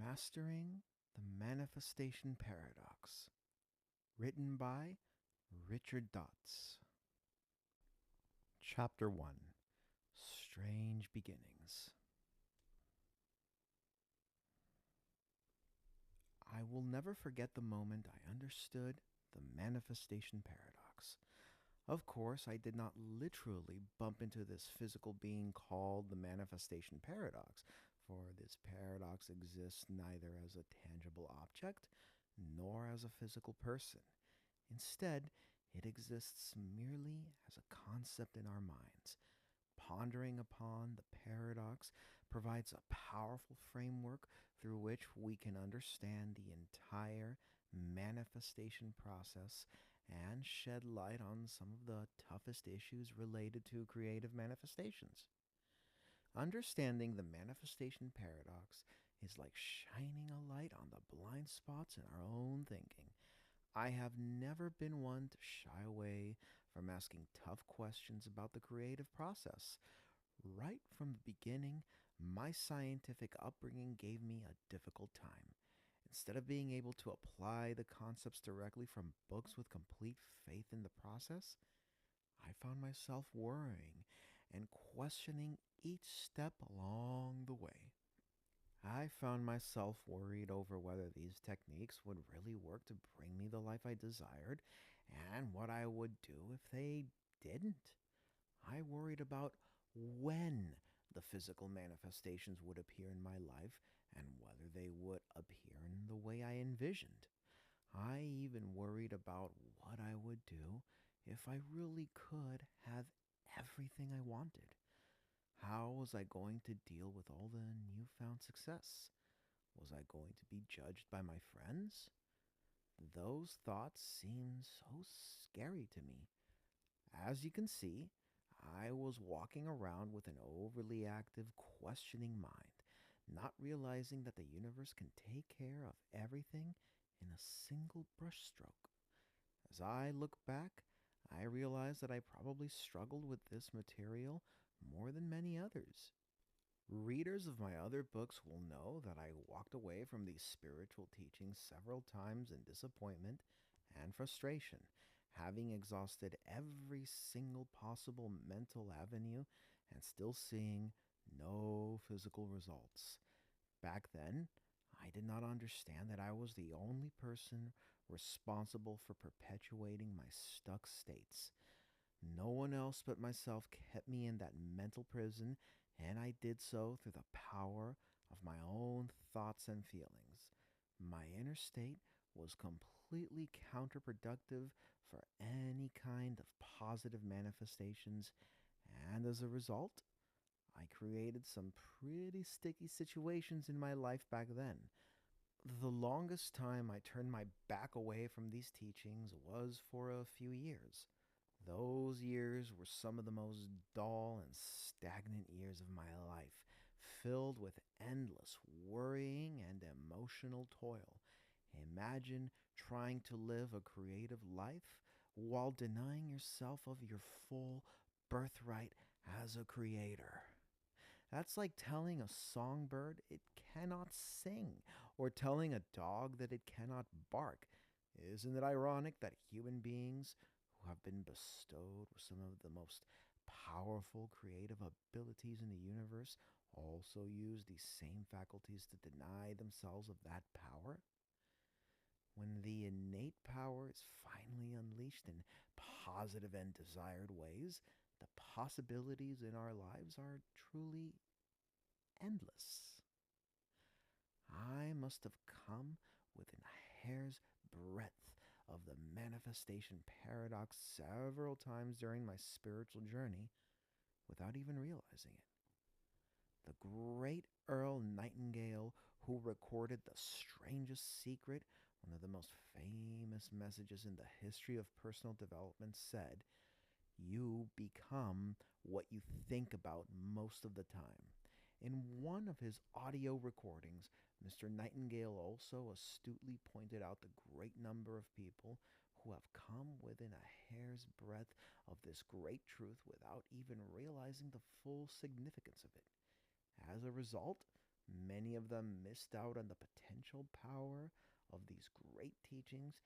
Mastering the Manifestation Paradox, written by Richard Dotz. Chapter 1, Strange Beginnings. I will never forget the moment I understood the manifestation paradox. Of course, I did not literally bump into this physical being called the manifestation paradox, for this paradox exists neither as a tangible object nor as a physical person. Instead, it exists merely as a concept in our minds. Pondering upon the paradox provides a powerful framework through which we can understand the entire manifestation process and shed light on some of the toughest issues related to creative manifestations. Understanding the manifestation paradox is like shining a light on the blind spots in our own thinking. I have never been one to shy away from asking tough questions about the creative process. Right from the beginning, my scientific upbringing gave me a difficult time. Instead of being able to apply the concepts directly from books with complete faith in the process, I found myself worrying and questioning each step along the way. I found myself worried over whether these techniques would really work to bring me the life I desired and what I would do if they didn't. I worried about when the physical manifestations would appear in my life and whether they would appear in the way I envisioned. I even worried about what I would do if I really could have everything I wanted. How was I going to deal with all the newfound success? Was I going to be judged by my friends? Those thoughts seemed so scary to me. As you can see, I was walking around with an overly active, questioning mind, not realizing that the universe can take care of everything in a single brushstroke. As I look back, I realize that I probably struggled with this material more than many others. Readers of my other books will know that I walked away from these spiritual teachings several times in disappointment and frustration, having exhausted every single possible mental avenue and still seeing no physical results. Back then, I did not understand that I was the only person responsible for perpetuating my stuck states. No one else but myself kept me in that mental prison, and I did so through the power of my own thoughts and feelings. My inner state was completely counterproductive for any kind of positive manifestations, and as a result, I created some pretty sticky situations in my life back then. The longest time I turned my back away from these teachings was for a few years. Those years were some of the most dull and stagnant years of my life, filled with endless worrying and emotional toil. Imagine trying to live a creative life while denying yourself of your full birthright as a creator. That's like telling a songbird it cannot sing, or telling a dog that it cannot bark. Isn't it ironic that human beings who have been bestowed with some of the most powerful creative abilities in the universe also use these same faculties to deny themselves of that power? When the innate power is finally unleashed in positive and desired ways, the possibilities in our lives are truly endless. I must have come within a hair's breadth of the manifestation paradox several times during my spiritual journey without even realizing it. The great Earl Nightingale, who recorded the strangest secret, one of the most famous messages in the history of personal development, said, "You become what you think about most of the time." In one of his audio recordings, Mr. Nightingale also astutely pointed out the great number of people who have come within a hair's breadth of this great truth without even realizing the full significance of it. As a result, Many of them missed out on the potential power of these great teachings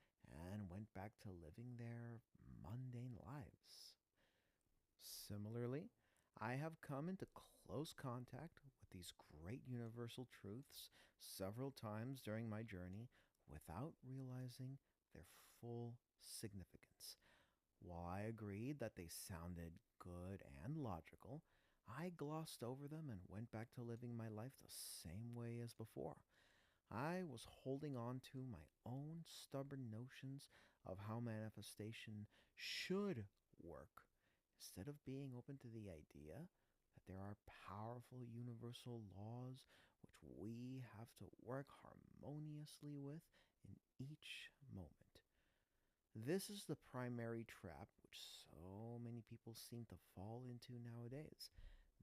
and went back to living their mundane lives. Similarly, I have come into close contact with these great universal truths several times during my journey without realizing their full significance. While I agreed that they sounded good and logical, I glossed over them and went back to living my life the same way as before. I was holding on to my own stubborn notions of how manifestation should work instead of being open to the idea that there are powerful universal laws which we have to work harmoniously with in each moment. This is the primary trap which so many people seem to fall into nowadays.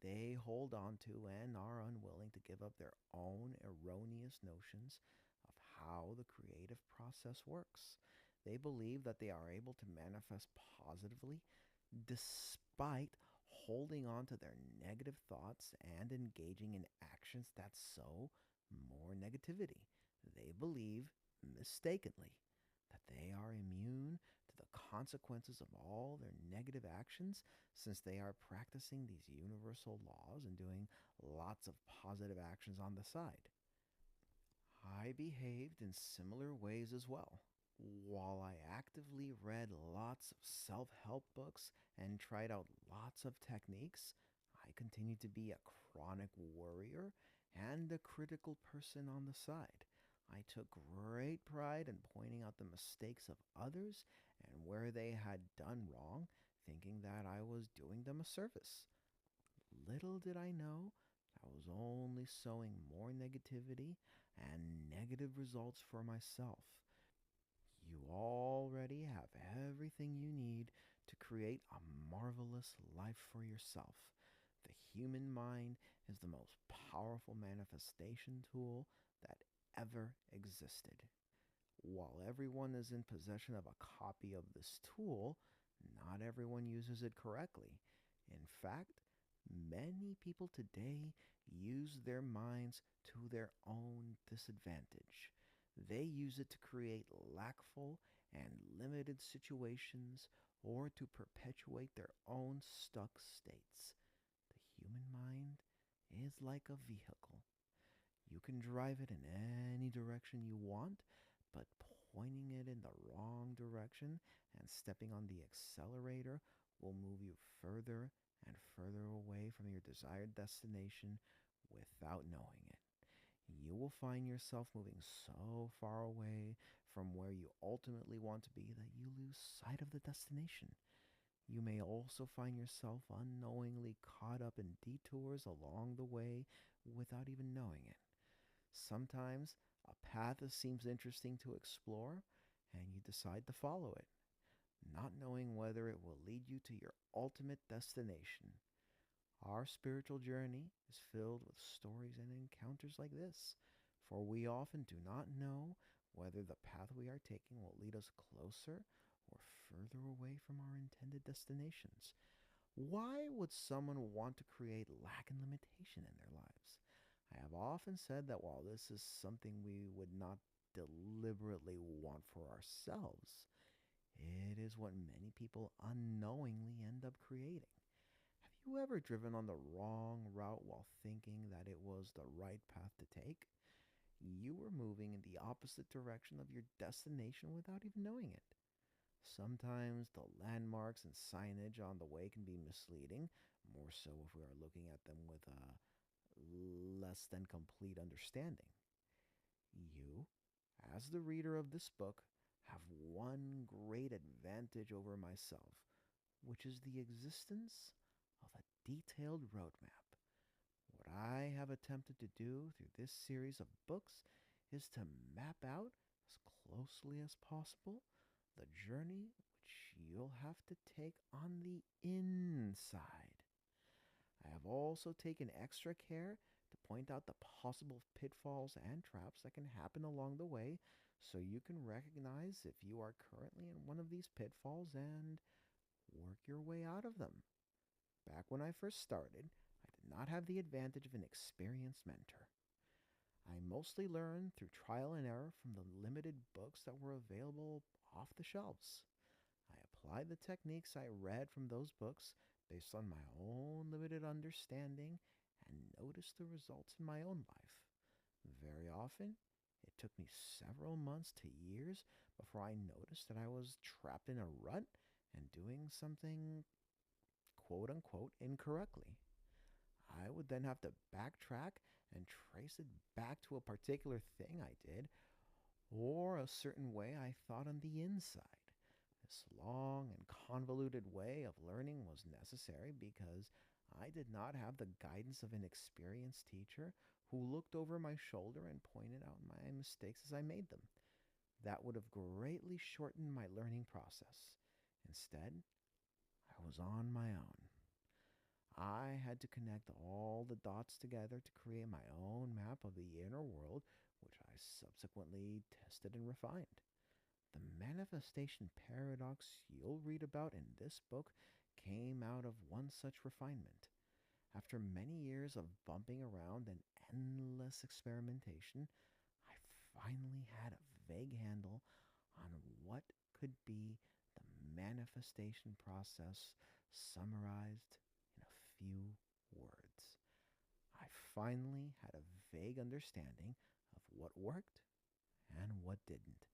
They hold on to and are unwilling to give up their own erroneous notions of how the creative process works. They believe that they are able to manifest positively despite holding on to their negative thoughts and engaging in actions that sow more negativity. They believe, mistakenly, that they are immune to the consequences of all their negative actions since they are practicing these universal laws and doing lots of positive actions on the side. I behaved in similar ways as well. While I actively read lots of self help books and tried out lots of techniques, I continued to be a chronic worrier and a critical person on the side. I took great pride in pointing out the mistakes of others and where they had done wrong, thinking that I was doing them a service. Little did I know I was only sowing more negativity and negative results for myself. You already have everything you need to create a marvelous life for yourself. The human mind is the most powerful manifestation tool that ever existed. While everyone is in possession of a copy of this tool, not everyone uses it correctly. In fact, many people today use their minds to their own disadvantage. They use it to create lackful and limited situations or to perpetuate their own stuck states. The human mind is like a vehicle. You can drive it in any direction you want, but pointing it in the wrong direction and stepping on the accelerator will move you further and further away from your desired destination without knowing it. You will find yourself moving so far away from where you ultimately want to be that you lose sight of the destination. You may also find yourself unknowingly caught up in detours along the way without even knowing it. Sometimes a path seems interesting to explore, and you decide to follow it, not knowing whether it will lead you to your ultimate destination. Our spiritual journey is filled with stories and encounters like this, for we often do not know whether the path we are taking will lead us closer or further away from our intended destinations. Why would someone want to create lack and limitation in their lives? I have often said that while this is something we would not deliberately want for ourselves, it is what many people unknowingly end up creating. Have you ever driven on the wrong route while thinking that it was the right path to take? You were moving in the opposite direction of your destination without even knowing it. Sometimes the landmarks and signage on the way can be misleading, more so if we are looking at them with a less than complete understanding. You, as the reader of this book, have one great advantage over myself, which is the existence of a detailed roadmap. What I have attempted to do through this series of books is to map out as closely as possible the journey which you'll have to take on the inside. I have also taken extra care to point out the possible pitfalls and traps that can happen along the way so you can recognize if you are currently in one of these pitfalls and work your way out of them. Back when I first started, I did not have the advantage of an experienced mentor. mostly learned through trial and error from the limited books that were available off the shelves. I applied the techniques I read from those books based on my own limited understanding and noticed the results in my own life. Very often, it took me several months to years before I noticed that I was trapped in a rut and doing something quote unquote incorrectly. I would then have to backtrack and trace it back to a particular thing I did or a certain way I thought on the inside. This long and convoluted way of learning was necessary because I did not have the guidance of an experienced teacher who looked over my shoulder and pointed out my mistakes as I made them. That would have greatly shortened my learning process. Instead, I was on my own. I had to connect all the dots together to create my own map of the inner world, which I subsequently tested and refined. The manifestation paradox you'll read about in this book came out of one such refinement. After many years of bumping around and endless experimentation, I finally had a vague handle on what could be the manifestation process summarized in a few words. I finally had a vague understanding of what worked and what didn't.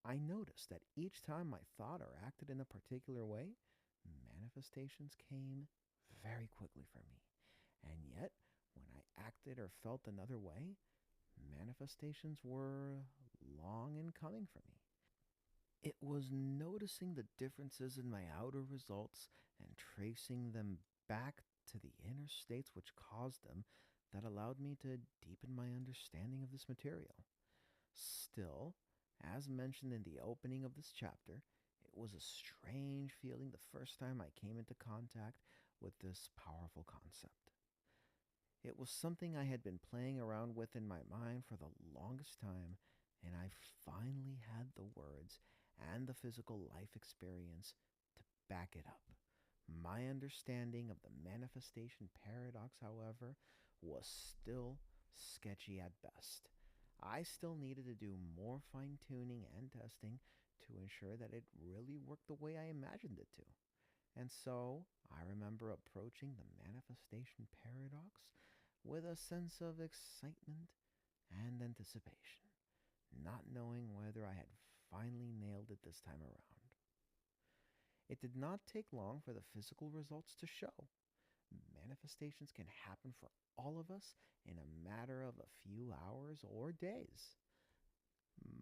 I noticed that each time I thought or acted in a particular way, manifestations came very quickly for me. And yet, when I acted or felt another way, manifestations were long in coming for me. It was noticing the differences in my outer results and tracing them back to the inner states which caused them that allowed me to deepen my understanding of this material. Still, as mentioned in the opening of this chapter, it was a strange feeling the first time I came into contact with this powerful concept. It was something I had been playing around with in my mind for the longest time, and I finally had the words and the physical life experience to back it up. My understanding of the manifestation paradox, however, was still sketchy at best. I still needed to do more fine tuning and testing to ensure that it really worked the way I imagined it to. And so I remember approaching the manifestation paradox with a sense of excitement and anticipation, not knowing whether I had finally nailed it this time around. It did not take long for the physical results to show. Manifestations can happen for all of us in a matter of a few hours or days.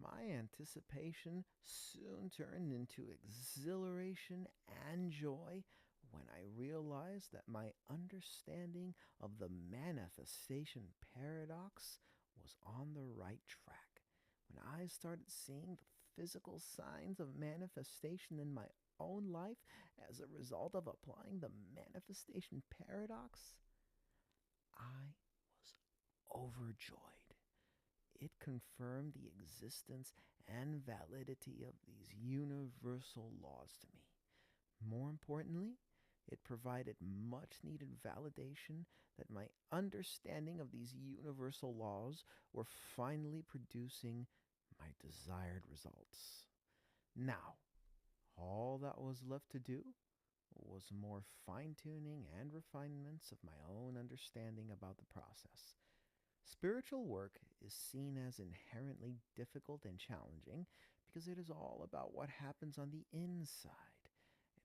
My anticipation soon turned into exhilaration and joy when I realized that my understanding of the manifestation paradox was on the right track. When I started seeing the physical signs of manifestation in my own life as a result of applying the manifestation paradox, I was overjoyed. It confirmed the existence and validity of these universal laws to me. More importantly, it provided much needed validation that my understanding of these universal laws were finally producing my desired results. Now, all that was left to do was more fine tuning and refinements of my own understanding about the process. Spiritual work is seen as inherently difficult and challenging because it is all about what happens on the inside.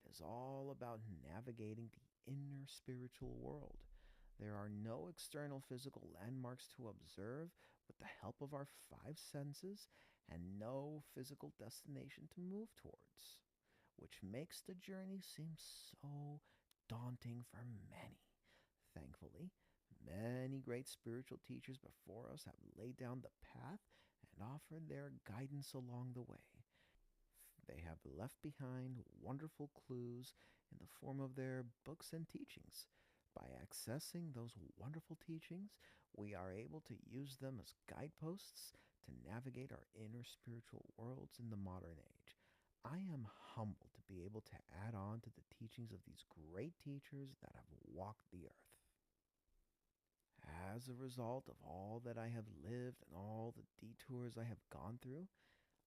It is all about navigating the inner spiritual world. There are no external physical landmarks to observe with the help of our five senses and no physical destination to move towards, which makes the journey seem so daunting for many. Thankfully, many great spiritual teachers before us have laid down the path and offered their guidance along the way. They have left behind wonderful clues in the form of their books and teachings. By accessing those wonderful teachings, we are able to use them as guideposts to navigate our inner spiritual worlds in the modern age. I am humbled to be able to add on to the teachings of these great teachers that have walked the earth. As a result of all that I have lived and all the detours I have gone through,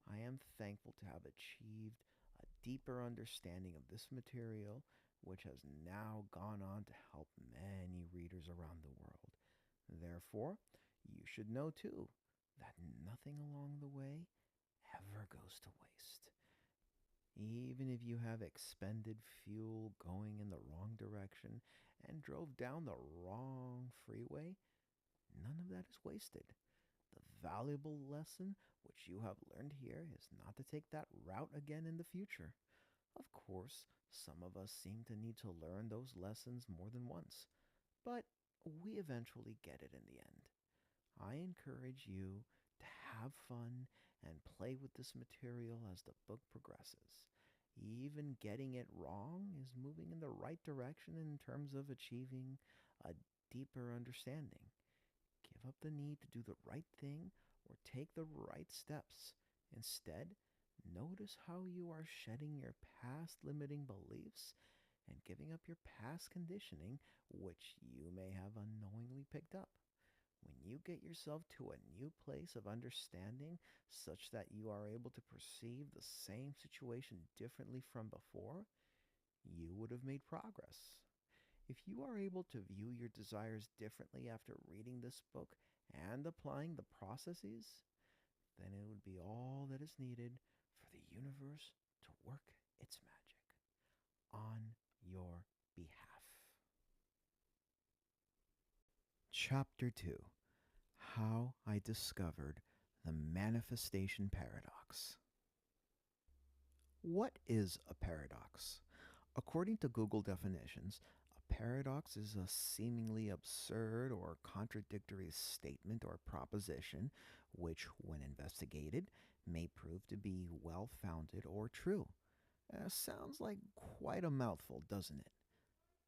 I am thankful to have achieved a deeper understanding of this material, which has now gone on to help many readers around the world. Therefore, you should know too that nothing along the way ever goes to waste. Even if you have expended fuel going in the wrong direction and drove down the wrong freeway, none of that is wasted. The valuable lesson which you have learned here is not to take that route again in the future. Of course, some of us seem to need to learn those lessons more than once, but we eventually get it in the end. I encourage you to have fun and play with this material as the book progresses. Even getting it wrong is moving in the right direction in terms of achieving a deeper understanding. Give up the need to do the right thing or take the right steps. Instead, notice how you are shedding your past limiting beliefs and giving up your past conditioning, which you may have unknowingly picked up. When you get yourself to a new place of understanding such that you are able to perceive the same situation differently from before, you would have made progress. If you are able to view your desires differently after reading this book and applying the processes, then it would be all that is needed for the universe to work its magic on your behalf. Chapter 2: How I Discovered the Manifestation Paradox. What is a paradox? According to Google definitions, a paradox is a seemingly absurd or contradictory statement or proposition which, when investigated, may prove to be well founded or true. Sounds like quite a mouthful, doesn't it?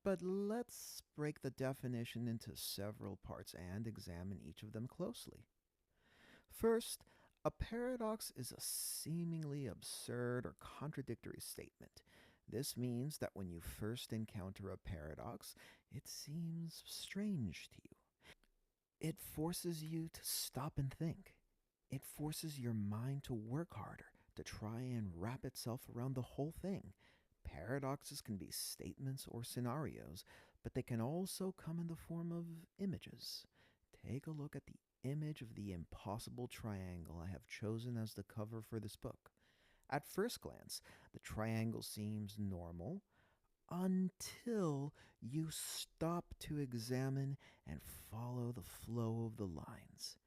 But let's break the definition into several parts and examine each of them closely. First, a paradox is a seemingly absurd or contradictory statement. This means that when you first encounter a paradox, it seems strange to you. It forces you to stop and think. It forces your mind to work harder, to try and wrap itself around the whole thing. Paradoxes can be statements or scenarios, but they can also come in the form of images. Take a look at the image of the impossible triangle I have chosen as the cover for this book. At first glance, the triangle seems normal until you stop to examine and follow the flow of the lines.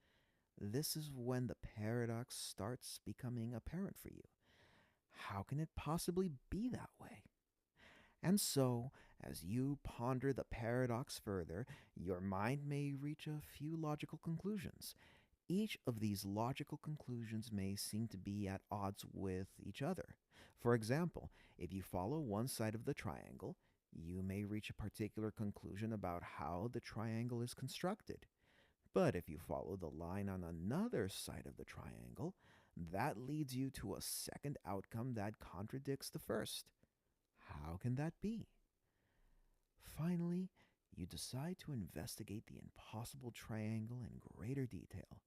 This is when the paradox starts becoming apparent for you. How can it possibly be that way? And so, as you ponder the paradox further, your mind may reach a few logical conclusions. Each of these logical conclusions may seem to be at odds with each other. For example, if you follow one side of the triangle, you may reach a particular conclusion about how the triangle is constructed. But if you follow the line on another side of the triangle, that leads you to a second outcome that contradicts the first. How can that be? Finally, you decide to investigate the impossible triangle in greater detail.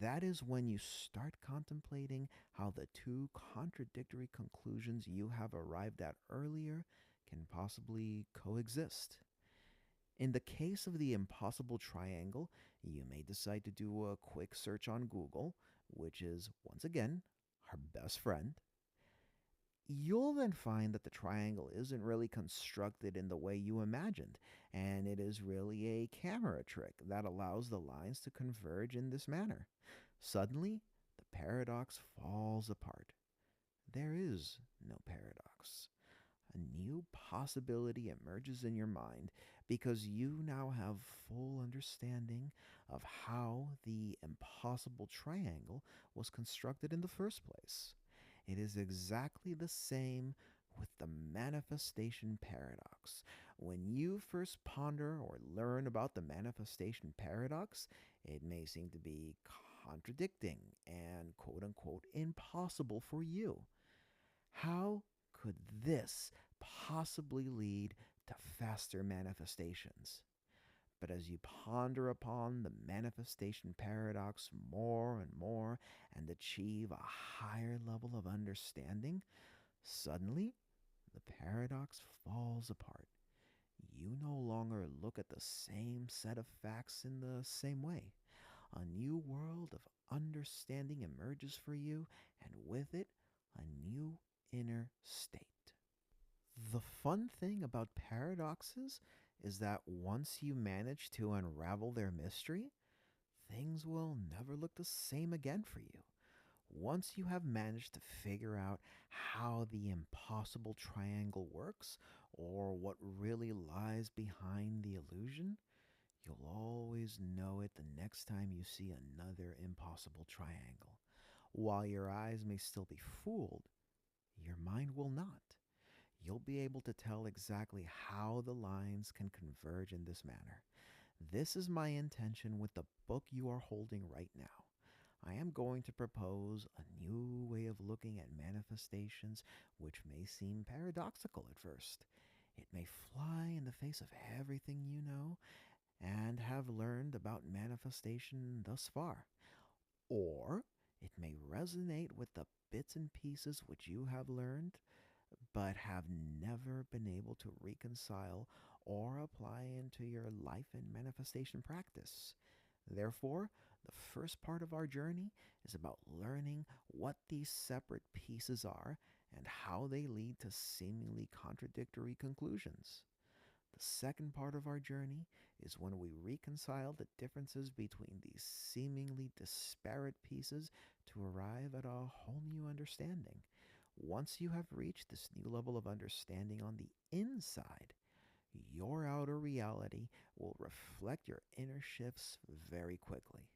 That is when you start contemplating how the two contradictory conclusions you have arrived at earlier can possibly coexist. In the case of the impossible triangle, you may decide to do a quick search on Google, which is, once again, our best friend. You'll then find that the triangle isn't really constructed in the way you imagined, and it is really a camera trick that allows the lines to converge in this manner. Suddenly, the paradox falls apart. There is no paradox. A new possibility emerges in your mind because you now have full understanding of how the impossible triangle was constructed in the first place. It is exactly the same with the manifestation paradox. When you first ponder or learn about the manifestation paradox, it may seem to be contradicting and quote unquote impossible for you. How could this possibly lead to faster manifestations? But as you ponder upon the manifestation paradox more and more and achieve a higher level of understanding, suddenly the paradox falls apart. You no longer look at the same set of facts in the same way. A new world of understanding emerges for you, and with it, a new inner state. The fun thing about paradoxes is that once you manage to unravel their mystery, things will never look the same again for you. Once you have managed to figure out how the impossible triangle works or what really lies behind the illusion, you'll always know it the next time you see another impossible triangle. While your eyes may still be fooled, your mind will not. You'll be able to tell exactly how the lines can converge in this manner. This is my intention with the book you are holding right now. I am going to propose a new way of looking at manifestations which may seem paradoxical at first. It may fly in the face of everything you know and have learned about manifestation thus far. Or it may resonate with the bits and pieces which you have learned but have never been able to reconcile or apply into your life and manifestation practice. Therefore, the first part of our journey is about learning what these separate pieces are and how they lead to seemingly contradictory conclusions. The second part of our journey is when we reconcile the differences between these seemingly disparate pieces to arrive at a whole new understanding. Once you have reached this new level of understanding on the inside, your outer reality will reflect your inner shifts very quickly.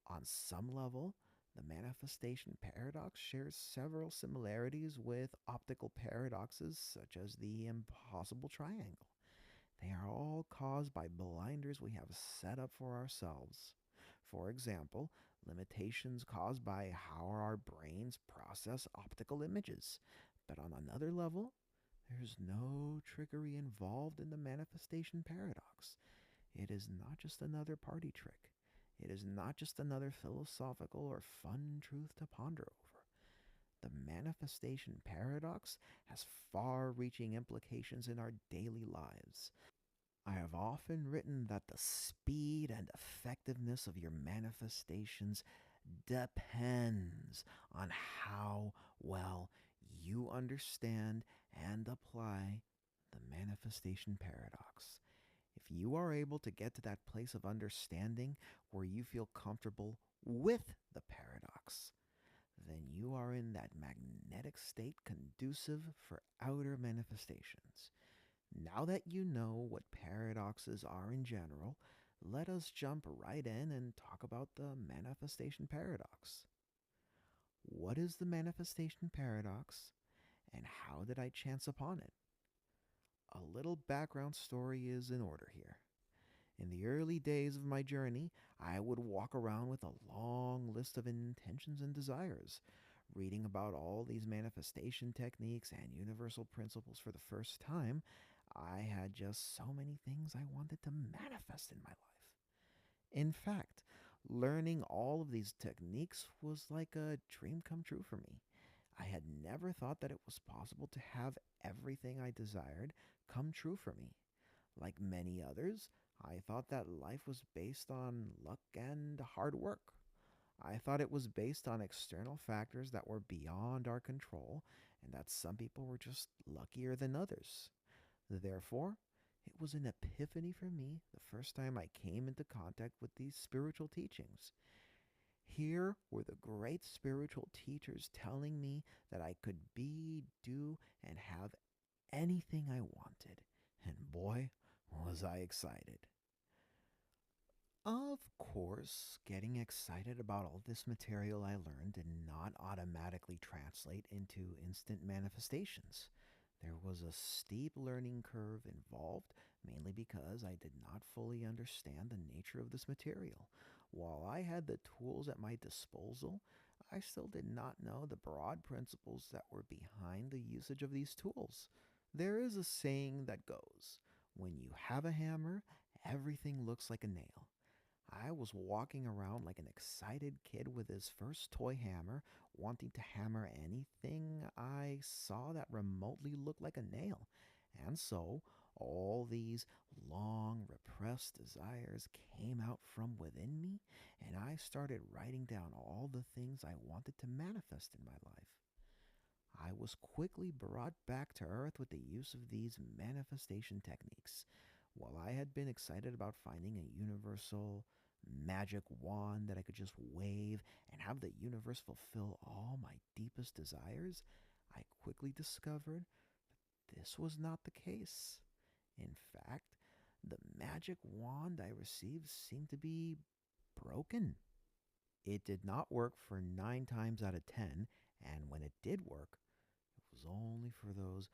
On some level, the manifestation paradox shares several similarities with optical paradoxes such as the impossible triangle. They are all caused by blinders we have set up for ourselves. For example, limitations caused by how our brains process optical images. But on another level, there's no trickery involved in the manifestation paradox. It is not just another party trick. It is not just another philosophical or fun truth to ponder over. The manifestation paradox has far reaching implications in our daily lives. I have often written that the speed and effectiveness of your manifestations depends on how well you understand and apply the manifestation paradox. If you are able to get to that place of understanding where you feel comfortable with the paradox, then you are in that magnetic state conducive for outer manifestations. Now that you know what paradoxes are in general, let us jump right in and talk about the manifestation paradox. What is the manifestation paradox, and how did I chance upon it? A little background story is in order here. In the early days of my journey, I would walk around with a long list of intentions and desires, reading about all these manifestation techniques and universal principles for the first time. I had just so many things I wanted to manifest in my life. In fact, learning all of these techniques was like a dream come true for me. I had never thought that it was possible to have everything I desired come true for me. Like many others, I thought that life was based on luck and hard work. I thought it was based on external factors that were beyond our control, and that some people were just luckier than others. Therefore, it was an epiphany for me the first time I came into contact with these spiritual teachings. Here were the great spiritual teachers telling me that I could be, do, and have anything I wanted. And boy, was I excited. Of course, getting excited about all this material I learned did not automatically translate into instant manifestations. There was a steep learning curve involved, mainly because I did not fully understand the nature of this material. While I had the tools at my disposal, I still did not know the broad principles that were behind the usage of these tools. There is a saying that goes, when you have a hammer Everything looks like a nail. I was walking around like an excited kid with his first toy hammer, wanting to hammer anything I saw that remotely looked like a nail. And so, all these long repressed desires came out from within me, and I started writing down all the things I wanted to manifest in my life. I was quickly brought back to earth with the use of these manifestation techniques. While I had been excited about finding a universal magic wand that I could just wave and have the universe fulfill all my deepest desires, I quickly discovered this was not the case. In fact, the magic wand I received seemed to be broken. It did not work for 9 times out of 10, and when it did work, it was only for those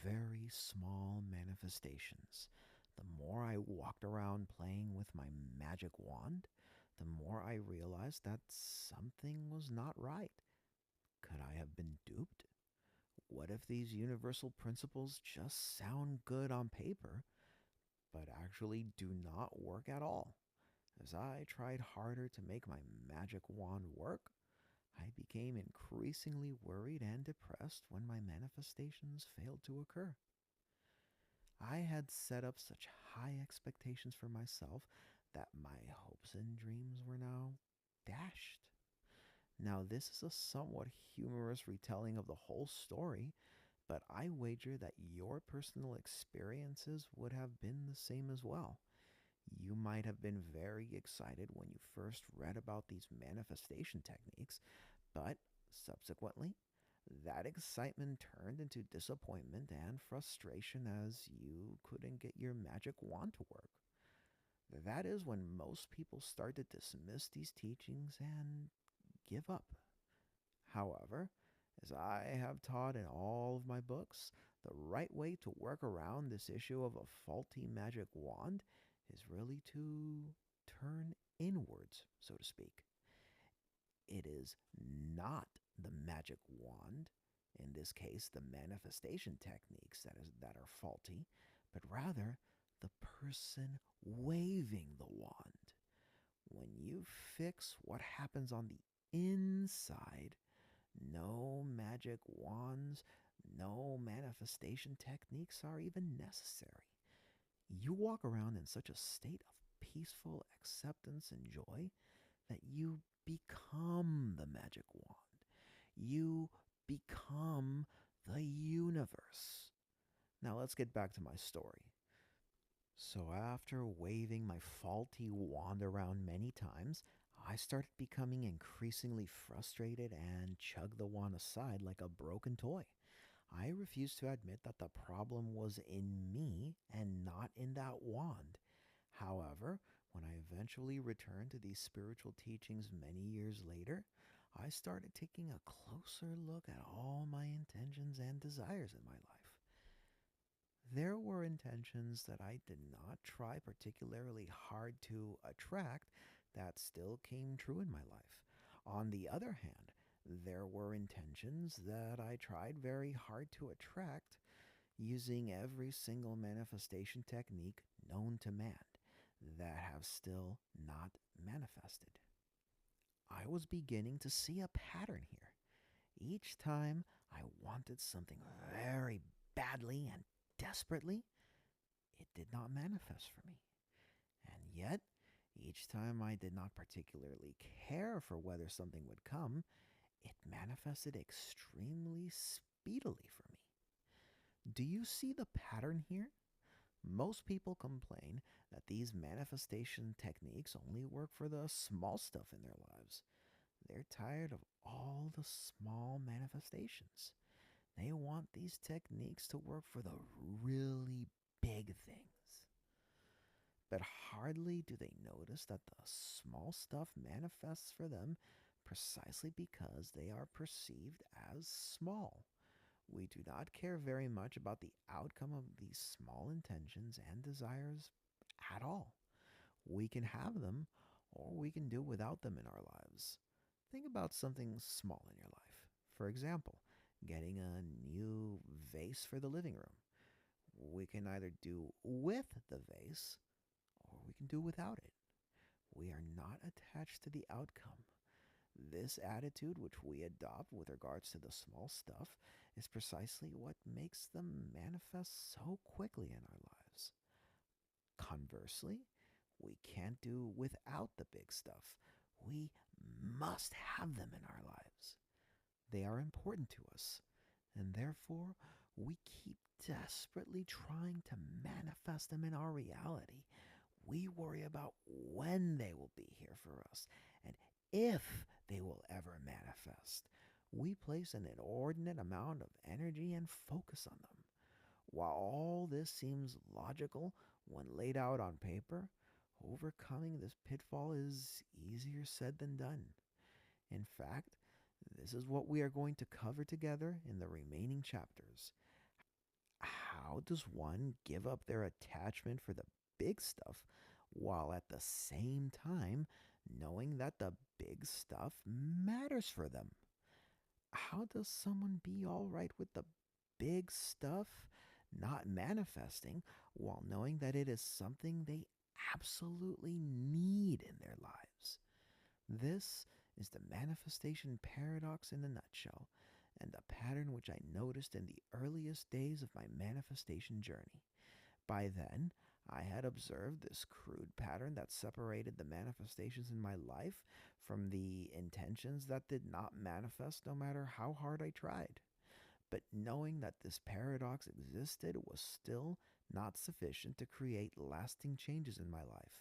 very small manifestations. The more I walked around playing with my magic wand, the more I realized that something was not right. Could I have been duped? What if these universal principles just sound good on paper, but actually do not work at all? As I tried harder to make my magic wand work, I became increasingly worried and depressed when my manifestations failed to occur. I had set up such high expectations for myself that my hopes and dreams were now dashed. Now, this is a somewhat humorous retelling of the whole story, but I wager that your personal experiences would have been the same as well. You might have been very excited when you first read about these manifestation techniques, but subsequently, that excitement turned into disappointment and frustration as you couldn't get your magic wand to work. That is when most people start to dismiss these teachings and give up. However, as I have taught in all of my books, the right way to work around this issue of a faulty magic wand is really to turn inwards, so to speak. It is not the magic wand, in this case the manifestation techniques that are faulty, but rather the person waving the wand. When you fix what happens on the inside, no magic wands, no manifestation techniques are even necessary. You walk around in such a state of peaceful acceptance and joy that you become the magic wand. You become the universe. Now let's get back to my story. So, after waving my faulty wand around many times, I started becoming increasingly frustrated and chugged the wand aside like a broken toy. I refused to admit that the problem was in me and not in that wand. However, when I eventually returned to these spiritual teachings many years later, I started taking a closer look at all my intentions and desires in my life. There were intentions that I did not try particularly hard to attract that still came true in my life. On the other hand, there were intentions that I tried very hard to attract using every single manifestation technique known to man that have still not manifested. I was beginning to see a pattern here. Each time I wanted something very badly and desperately, it did not manifest for me. And yet, each time I did not particularly care for whether something would come, it manifested extremely speedily for me. Do you see the pattern here? Most people complain that these manifestation techniques only work for the small stuff in their lives. They're tired of all the small manifestations. They want these techniques to work for the really big things. But hardly do they notice that the small stuff manifests for them precisely because they are perceived as small. We do not care very much about the outcome of these small intentions and desires at all. We can have them or we can do without them in our lives. Think about something small in your life. For example, getting a new vase for the living room. We can either do with the vase or we can do without it. We are not attached to the outcome. This attitude, which we adopt with regards to the small stuff, is precisely what makes them manifest so quickly in our lives. Conversely, we can't do without the big stuff. We must have them in our lives. They are important to us, and therefore we keep desperately trying to manifest them in our reality. We worry about when they will be here for us and if they will ever manifest. We place an inordinate amount of energy and focus on them. While all this seems logical when laid out on paper, overcoming this pitfall is easier said than done. In fact, this is what we are going to cover together in the remaining chapters. How does one give up their attachment for the big stuff while at the same time knowing that the big stuff matters for them? How does someone be all right with the big stuff not manifesting while knowing that it is something they absolutely need in their lives? This is the manifestation paradox in a nutshell, and a pattern which I noticed in the earliest days of my manifestation journey. By then, I had observed this crude pattern that separated the manifestations in my life from the intentions that did not manifest no matter how hard I tried. But knowing that this paradox existed was still not sufficient to create lasting changes in my life.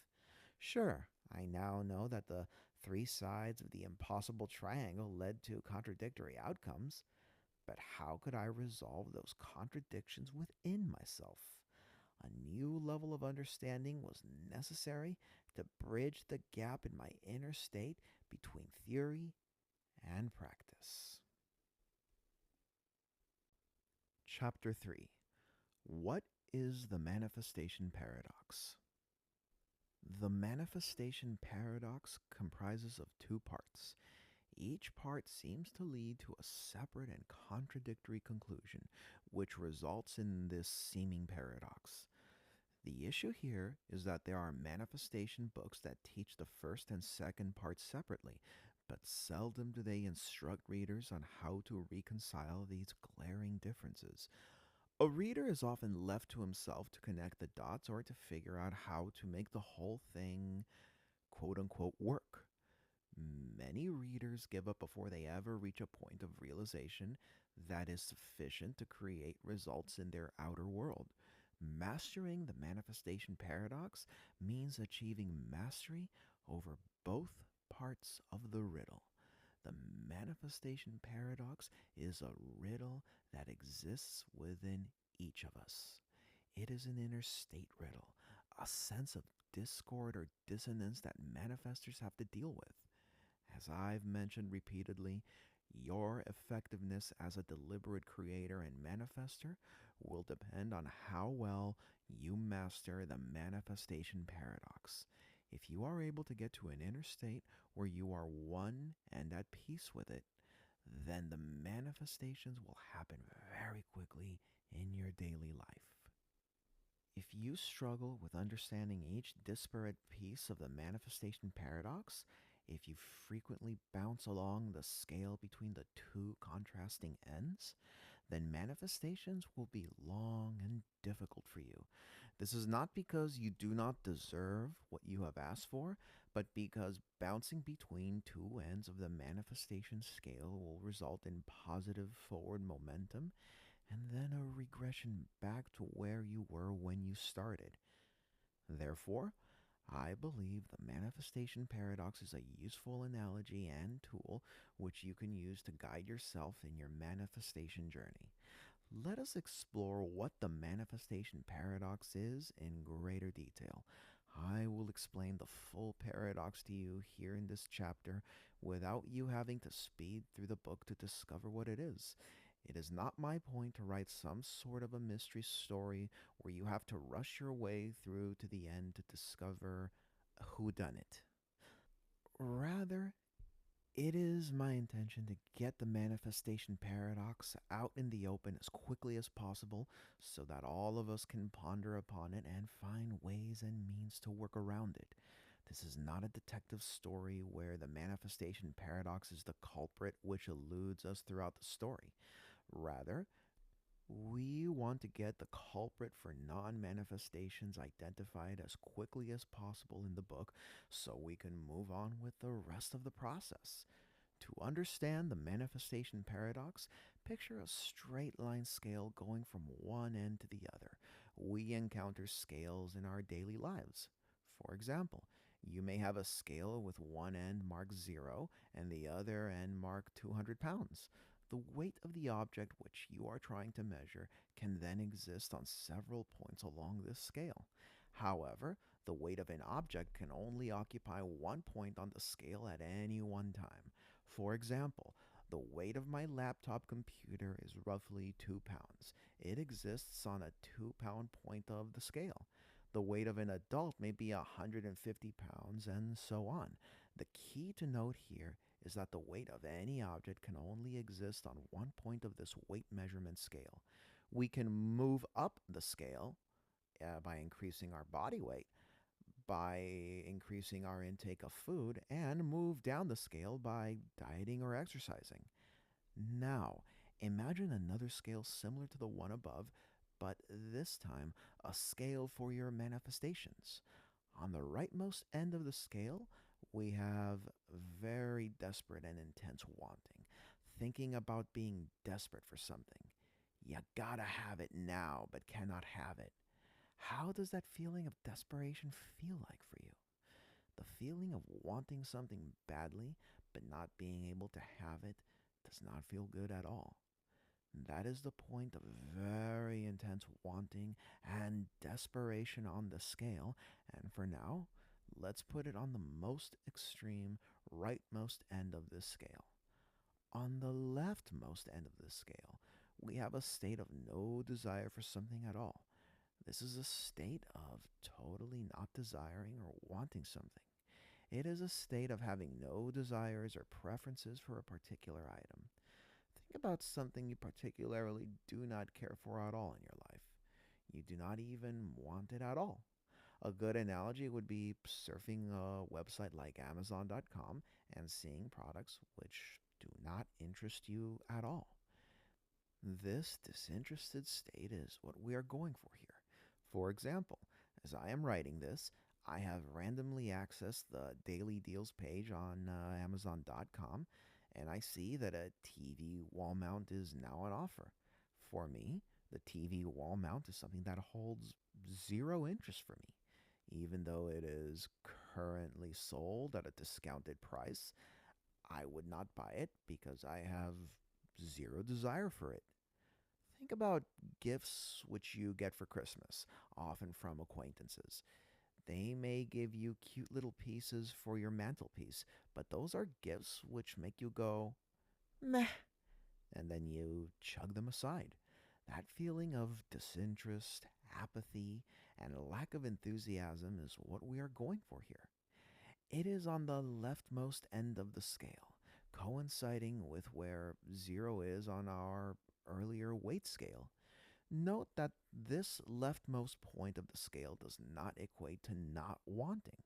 Sure, I now know that the three sides of the impossible triangle led to contradictory outcomes, but how could I resolve those contradictions within myself? A new level of understanding was necessary to bridge the gap in my inner state between theory and practice. Chapter 3. What is the manifestation paradox? The manifestation paradox comprises of two parts. Each part seems to lead to a separate and contradictory conclusion, which results in this seeming paradox. The issue here is that there are manifestation books that teach the first and second parts separately, but seldom do they instruct readers on how to reconcile these glaring differences. A reader is often left to himself to connect the dots or to figure out how to make the whole thing quote unquote work. Many readers give up before they ever reach a point of realization that is sufficient to create results in their outer world. Mastering the manifestation paradox means achieving mastery over both parts of the riddle. The manifestation paradox is a riddle that exists within each of us. It is an inner state riddle, a sense of discord or dissonance that manifestors have to deal with. As I've mentioned repeatedly, your effectiveness as a deliberate creator and manifester will depend on how well you master the manifestation paradox. If you are able to get to an inner state where you are one and at peace with it, then the manifestations will happen very quickly in your daily life. If you struggle with understanding each disparate piece of the manifestation paradox, if you frequently bounce along the scale between the two contrasting ends, then manifestations will be long and difficult for you. This is not because you do not deserve what you have asked for, but because bouncing between two ends of the manifestation scale will result in positive forward momentum and then a regression back to where you were when you started. Therefore, I believe the manifestation paradox is a useful analogy and tool which you can use to guide yourself in your manifestation journey. Let us explore what the manifestation paradox is in greater detail. I will explain the full paradox to you here in this chapter without you having to speed through the book to discover what it is. It is not my point to write some sort of a mystery story where you have to rush your way through to the end to discover who done it. Rather, It is my intention to get the manifestation paradox out in the open as quickly as possible so that all of us can ponder upon it and find ways and means to work around it. This is not a detective story where the manifestation paradox is the culprit which eludes us throughout the story. Rather, we want to get the culprit for non manifestations identified as quickly as possible in the book so we can move on with the rest of the process. To understand the manifestation paradox, picture a straight line scale going from one end to the other. We encounter scales in our daily lives. For example, you may have a scale with one end marked 0 and the other end marked 200 pounds. The weight of the object which you are trying to measure can then exist on several points along this scale. However, the weight of an object can only occupy one point on the scale at any one time. For example, the weight of my laptop computer is roughly 2 pounds. It exists on a 2-pound point of the scale. The weight of an adult may be 150 pounds, and so on. The key to note here is that the weight of any object can only exist on one point of this weight measurement scale. We can move up the scale by increasing our body weight, by increasing our intake of food, and move down the scale by dieting or exercising. Now, imagine another scale similar to the one above, but this time a scale for your manifestations. On the rightmost end of the scale, we have very desperate and intense wanting, thinking about being desperate for something. You gotta have it now, but cannot have it. How does that feeling of desperation feel like for you? The feeling of wanting something badly, but not being able to have it, does not feel good at all. That is the point of very intense wanting and desperation on the scale, and for now, let's put it on the most extreme, rightmost end of this scale. On the leftmost end of this scale, we have a state of no desire for something at all. This is a state of totally not desiring or wanting something. It is a state of having no desires or preferences for a particular item. Think about something you particularly do not care for at all in your life. You do not even want it at all. A good analogy would be surfing a website like Amazon.com and seeing products which do not interest you at all. This disinterested state is what we are going for here. For example, as I am writing this, I have randomly accessed the daily deals page on Amazon.com, and I see that a TV wall mount is now on offer. For me, the TV wall mount is something that holds zero interest for me. Even though it is currently sold at a discounted price, I would not buy it because I have zero desire for it. Think about gifts which you get for Christmas, often from acquaintances. They may give you cute little pieces for your mantelpiece, but those are gifts which make you go, meh, and then you chug them aside. That feeling of disinterest, apathy, and a lack of enthusiasm is what we are going for here. It is on the leftmost end of the scale, coinciding with where 0 is on our earlier weight scale. Note that this leftmost point of the scale does not equate to not wanting.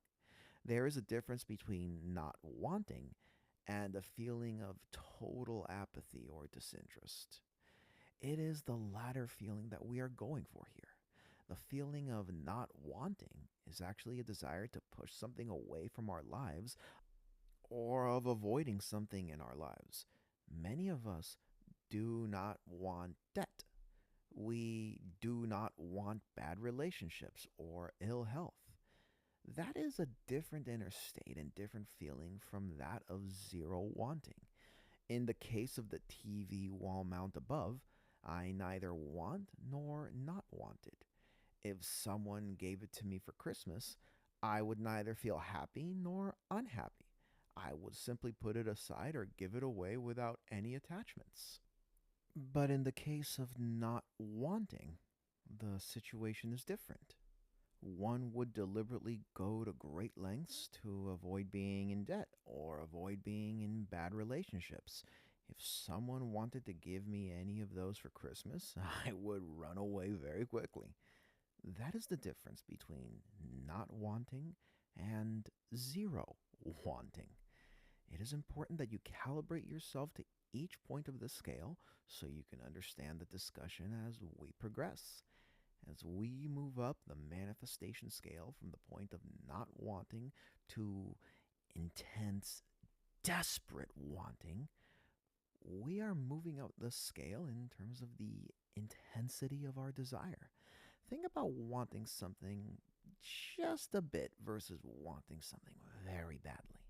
There is a difference between not wanting and a feeling of total apathy or disinterest. It is the latter feeling that we are going for here. The feeling of not wanting is actually a desire to push something away from our lives or of avoiding something in our lives. Many of us do not want debt. We do not want bad relationships or ill health. That is a different inner state and different feeling from that of 0 wanting. In the case of the TV wall mount above, I neither want nor not want it. If someone gave it to me for Christmas, I would neither feel happy nor unhappy. I would simply put it aside or give it away without any attachments. But in the case of not wanting, the situation is different. One would deliberately go to great lengths to avoid being in debt or avoid being in bad relationships. If someone wanted to give me any of those for Christmas, I would run away very quickly. That is the difference between not wanting and zero wanting. It is important that you calibrate yourself to each point of the scale so you can understand the discussion as we progress. As we move up the manifestation scale from the point of not wanting to intense, desperate wanting, we are moving up the scale in terms of the intensity of our desire. Think about wanting something just a bit versus wanting something very badly.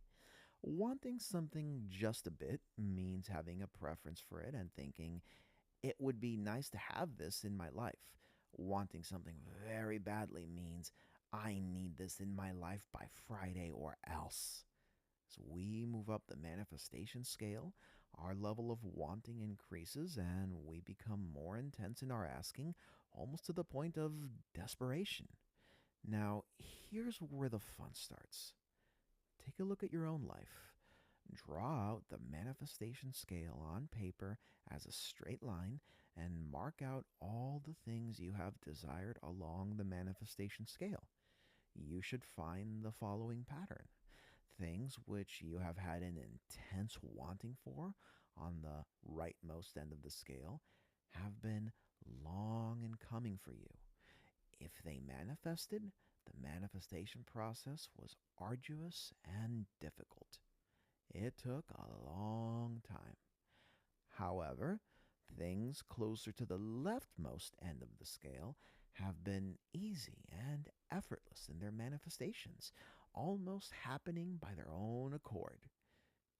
Wanting something just a bit means having a preference for it and thinking, it would be nice to have this in my life. Wanting something very badly means I need this in my life by Friday or else. As we move up the manifestation scale, our level of wanting increases and we become more intense in our asking, almost to the point of desperation. Now, here's where the fun starts. Take a look at your own life. Draw out the manifestation scale on paper as a straight line and mark out all the things you have desired along the manifestation scale. You should find the following pattern. Things which you have had an intense wanting for on the rightmost end of the scale have been long in coming for you. If they manifested, the manifestation process was arduous and difficult. It took a long time. However, things closer to the leftmost end of the scale have been easy and effortless in their manifestations, almost happening by their own accord.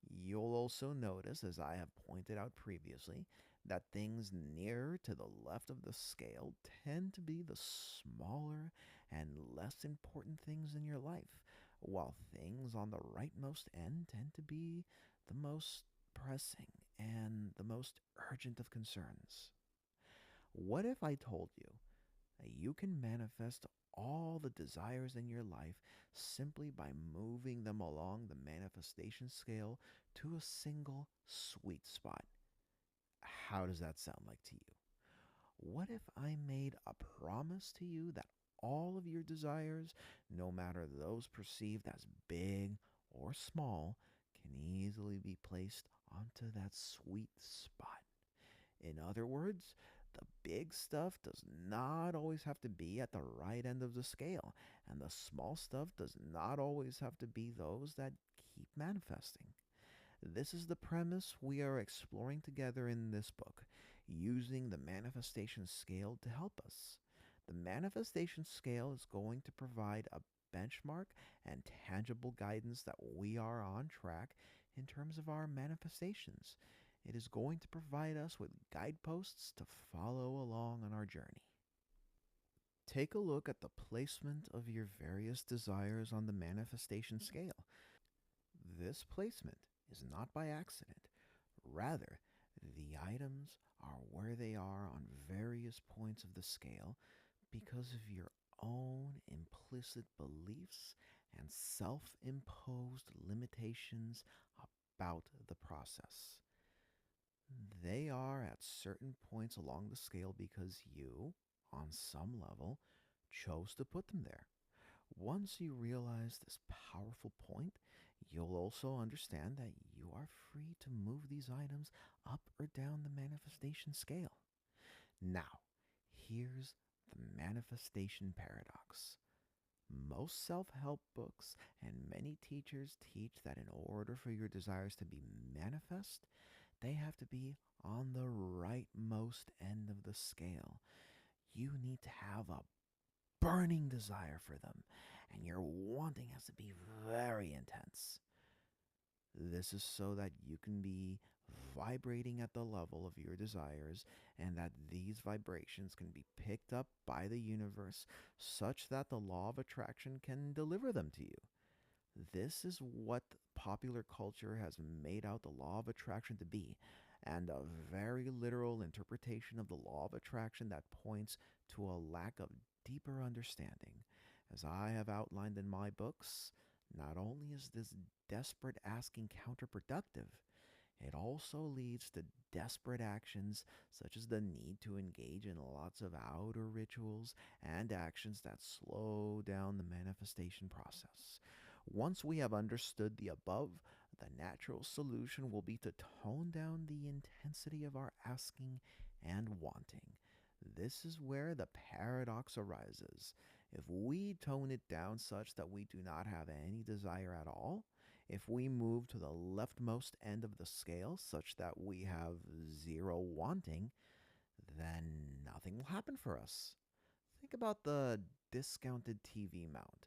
You'll also notice, as I have pointed out previously, that things nearer to the left of the scale tend to be the smaller and less important things in your life, while things on the rightmost end tend to be the most pressing and the most urgent of concerns. What if I told you that you can manifest all the desires in your life simply by moving them along the manifestation scale to a single sweet spot? How does that sound like to you? What if I made a promise to you that all of your desires, no matter those perceived as big or small, can easily be placed onto that sweet spot? In other words, the big stuff does not always have to be at the right end of the scale, and the small stuff does not always have to be those that keep manifesting. This is the premise we are exploring together in this book, using the manifestation scale to help us. The manifestation scale is going to provide a benchmark and tangible guidance that we are on track in terms of our manifestations. It is going to provide us with guideposts to follow along on our journey. Take a look at the placement of your various desires on the manifestation scale. This placement is not by accident. Rather, the items are where they are on various points of the scale because of your own implicit beliefs and self imposed limitations about the process. They are at certain points along the scale because you, on some level, chose to put them there. Once you realize this powerful point, you'll also understand that you are free to move these items up or down the manifestation scale. Now, here's the manifestation paradox. Most self help books and many teachers teach that in order for your desires to be manifest, they have to be on the rightmost end of the scale. You need to have a burning desire for them, and your wanting has to be very intense. This is so that you can be vibrating at the level of your desires and that these vibrations can be picked up by the universe such that the law of attraction can deliver them to you. This is what popular culture has made out the law of attraction to be, and a very literal interpretation of the law of attraction that points to a lack of deeper understanding. As I have outlined in my books, not only is this desperate asking counterproductive, it also leads to desperate actions such as the need to engage in lots of outer rituals and actions that slow down the manifestation process. Once we have understood the above, the natural solution will be to tone down the intensity of our asking and wanting. This is where the paradox arises. If we tone it down such that we do not have any desire at all, if we move to the leftmost end of the scale such that we have zero wanting, then nothing will happen for us. Think about the discounted TV mount.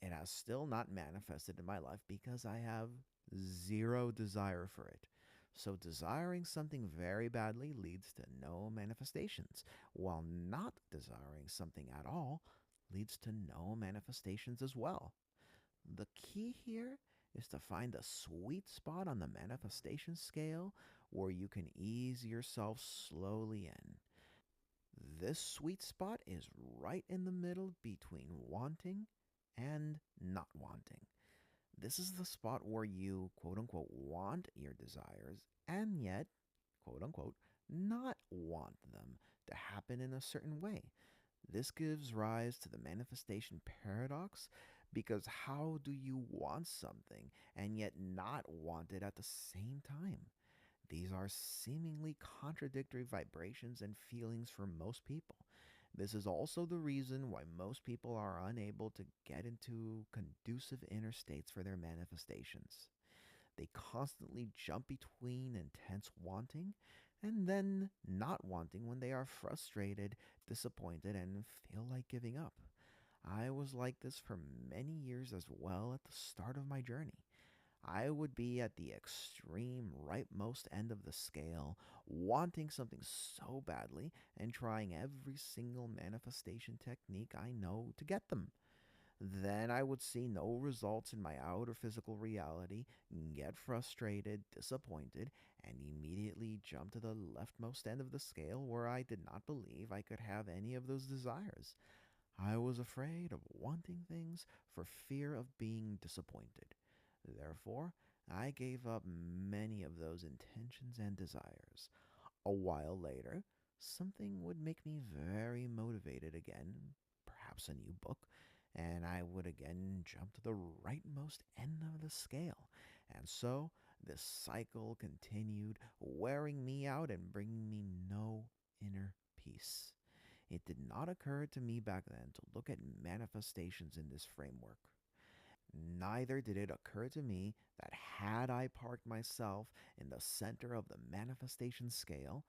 It has still not manifested in my life because I have zero desire for it. So, desiring something very badly leads to no manifestations, while not desiring something at all leads to no manifestations as well. The key here is to find a sweet spot on the manifestation scale where you can ease yourself slowly in. This sweet spot is right in the middle between wanting and not wanting. This is the spot where you, quote unquote, want your desires and yet, quote unquote, not want them to happen in a certain way. This gives rise to the manifestation paradox because how do you want something and yet not want it at the same time? These are seemingly contradictory vibrations and feelings for most people. This is also the reason why most people are unable to get into conducive inner states for their manifestations. They constantly jump between intense wanting and then not wanting when they are frustrated, disappointed, and feel like giving up. I was like this for many years as well at the start of my journey. I would be at the extreme rightmost end of the scale, wanting something so badly and trying every single manifestation technique I know to get them. Then I would see no results in my outer physical reality, get frustrated, disappointed, and immediately jump to the leftmost end of the scale where I did not believe I could have any of those desires. I was afraid of wanting things for fear of being disappointed. Therefore, I gave up many of those intentions and desires. A while later, something would make me very motivated again, perhaps a new book, and I would again jump to the rightmost end of the scale. And so this cycle continued, wearing me out and bringing me no inner peace. It did not occur to me back then to look at manifestations in this framework. Neither did it occur to me that had I parked myself in the center of the manifestation scale,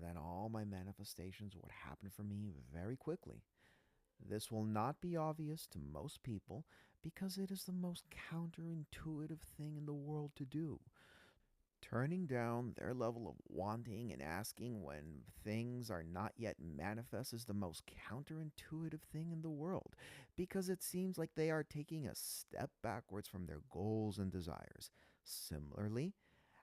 then all my manifestations would happen for me very quickly. This will not be obvious to most people because it is the most counterintuitive thing in the world to do. Turning down their level of wanting and asking when things are not yet manifest is the most counterintuitive thing in the world because it seems like they are taking a step backwards from their goals and desires. Similarly,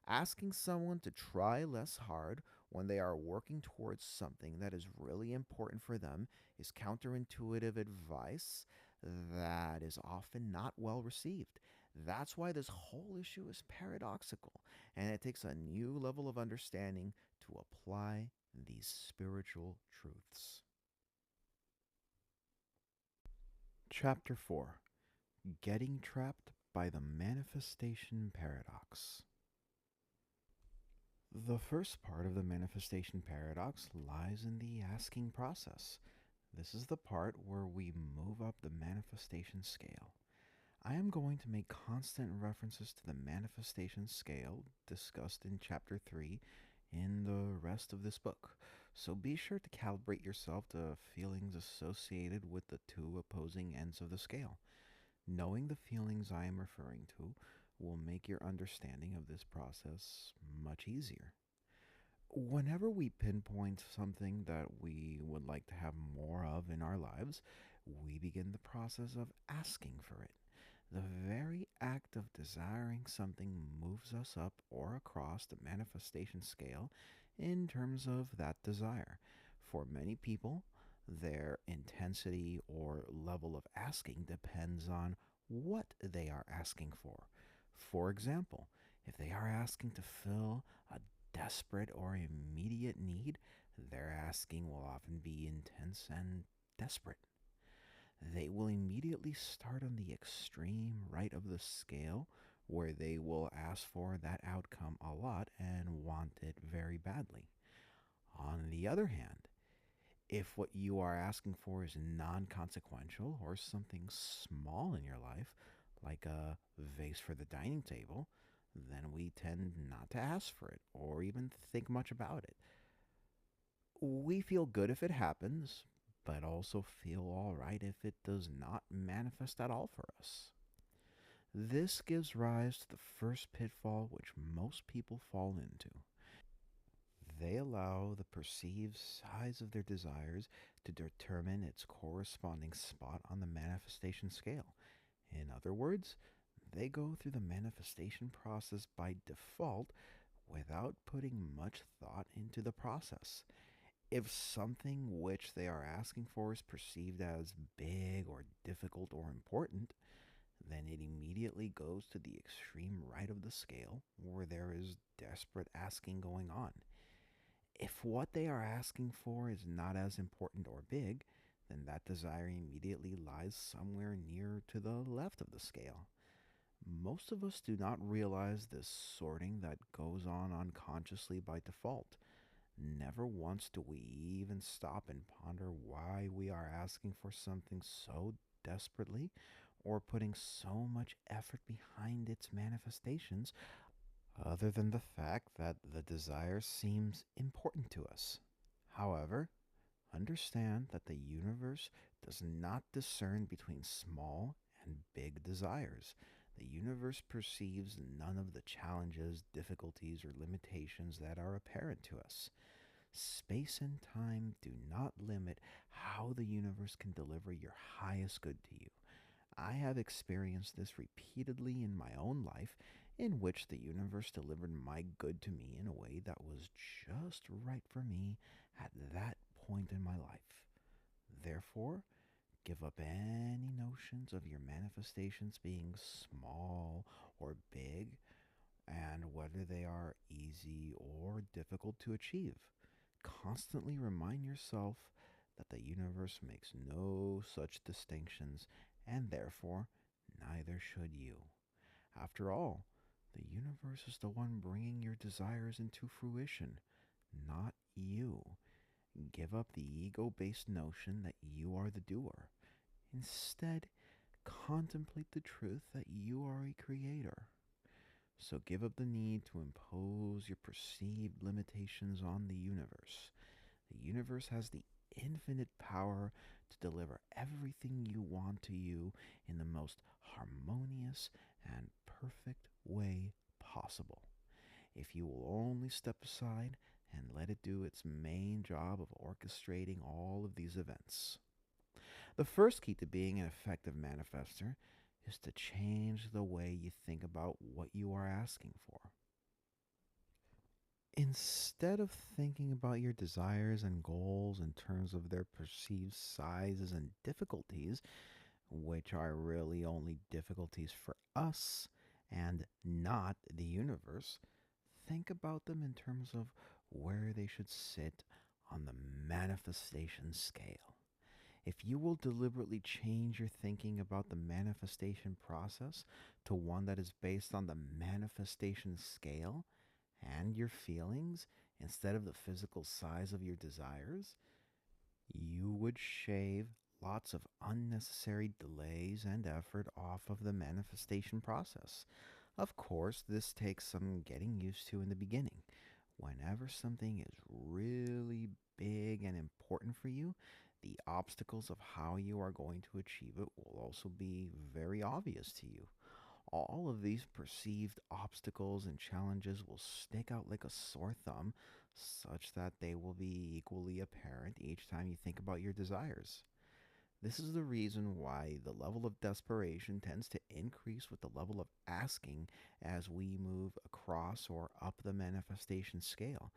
asking someone to try less hard when they are working towards something that is really important for them is counterintuitive advice that is often not well received. That's why this whole issue is paradoxical, and it takes a new level of understanding to apply these spiritual truths. Chapter 4: Getting Trapped by the Manifestation Paradox. The first part of the manifestation paradox lies in the asking process. This is the part where we move up the manifestation scale. I am going to make constant references to the manifestation scale discussed in Chapter 3 in the rest of this book, so be sure to calibrate yourself to feelings associated with the two opposing ends of the scale. Knowing the feelings I am referring to will make your understanding of this process much easier. Whenever we pinpoint something that we would like to have more of in our lives, we begin the process of asking for it. The very act of desiring something moves us up or across the manifestation scale in terms of that desire. For many people, Their intensity or level of asking depends on what they are asking for. For example, if they are asking to fill a desperate or immediate need, their asking will often be intense and desperate. They will immediately start on the extreme right of the scale, where they will ask for that outcome a lot and want it very badly. On the other hand, if what you are asking for is non consequential or something small in your life, like a vase for the dining table, then we tend not to ask for it or even think much about it. We feel good if it happens, but also feel alright if it does not manifest at all for us. This gives rise to the first pitfall which most people fall into. They allow the perceived size of their desires to determine its corresponding spot on the manifestation scale. In other words, they go through the manifestation process by default without putting much thought into the process. If something which they are asking for is perceived as big or difficult or important, then it immediately goes to the extreme right of the scale where there is desperate asking going on. If what they are asking for is not as important or big, then that desire immediately lies somewhere near to the left of the scale. Most of us do not realize this sorting that goes on unconsciously by default. Never once do we even stop and ponder why we are asking for something so desperately or putting so much effort behind its manifestations, other than the fact that the desire seems important to us. However, understand that the universe does not discern between small and big desires. The universe perceives none of the challenges, difficulties, or limitations that are apparent to us. Space and time do not limit how the universe can deliver your highest good to you. I have experienced this repeatedly in my own life, in which the universe delivered my good to me in a way that was just right for me at that point in my life. Therefore, give up any notions of your manifestations being small or big, and whether they are easy or difficult to achieve. Constantly remind yourself that the universe makes no such distinctions, and therefore neither should you. After all, the universe is the one bringing your desires into fruition, not you. Give up the ego based notion that you are the doer. Instead, contemplate the truth that you are a creator. So give up the need to impose your perceived limitations on the universe. The universe has the infinite power to deliver everything you want to you in the most harmonious and perfect way possible. If you will only step aside and let it do its main job of orchestrating all of these events. The first key to being an effective manifester is to change the way you think about what you are asking for. Instead of thinking about your desires and goals in terms of their perceived sizes and difficulties, which are really only difficulties for us and not the universe, think about them in terms of where they should sit on the manifestation scale. If you will deliberately change your thinking about the manifestation process to one that is based on the manifestation scale and your feelings instead of the physical size of your desires, you would shave lots of unnecessary delays and effort off of the manifestation process. Of course, this takes some getting used to in the beginning. Whenever something is really big and important for you, the obstacles of how you are going to achieve it will also be very obvious to you. All of these perceived obstacles and challenges will stick out like a sore thumb, such that they will be equally apparent each time you think about your desires. This is the reason why the level of desperation tends to increase with the level of asking as we move across or up the manifestation scale.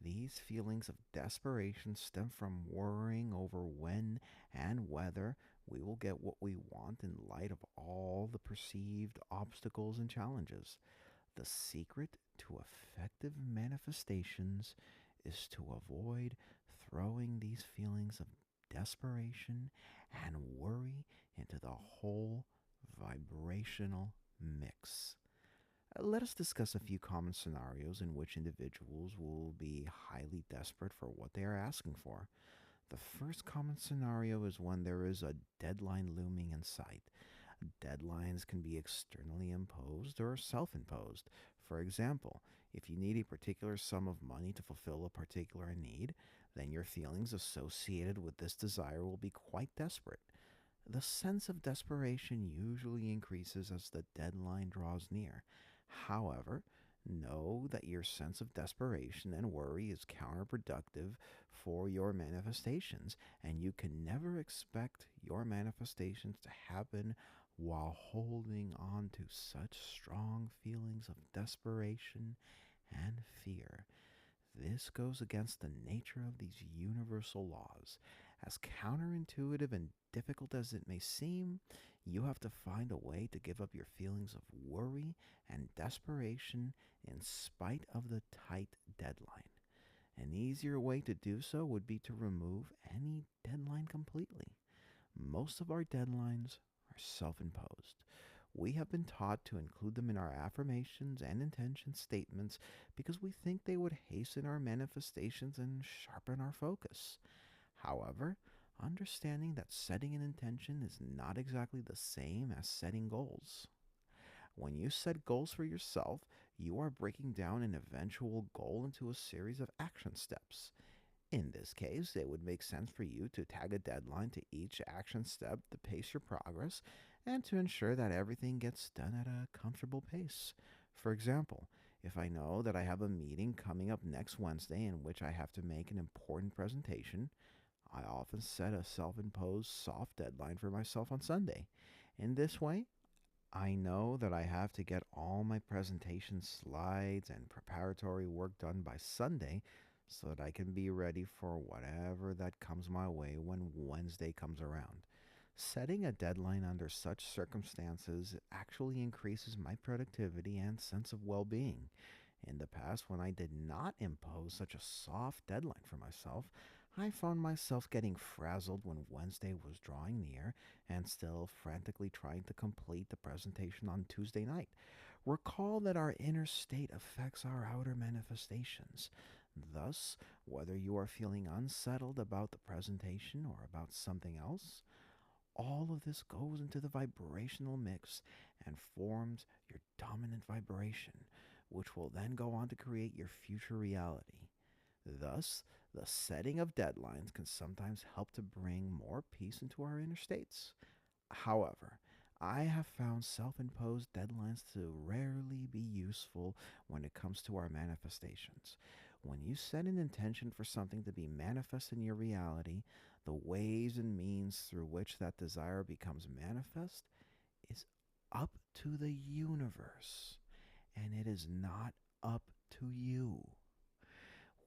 These feelings of desperation stem from worrying over when and whether we will get what we want in light of all the perceived obstacles and challenges. The secret to effective manifestations is to avoid throwing these feelings of desperation and worry into the whole vibrational mix. Let us discuss a few common scenarios in which individuals will be highly desperate for what they are asking for. The first common scenario is when there is a deadline looming in sight. Deadlines can be externally imposed or self imposed. For example, if you need a particular sum of money to fulfill a particular need, then your feelings associated with this desire will be quite desperate. The sense of desperation usually increases as the deadline draws near. However, know that your sense of desperation and worry is counterproductive for your manifestations, and you can never expect your manifestations to happen while holding on to such strong feelings of desperation and fear. This goes against the nature of these universal laws. As counterintuitive and difficult as it may seem, you have to find a way to give up your feelings of worry and desperation in spite of the tight deadline. An easier way to do so would be to remove any deadline completely. Most of our deadlines are self imposed. We have been taught to include them in our affirmations and intention statements because we think they would hasten our manifestations and sharpen our focus. However, understanding that setting an intention is not exactly the same as setting goals. When you set goals for yourself, you are breaking down an eventual goal into a series of action steps. In this case, it would make sense for you to tag a deadline to each action step to pace your progress and to ensure that everything gets done at a comfortable pace. For example, if I know that I have a meeting coming up next Wednesday in which I have to make an important presentation, I often set a self imposed soft deadline for myself on Sunday. In this way, I know that I have to get all my presentation slides and preparatory work done by Sunday so that I can be ready for whatever that comes my way when Wednesday comes around. Setting a deadline under such circumstances actually increases my productivity and sense of well being. In the past, when I did not impose such a soft deadline for myself, I found myself getting frazzled when Wednesday was drawing near and still frantically trying to complete the presentation on Tuesday night. Recall that our inner state affects our outer manifestations. Thus, whether you are feeling unsettled about the presentation or about something else, all of this goes into the vibrational mix and forms your dominant vibration, which will then go on to create your future reality. Thus, the setting of deadlines can sometimes help to bring more peace into our inner states. However, I have found self imposed deadlines to rarely be useful when it comes to our manifestations. When you set an intention for something to be manifest in your reality, the ways and means through which that desire becomes manifest is up to the universe, and it is not up to you.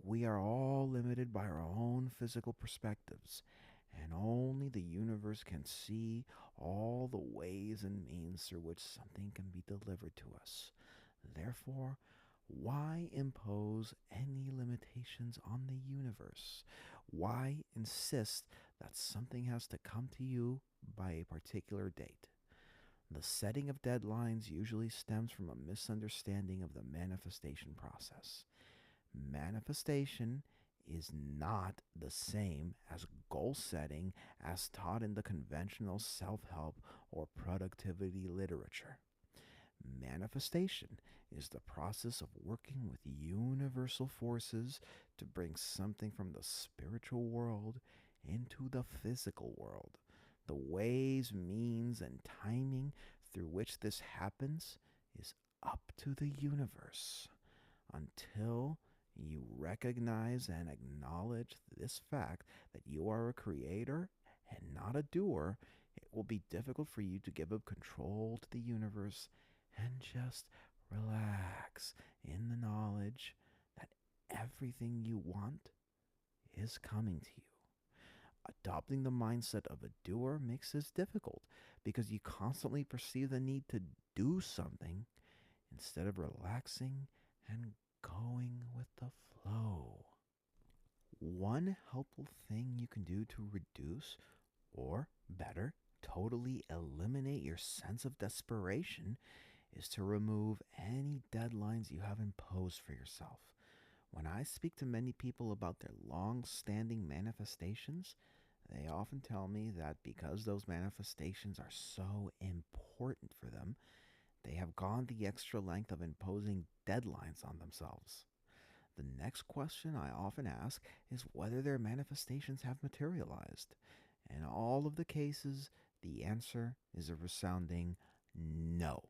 We are all limited by our own physical perspectives, and only the universe can see all the ways and means through which something can be delivered to us. Therefore, why impose any limitations on the universe? Why insist that something has to come to you by a particular date? The setting of deadlines usually stems from a misunderstanding of the manifestation process. Manifestation is not the same as goal setting as taught in the conventional self help or productivity literature. Manifestation is the process of working with universal forces to bring something from the spiritual world into the physical world. The ways, means, and timing through which this happens is up to the universe. Until you recognize and acknowledge this fact that you are a creator and not a doer, it will be difficult for you to give up control to the universe and just relax in the knowledge that everything you want is coming to you. Adopting the mindset of a doer makes this difficult because you constantly perceive the need to do something instead of relaxing and going with the flow. One helpful thing you can do to reduce, or better, totally eliminate your sense of desperation is to remove any deadlines you have imposed for yourself. When I speak to many people about their long standing manifestations, they often tell me that because those manifestations are so important for them, they have gone the extra length of imposing deadlines on themselves. The next question I often ask is whether their manifestations have materialized. In all of the cases, the answer is a resounding no.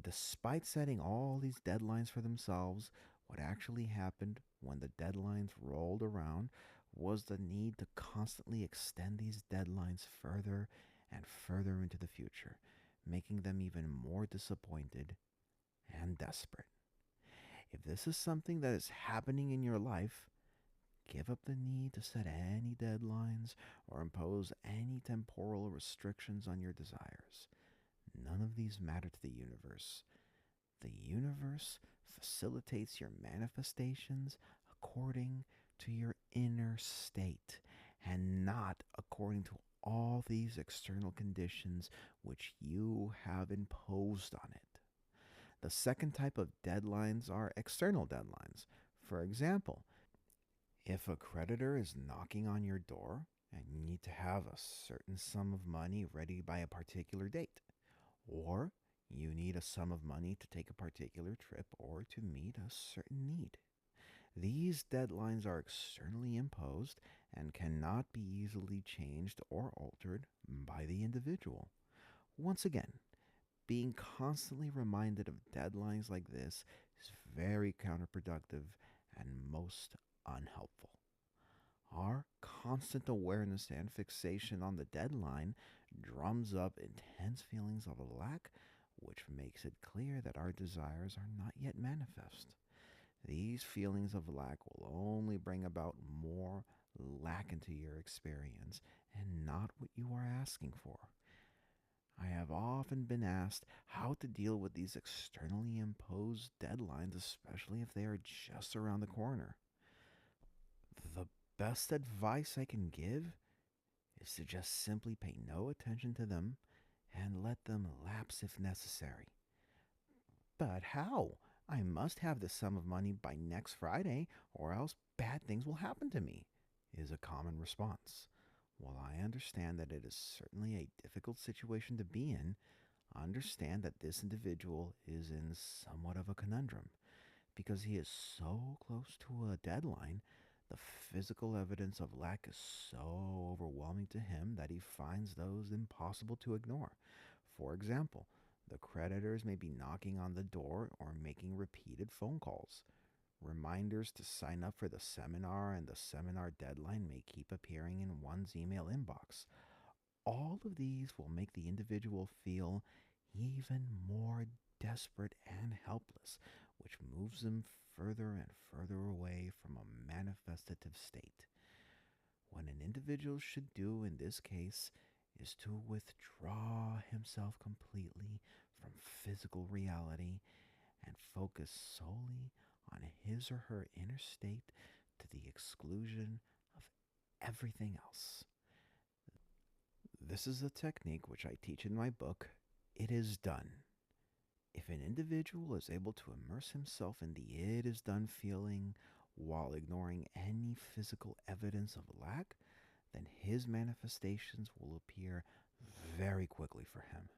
Despite setting all these deadlines for themselves, what actually happened when the deadlines rolled around was the need to constantly extend these deadlines further and further into the future, making them even more disappointed and desperate. If this is something that is happening in your life, give up the need to set any deadlines or impose any temporal restrictions on your desires. None of these matter to the universe. The universe facilitates your manifestations according to your inner state and not according to all these external conditions which you have imposed on it. The second type of deadlines are external deadlines. For example, if a creditor is knocking on your door and you need to have a certain sum of money ready by a particular date, or you need a sum of money to take a particular trip or to meet a certain need. These deadlines are externally imposed and cannot be easily changed or altered by the individual. Once again, being constantly reminded of deadlines like this is very counterproductive and most unhelpful. Our constant awareness and fixation on the deadline drums up intense feelings of lack, which makes it clear that our desires are not yet manifest. These feelings of lack will only bring about more lack into your experience and not what you are asking for. I have often been asked how to deal with these externally imposed deadlines, especially if they are just around the corner. The best advice I can give is to just simply pay no attention to them and let them lapse if necessary. But how? I must have this sum of money by next Friday, or else bad things will happen to me, is a common response. While I understand that it is certainly a difficult situation to be in, understand that this individual is in somewhat of a conundrum because he is so close to a deadline. The physical evidence of lack is so overwhelming to him that he finds those impossible to ignore. For example, the creditors may be knocking on the door or making repeated phone calls. Reminders to sign up for the seminar and the seminar deadline may keep appearing in one's email inbox. All of these will make the individual feel even more desperate and helpless, which moves them further and further away from a manifestative state. What an individual should do in this case is to withdraw himself completely from physical reality and focus solely on his or her inner state to the exclusion of everything else. This is a technique which I teach in my book, It Is Done. If an individual is able to immerse himself in the it is done feeling while ignoring any physical evidence of lack, then his manifestations will appear very quickly for him.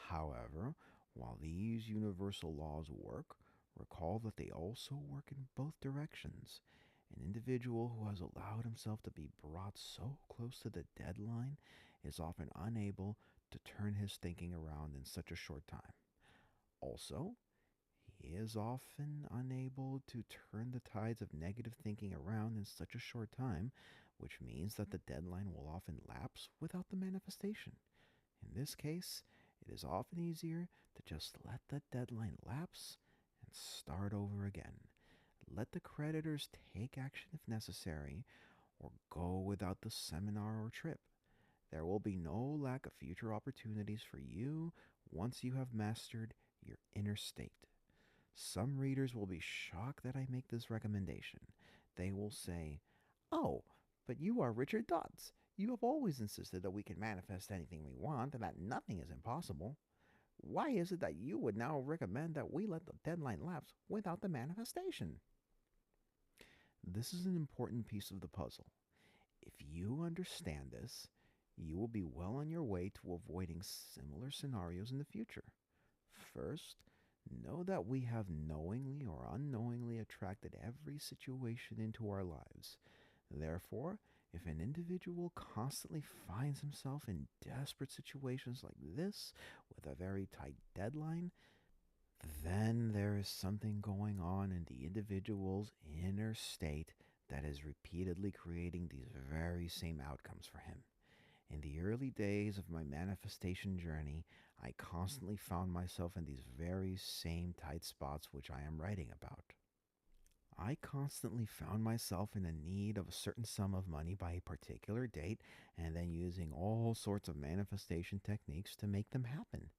However, while these universal laws work, recall that they also work in both directions. An individual who has allowed himself to be brought so close to the deadline is often unable to turn his thinking around in such a short time. Also, he is often unable to turn the tides of negative thinking around in such a short time, which means that the deadline will often lapse without the manifestation. In this case, it is often easier to just let the deadline lapse and start over again, let the creditors take action if necessary, or go without the seminar or trip. There will be no lack of future opportunities for you once you have mastered your inner state. Some readers will be shocked that I make this recommendation. They will say, "Oh, but you are Richard Dodds. You have always insisted that we can manifest anything we want and that nothing is impossible. Why is it that you would now recommend that we let the deadline lapse without the manifestation?" This is an important piece of the puzzle. If you understand this, you will be well on your way to avoiding similar scenarios in the future. First, know that we have knowingly or unknowingly attracted every situation into our lives. Therefore, if an individual constantly finds himself in desperate situations like this with a very tight deadline, then there is something going on in the individual's inner state that is repeatedly creating these very same outcomes for him. In the early days of my manifestation journey, I constantly found myself in these very same tight spots which I am writing about. I constantly found myself in a need of a certain sum of money by a particular date and then using all sorts of manifestation techniques to make them happen.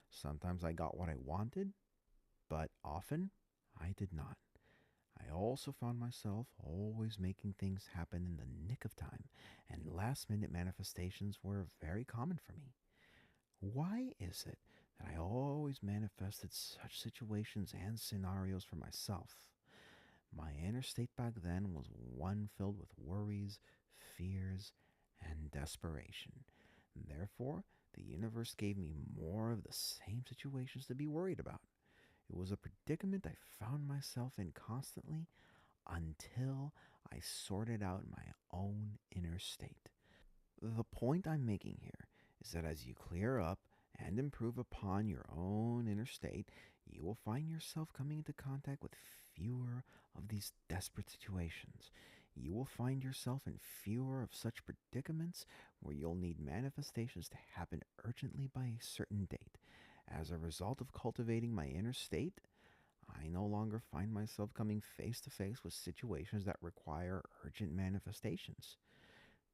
Sometimes I got what I wanted, but often I did not. I also found myself always making things happen in the nick of time, and last minute manifestations were very common for me. Why is it that I always manifested such situations and scenarios for myself? My inner state back then was one filled with worries, fears, and desperation. Therefore, the universe gave me more of the same situations to be worried about. It was a predicament I found myself in constantly until I sorted out my own inner state. The point I'm making here is that as you clear up and improve upon your own inner state, you will find yourself coming into contact with fewer of these desperate situations. You will find yourself in fewer of such predicaments where you'll need manifestations to happen urgently by a certain date. As a result of cultivating my inner state, I no longer find myself coming face to face with situations that require urgent manifestations.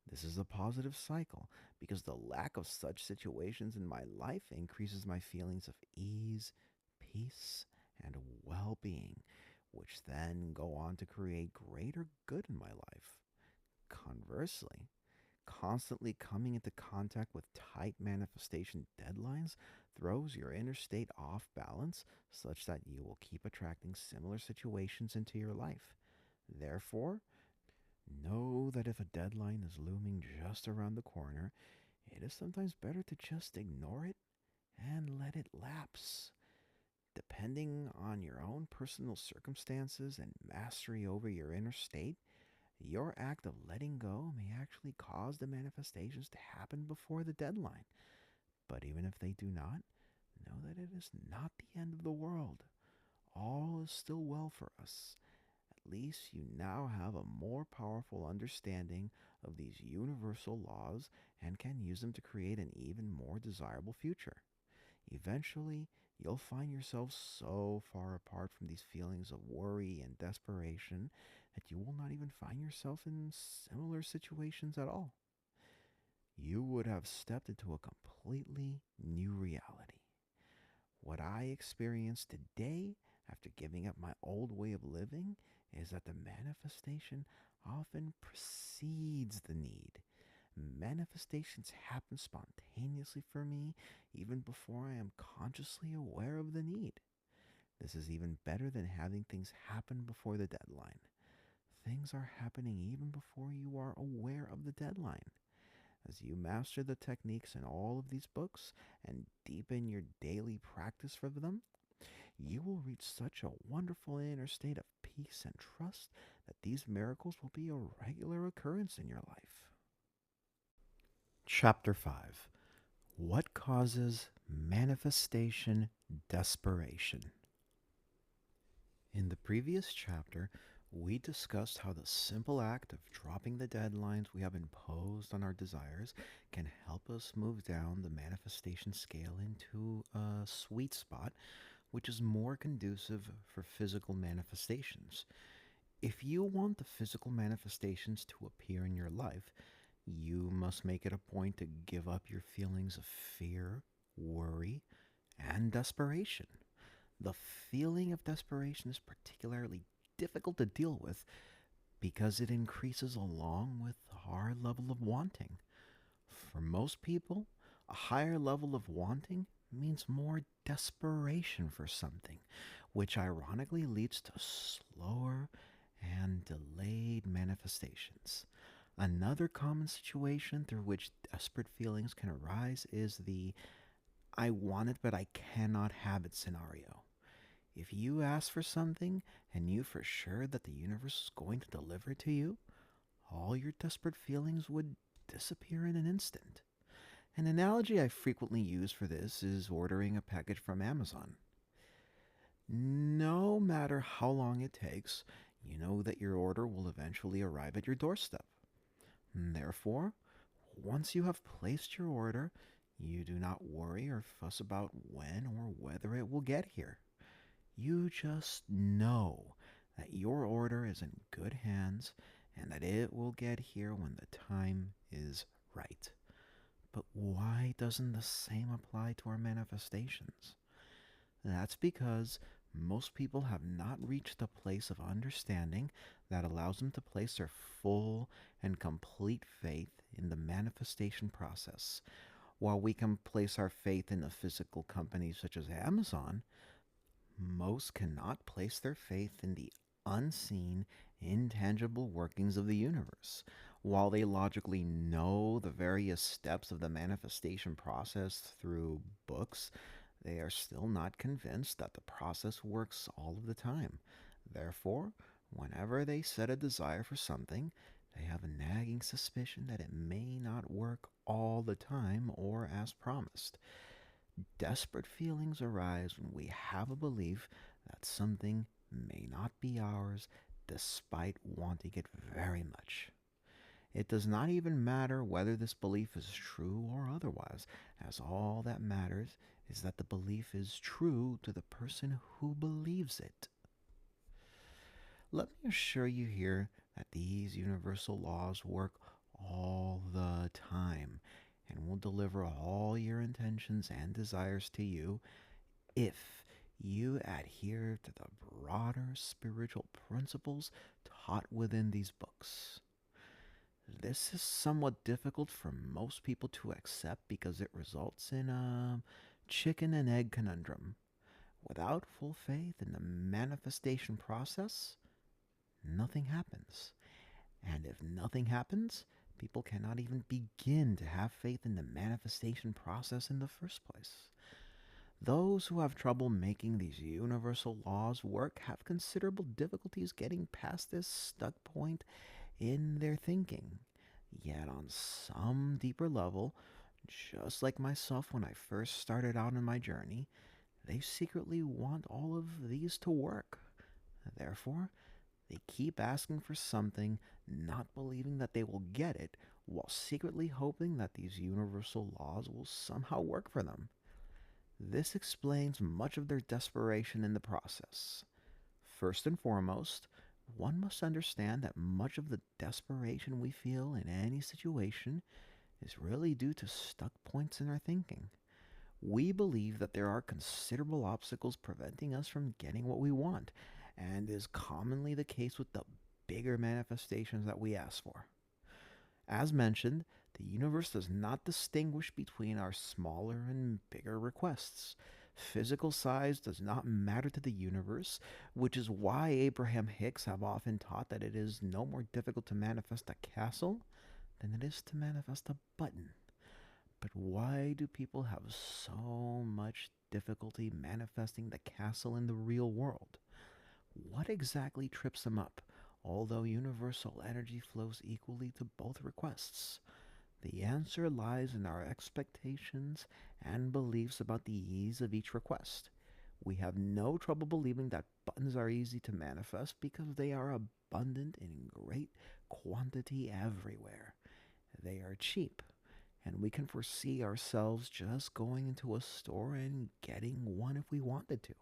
This is a positive cycle because the lack of such situations in my life increases my feelings of ease, peace, and well being, which then go on to create greater good in my life. Conversely, constantly coming into contact with tight manifestation deadlines throws your inner state off balance such that you will keep attracting similar situations into your life. Therefore, know that if a deadline is looming just around the corner, it is sometimes better to just ignore it and let it lapse. Depending on your own personal circumstances and mastery over your inner state, your act of letting go may actually cause the manifestations to happen before the deadline. But even if they do not, know that it is not the end of the world. All is still well for us. At least you now have a more powerful understanding of these universal laws and can use them to create an even more desirable future. Eventually, you'll find yourself so far apart from these feelings of worry and desperation that you will not even find yourself in similar situations at all. You would have stepped into a completely new reality. What I experience today after giving up my old way of living is that the manifestation often precedes the need. Manifestations happen spontaneously for me even before I am consciously aware of the need. This is even better than having things happen before the deadline. Things are happening even before you are aware of the deadline. As you master the techniques in all of these books and deepen your daily practice for them, you will reach such a wonderful inner state of peace and trust that these miracles will be a regular occurrence in your life. Chapter 5. What causes manifestation desperation? In the previous chapter, we discussed how the simple act of dropping the deadlines we have imposed on our desires can help us move down the manifestation scale into a sweet spot, which is more conducive for physical manifestations. If you want the physical manifestations to appear in your life, you must make it a point to give up your feelings of fear, worry, and desperation. The feeling of desperation is particularly difficult to deal with because it increases along with our level of wanting. For most people, a higher level of wanting means more desperation for something, which ironically leads to slower and delayed manifestations. Another common situation through which desperate feelings can arise is the I want it but I cannot have it scenario. If you ask for something and you for sure that the universe is going to deliver it to you, all your desperate feelings would disappear in an instant. An analogy I frequently use for this is ordering a package from Amazon. No matter how long it takes, you know that your order will eventually arrive at your doorstep. Therefore, once you have placed your order, you do not worry or fuss about when or whether it will get here. You just know that your order is in good hands and that it will get here when the time is right. But why doesn't the same apply to our manifestations? That's because most people have not reached a place of understanding that allows them to place their full and complete faith in the manifestation process. While we can place our faith in a physical company such as Amazon, most cannot place their faith in the unseen, intangible workings of the universe. While they logically know the various steps of the manifestation process through books, they are still not convinced that the process works all of the time. Therefore, whenever they set a desire for something, they have a nagging suspicion that it may not work all the time or as promised. Desperate feelings arise when we have a belief that something may not be ours despite wanting it very much. It does not even matter whether this belief is true or otherwise, as all that matters is that the belief is true to the person who believes it. Let me assure you here that these universal laws work all the time and will deliver all your intentions and desires to you if you adhere to the broader spiritual principles taught within these books. This is somewhat difficult for most people to accept because it results in a chicken and egg conundrum. Without full faith in the manifestation process, nothing happens. And if nothing happens, people cannot even begin to have faith in the manifestation process in the first place. Those who have trouble making these universal laws work have considerable difficulties getting past this stuck point in their thinking. Yet, on some deeper level, just like myself when I first started out on my journey, they secretly want all of these to work. Therefore, they keep asking for something, not believing that they will get it, while secretly hoping that these universal laws will somehow work for them. This explains much of their desperation in the process. First and foremost, one must understand that much of the desperation we feel in any situation is really due to stuck points in our thinking. We believe that there are considerable obstacles preventing us from getting what we want, and is commonly the case with the bigger manifestations that we ask for. As mentioned, the universe does not distinguish between our smaller and bigger requests. Physical size does not matter to the universe, which is why Abraham-Hicks have often taught that it is no more difficult to manifest a castle than it is to manifest a button. But why do people have so much difficulty manifesting the castle in the real world? What exactly trips them up, although universal energy flows equally to both requests? The answer lies in our expectations and beliefs about the ease of each request. We have no trouble believing that buttons are easy to manifest because they are abundant in great quantity everywhere. They are cheap, and we can foresee ourselves just going into a store and getting one if we wanted to.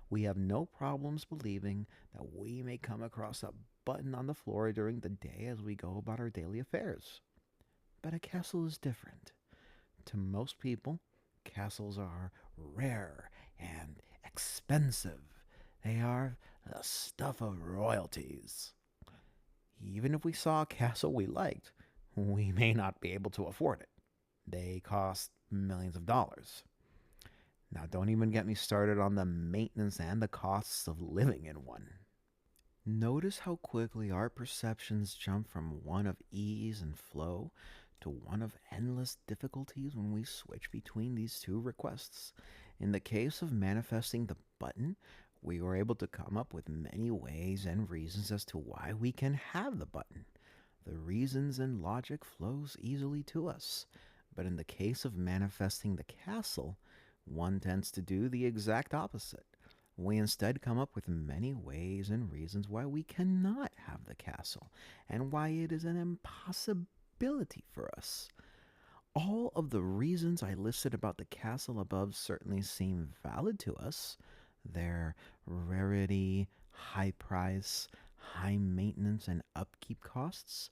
We have no problems believing that we may come across a button on the floor during the day as we go about our daily affairs. But a castle is different. To most people, castles are rare and expensive. They are the stuff of royalties. Even if we saw a castle we liked, we may not be able to afford it. They cost millions of dollars. Now, don't even get me started on the maintenance and the costs of living in one. Notice how quickly our perceptions jump from one of ease and flow to one of endless difficulties when we switch between these two requests. In the case of manifesting the button, we were able to come up with many ways and reasons as to why we can have the button. The reasons and logic flows easily to us. But in the case of manifesting the castle, one tends to do the exact opposite. We instead come up with many ways and reasons why we cannot have the castle and why it is an impossibility for us. All of the reasons I listed about the castle above certainly seem valid to us. Their rarity, high price, high maintenance, and upkeep costs.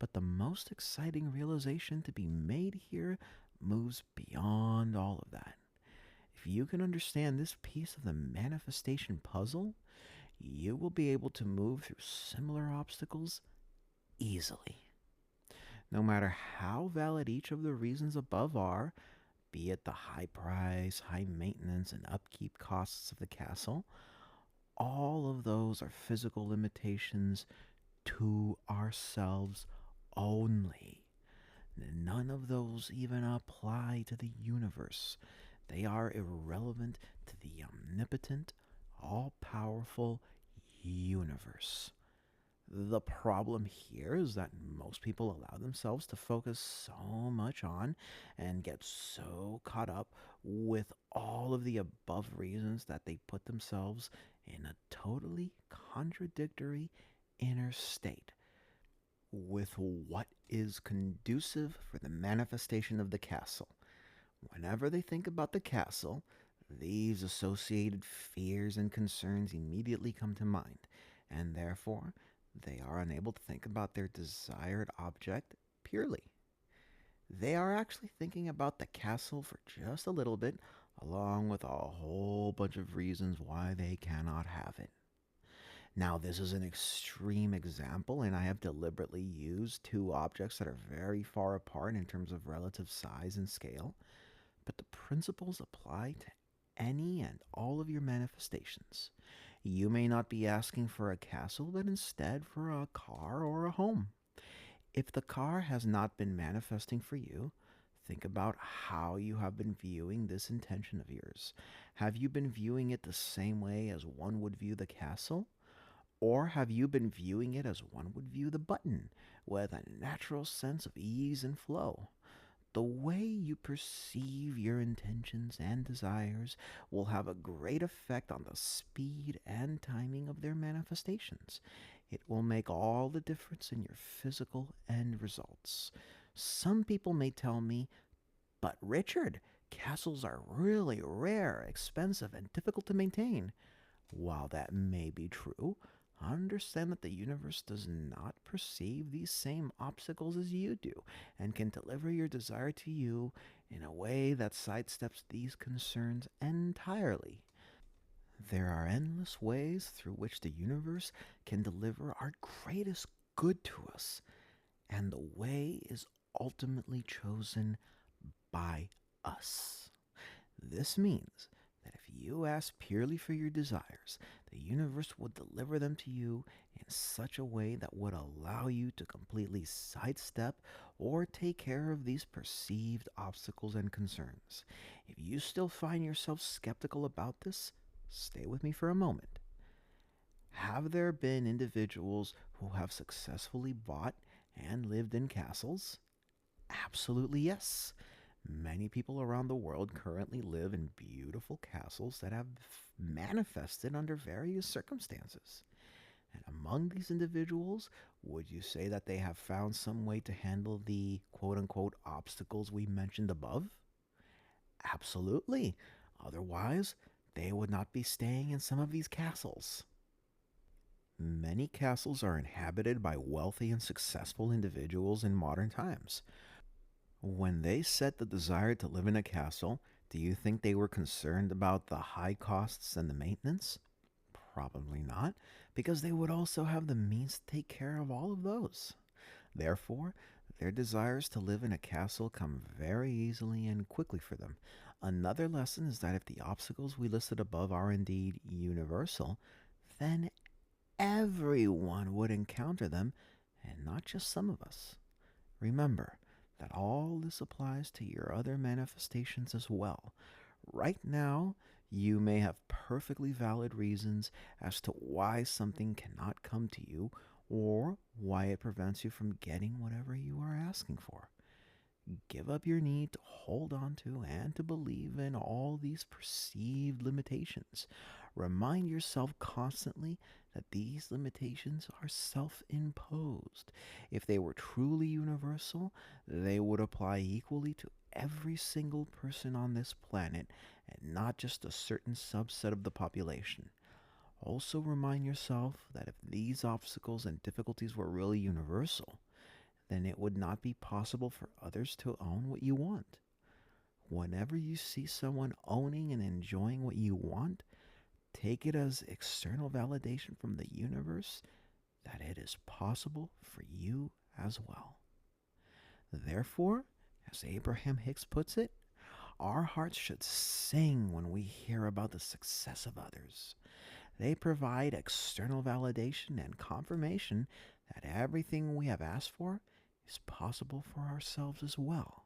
But the most exciting realization to be made here moves beyond all of that. If you can understand this piece of the manifestation puzzle, you will be able to move through similar obstacles easily. No matter how valid each of the reasons above are, be it the high price, high maintenance, and upkeep costs of the castle, all of those are physical limitations to ourselves only. None of those even apply to the universe. They are irrelevant to the omnipotent, all powerful universe. The problem here is that most people allow themselves to focus so much on and get so caught up with all of the above reasons that they put themselves in a totally contradictory inner state with what is conducive for the manifestation of the castle. Whenever they think about the castle, these associated fears and concerns immediately come to mind, and therefore they are unable to think about their desired object purely. They are actually thinking about the castle for just a little bit, along with a whole bunch of reasons why they cannot have it. Now, this is an extreme example, and I have deliberately used two objects that are very far apart in terms of relative size and scale, but the principles apply to any and all of your manifestations. You may not be asking for a castle, but instead for a car or a home. If the car has not been manifesting for you, think about how you have been viewing this intention of yours. Have you been viewing it the same way as one would view the castle? Or have you been viewing it as one would view the button, with a natural sense of ease and flow? The way you perceive your intentions and desires will have a great effect on the speed and timing of their manifestations. It will make all the difference in your physical end results. Some people may tell me, but Richard, castles are really rare, expensive, and difficult to maintain. While that may be true, understand that the universe does not perceive these same obstacles as you do and can deliver your desire to you in a way that sidesteps these concerns entirely. There are endless ways through which the universe can deliver our greatest good to us, and the way is ultimately chosen by us. This means that if you ask purely for your desires, the universe will deliver them to you in such a way that would allow you to completely sidestep or take care of these perceived obstacles and concerns. If you still find yourself skeptical about this, stay with me for a moment. Have there been individuals who have successfully bought and lived in castles? Absolutely yes. Many people around the world currently live in beautiful castles that have manifested under various circumstances. And among these individuals, would you say that they have found some way to handle the quote unquote obstacles we mentioned above? Absolutely. Otherwise, they would not be staying in some of these castles. Many castles are inhabited by wealthy and successful individuals in modern times. When they set the desire to live in a castle, do you think they were concerned about the high costs and the maintenance? Probably not, because they would also have the means to take care of all of those. Therefore, their desires to live in a castle come very easily and quickly for them. Another lesson is that if the obstacles we listed above are indeed universal, then everyone would encounter them, and not just some of us. Remember that all this applies to your other manifestations as well. Right now, you may have perfectly valid reasons as to why something cannot come to you or why it prevents you from getting whatever you are asking for. Give up your need to hold on to and to believe in all these perceived limitations. Remind yourself constantly that these limitations are self imposed. If they were truly universal, they would apply equally to every single person on this planet and not just a certain subset of the population. Also, remind yourself that if these obstacles and difficulties were really universal, then it would not be possible for others to own what you want. Whenever you see someone owning and enjoying what you want, take it as external validation from the universe that it is possible for you as well. Therefore, as Abraham-Hicks puts it, our hearts should sing when we hear about the success of others. They provide external validation and confirmation that everything we have asked for is possible for ourselves as well.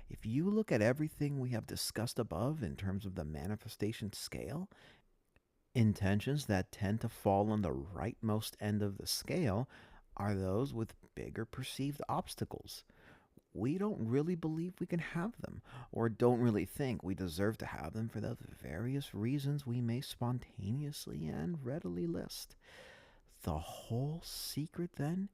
If you look at everything we have discussed above in terms of the manifestation scale, intentions that tend to fall on the rightmost end of the scale are those with bigger perceived obstacles. We don't really believe we can have them, or don't really think we deserve to have them for the various reasons we may spontaneously and readily list. The whole secret, then,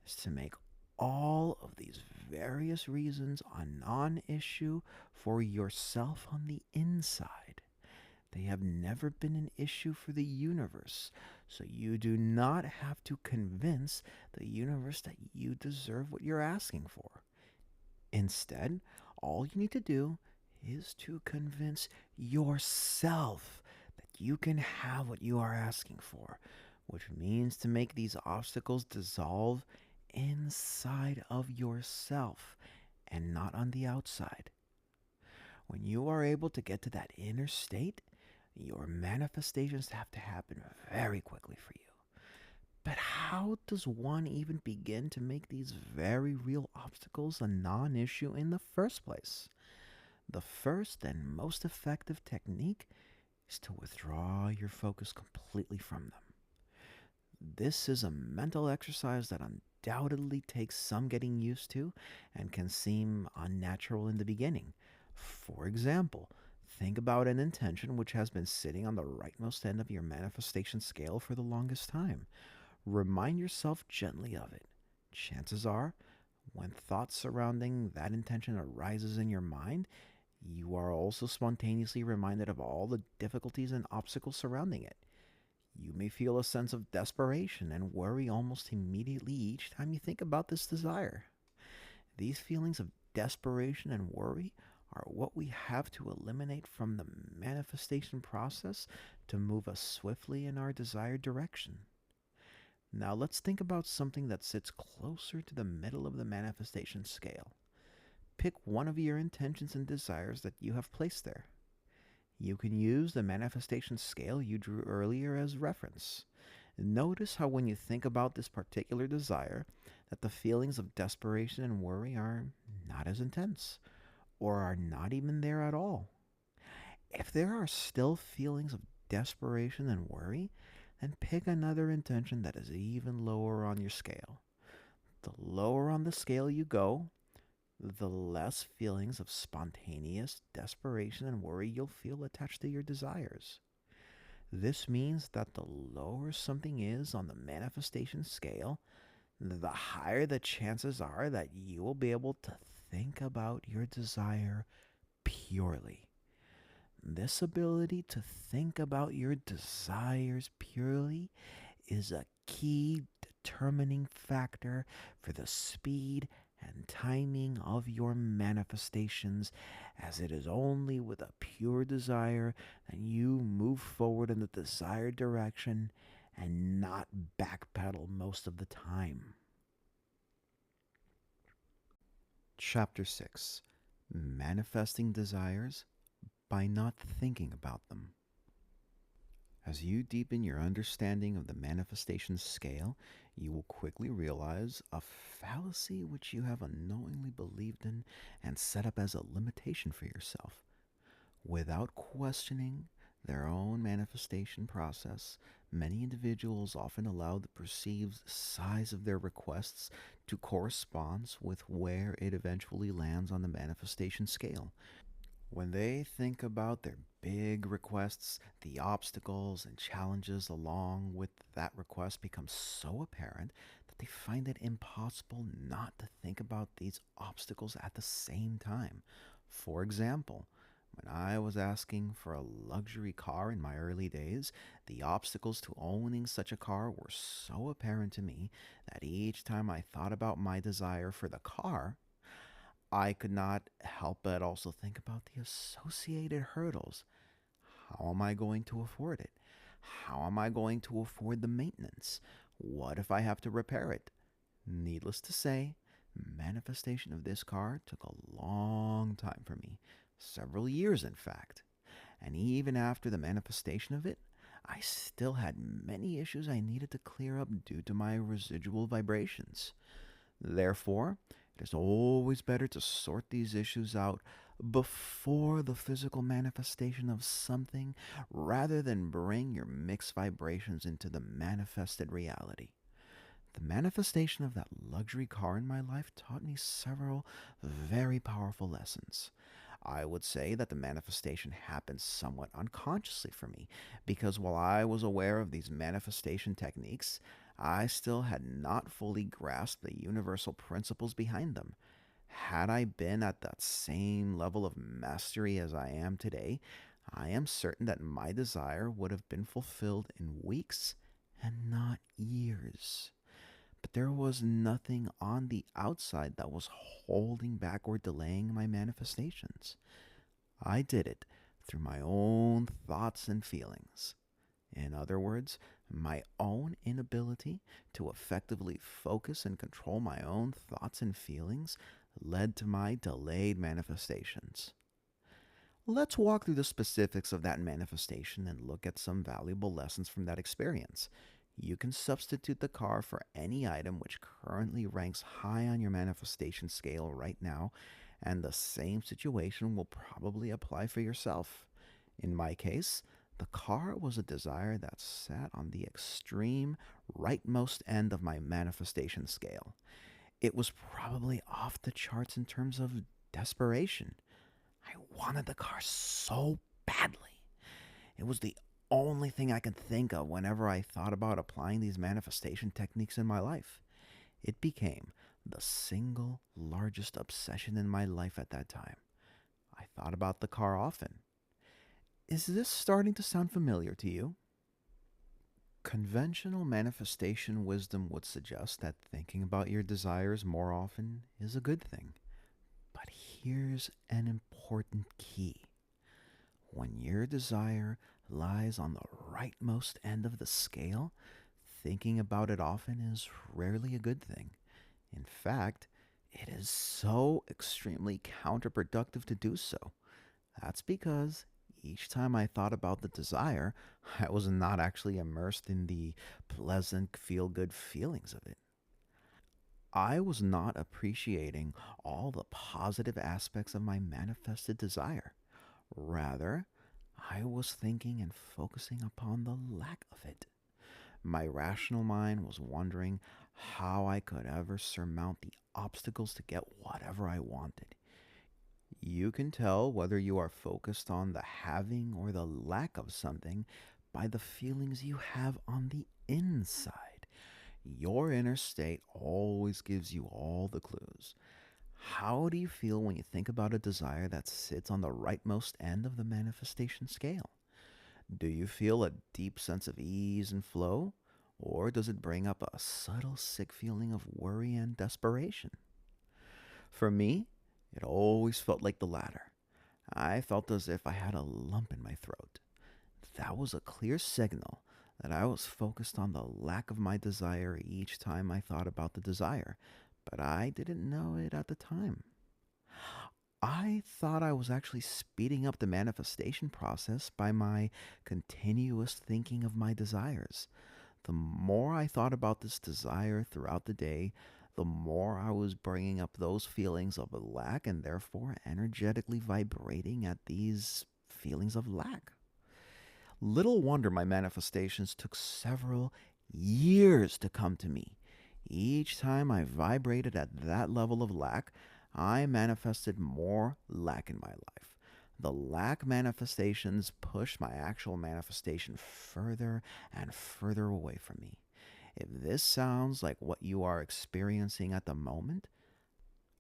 is to make all of these various reasons a non issue for yourself on the inside. They have never been an issue for the universe, so you do not have to convince the universe that you deserve what you're asking for. Instead, all you need to do is to convince yourself that you can have what you are asking for, which means to make these obstacles dissolve inside of yourself and not on the outside. When you are able to get to that inner state, your manifestations have to happen very quickly for you. But how does one even begin to make these very real obstacles a non issue in the first place? The first and most effective technique is to withdraw your focus completely from them. This is a mental exercise that undoubtedly takes some getting used to and can seem unnatural in the beginning. For example, think about an intention which has been sitting on the rightmost end of your manifestation scale for the longest time. Remind yourself gently of it. Chances are, when thoughts surrounding that intention arises in your mind, you are also spontaneously reminded of all the difficulties and obstacles surrounding it. You may feel a sense of desperation and worry almost immediately each time you think about this desire. These feelings of desperation and worry are what we have to eliminate from the manifestation process to move us swiftly in our desired direction. Now let's think about something that sits closer to the middle of the manifestation scale. Pick one of your intentions and desires that you have placed there. You can use the manifestation scale you drew earlier as reference. Notice how when you think about this particular desire, that the feelings of desperation and worry are not as intense, or are not even there at all. If there are still feelings of desperation and worry, then pick another intention that is even lower on your scale. The lower on the scale you go, the less feelings of spontaneous desperation and worry you'll feel attached to your desires. This means that the lower something is on the manifestation scale, the higher the chances are that you will be able to think about your desire purely. This ability to think about your desires purely is a key determining factor for the speed and timing of your manifestations, as it is only with a pure desire that you move forward in the desired direction and not backpedal most of the time. Chapter 6: Manifesting Desires by Not Thinking About Them. As you deepen your understanding of the manifestation scale, you will quickly realize a fallacy which you have unknowingly believed in and set up as a limitation for yourself. Without questioning their own manifestation process, many individuals often allow the perceived size of their requests to correspond with where it eventually lands on the manifestation scale. When they think about their big requests, the obstacles and challenges along with that request become so apparent that they find it impossible not to think about these obstacles at the same time. For example, when I was asking for a luxury car in my early days, the obstacles to owning such a car were so apparent to me that each time I thought about my desire for the car, I could not help but also think about the associated hurdles. How am I going to afford it? How am I going to afford the maintenance? What if I have to repair it? Needless to say, manifestation of this car took a long time for me, several years in fact. And even after the manifestation of it, I still had many issues I needed to clear up due to my residual vibrations. Therefore, it is always better to sort these issues out before the physical manifestation of something rather than bring your mixed vibrations into the manifested reality. The manifestation of that luxury car in my life taught me several very powerful lessons. I would say that the manifestation happened somewhat unconsciously for me because while I was aware of these manifestation techniques, I still had not fully grasped the universal principles behind them. Had I been at that same level of mastery as I am today, I am certain that my desire would have been fulfilled in weeks and not years. But there was nothing on the outside that was holding back or delaying my manifestations. I did it through my own thoughts and feelings. In other words, my own inability to effectively focus and control my own thoughts and feelings led to my delayed manifestations. Let's walk through the specifics of that manifestation and look at some valuable lessons from that experience. You can substitute the car for any item which currently ranks high on your manifestation scale right now, and the same situation will probably apply for yourself. In my case, the car was a desire that sat on the extreme rightmost end of my manifestation scale. It was probably off the charts in terms of desperation. I wanted the car so badly. It was the only thing I could think of whenever I thought about applying these manifestation techniques in my life. It became the single largest obsession in my life at that time. I thought about the car often. Is this starting to sound familiar to you? Conventional manifestation wisdom would suggest that thinking about your desires more often is a good thing. But here's an important key. When your desire lies on the rightmost end of the scale, thinking about it often is rarely a good thing. In fact, it is so extremely counterproductive to do so. That's because each time I thought about the desire, I was not actually immersed in the pleasant, feel good feelings of it. I was not appreciating all the positive aspects of my manifested desire. Rather, I was thinking and focusing upon the lack of it. My rational mind was wondering how I could ever surmount the obstacles to get whatever I wanted. You can tell whether you are focused on the having or the lack of something by the feelings you have on the inside. Your inner state always gives you all the clues. How do you feel when you think about a desire that sits on the rightmost end of the manifestation scale? Do you feel a deep sense of ease and flow? Or does it bring up a subtle, sick feeling of worry and desperation? For me, it always felt like the latter. I felt as if I had a lump in my throat. That was a clear signal that I was focused on the lack of my desire each time I thought about the desire, but I didn't know it at the time. I thought I was actually speeding up the manifestation process by my continuous thinking of my desires. The more I thought about this desire throughout the day, the more I was bringing up those feelings of lack and therefore energetically vibrating at these feelings of lack. Little wonder my manifestations took several years to come to me. Each time I vibrated at that level of lack, I manifested more lack in my life. The lack manifestations pushed my actual manifestation further and further away from me. If this sounds like what you are experiencing at the moment,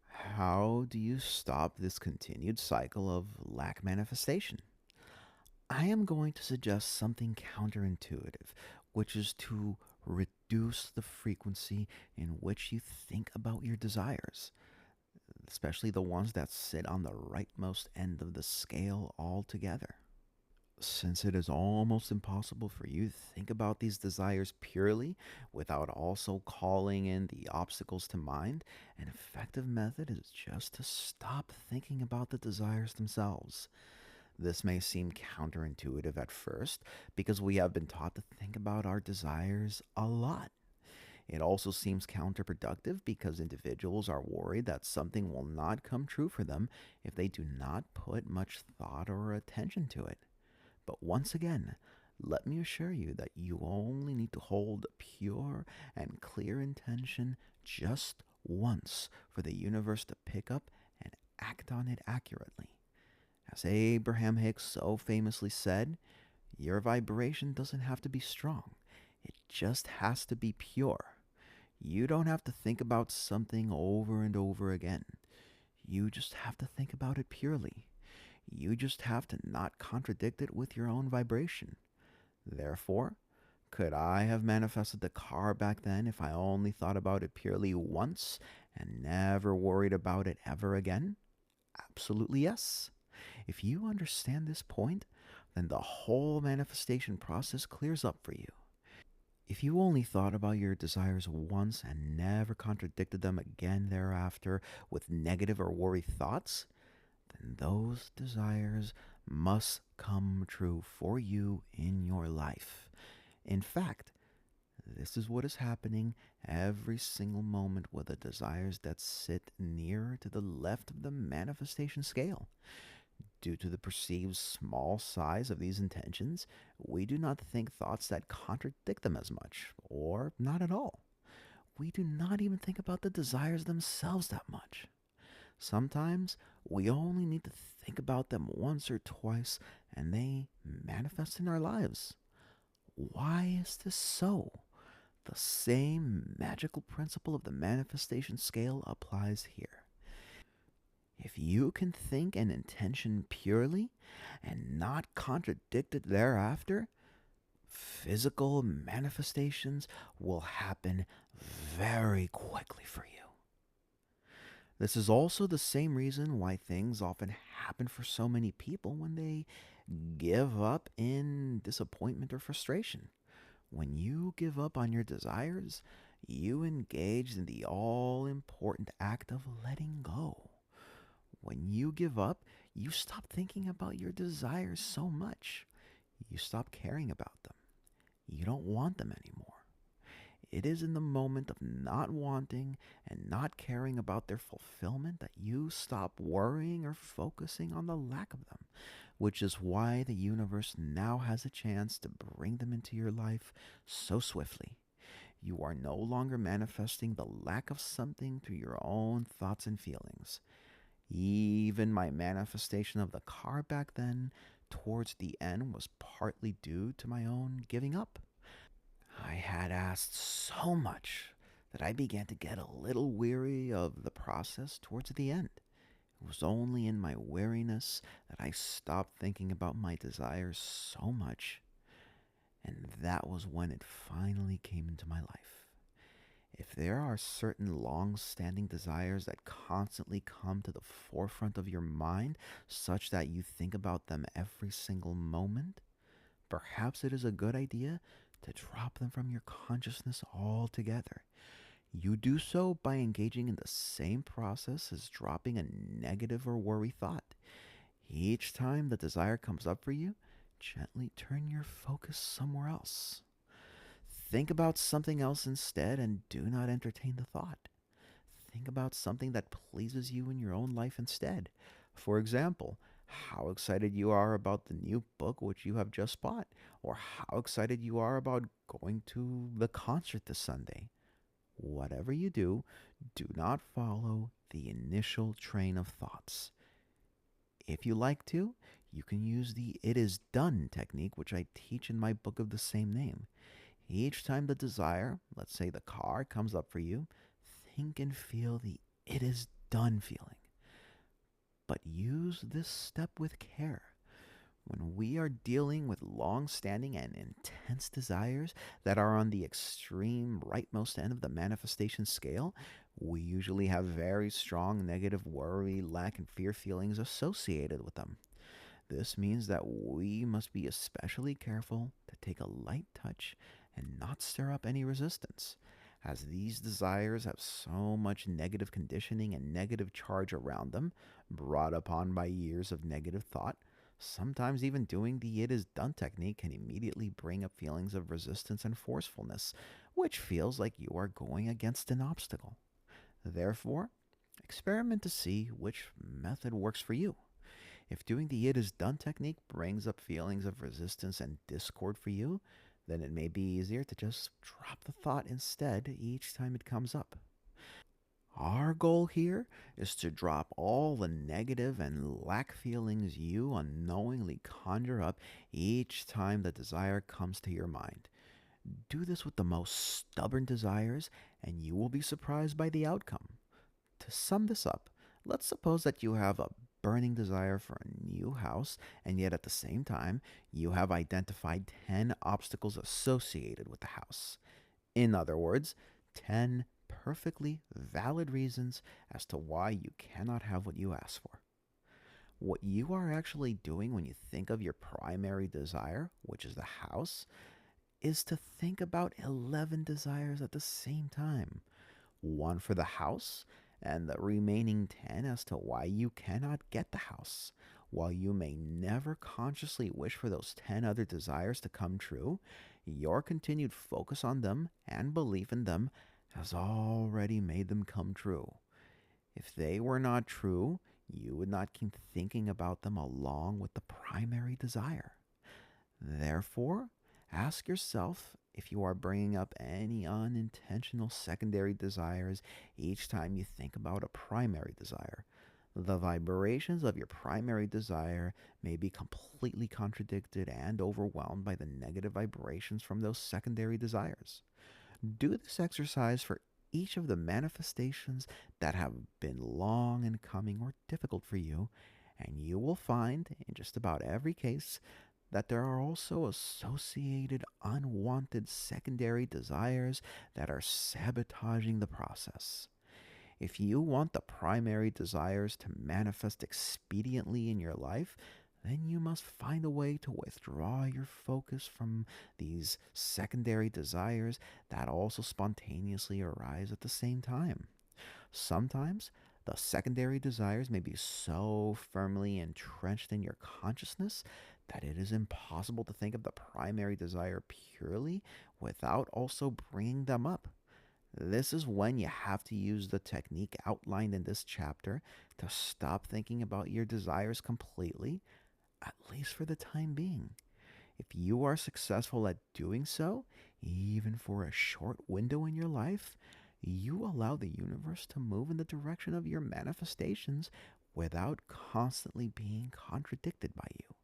how do you stop this continued cycle of lack manifestation? I am going to suggest something counterintuitive, which is to reduce the frequency in which you think about your desires, especially the ones that sit on the rightmost end of the scale altogether. Since it is almost impossible for you to think about these desires purely without also calling in the obstacles to mind, an effective method is just to stop thinking about the desires themselves. This may seem counterintuitive at first because we have been taught to think about our desires a lot. It also seems counterproductive because individuals are worried that something will not come true for them if they do not put much thought or attention to it. But once again, let me assure you that you only need to hold pure and clear intention just once for the universe to pick up and act on it accurately. As Abraham-Hicks so famously said, your vibration doesn't have to be strong, it just has to be pure. You don't have to think about something over and over again. You just have to think about it purely. You just have to not contradict it with your own vibration. Therefore, could I have manifested the car back then if I only thought about it purely once and never worried about it ever again? Absolutely yes. If you understand this point, then the whole manifestation process clears up for you. If you only thought about your desires once and never contradicted them again thereafter with negative or worried thoughts, then those desires must come true for you in your life. In fact, this is what is happening every single moment with the desires that sit nearer to the left of the manifestation scale. Due to the perceived small size of these intentions, we do not think thoughts that contradict them as much, or not at all. We do not even think about the desires themselves that much. Sometimes we only need to think about them once or twice and they manifest in our lives. Why is this so? The same magical principle of the manifestation scale applies here. If you can think an intention purely and not contradict it thereafter, physical manifestations will happen very quickly for you. This is also the same reason why things often happen for so many people when they give up in disappointment or frustration. When you give up on your desires, you engage in the all important act of letting go. When you give up, you stop thinking about your desires so much. You stop caring about them. You don't want them anymore. It is in the moment of not wanting and not caring about their fulfillment that you stop worrying or focusing on the lack of them, which is why the universe now has a chance to bring them into your life so swiftly. You are no longer manifesting the lack of something through your own thoughts and feelings. Even my manifestation of the car back then, towards the end, was partly due to my own giving up. I had asked so much that I began to get a little weary of the process towards the end. It was only in my weariness that I stopped thinking about my desires so much, and that was when it finally came into my life. If there are certain long standing desires that constantly come to the forefront of your mind, such that you think about them every single moment, perhaps it is a good idea to drop them from your consciousness altogether. You do so by engaging in the same process as dropping a negative or worry thought. Each time the desire comes up for you, gently turn your focus somewhere else. Think about something else instead and do not entertain the thought. Think about something that pleases you in your own life instead. For example, how excited you are about the new book which you have just bought, or how excited you are about going to the concert this Sunday. Whatever you do, do not follow the initial train of thoughts. If you like to, you can use the "it is done" technique, which I teach in my book of the same name. Each time the desire, let's say the car, comes up for you, think and feel the "it is done" feeling. But use this step with care. When we are dealing with long standing and intense desires that are on the extreme rightmost end of the manifestation scale, we usually have very strong negative worry, lack, and fear feelings associated with them. This means that we must be especially careful to take a light touch and not stir up any resistance, as these desires have so much negative conditioning and negative charge around them, brought upon by years of negative thought. Sometimes even doing the "it is done" technique can immediately bring up feelings of resistance and forcefulness, which feels like you are going against an obstacle. Therefore, experiment to see which method works for you. If doing the "it is done" technique brings up feelings of resistance and discord for you, then it may be easier to just drop the thought instead each time it comes up. Our goal here is to drop all the negative and lack feelings you unknowingly conjure up each time the desire comes to your mind. Do this with the most stubborn desires, and you will be surprised by the outcome. To sum this up, let's suppose that you have a burning desire for a new house, and yet at the same time, you have identified 10 obstacles associated with the house. In other words, 10 perfectly valid reasons as to why you cannot have what you ask for. What you are actually doing when you think of your primary desire, which is the house, is to think about 11 desires at the same time. One for the house, and the remaining 10 as to why you cannot get the house. While you may never consciously wish for those 10 other desires to come true, your continued focus on them and belief in them has already made them come true. If they were not true, you would not keep thinking about them along with the primary desire. Therefore, ask yourself if you are bringing up any unintentional secondary desires each time you think about a primary desire. The vibrations of your primary desire may be completely contradicted and overwhelmed by the negative vibrations from those secondary desires. Do this exercise for each of the manifestations that have been long in coming or difficult for you, and you will find, in just about every case, that there are also associated unwanted secondary desires that are sabotaging the process. If you want the primary desires to manifest expediently in your life, then you must find a way to withdraw your focus from these secondary desires that also spontaneously arise at the same time. Sometimes the secondary desires may be so firmly entrenched in your consciousness that it is impossible to think of the primary desire purely without also bringing them up. This is when you have to use the technique outlined in this chapter to stop thinking about your desires completely, at least for the time being. If you are successful at doing so, even for a short window in your life, you allow the universe to move in the direction of your manifestations without constantly being contradicted by you.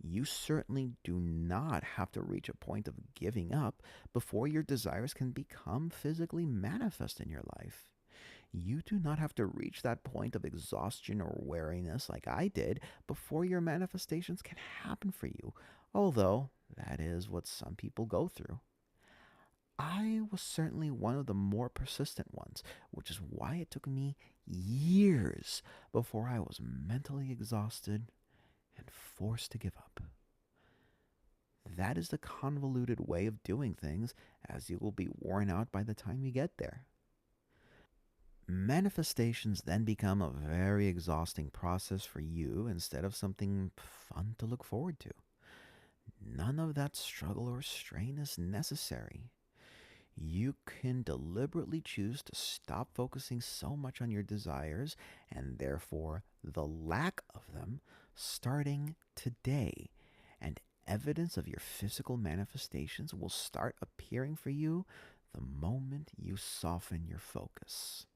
You certainly do not have to reach a point of giving up before your desires can become physically manifest in your life. You do not have to reach that point of exhaustion or weariness like I did before your manifestations can happen for you, although that is what some people go through. I was certainly one of the more persistent ones, which is why it took me years before I was mentally exhausted and forced to give up. That is the convoluted way of doing things, as you will be worn out by the time you get there. Manifestations then become a very exhausting process for you instead of something fun to look forward to. None of that struggle or strain is necessary. You can deliberately choose to stop focusing so much on your desires and therefore the lack of them starting today. And evidence of your physical manifestations will start appearing for you the moment you soften your focus.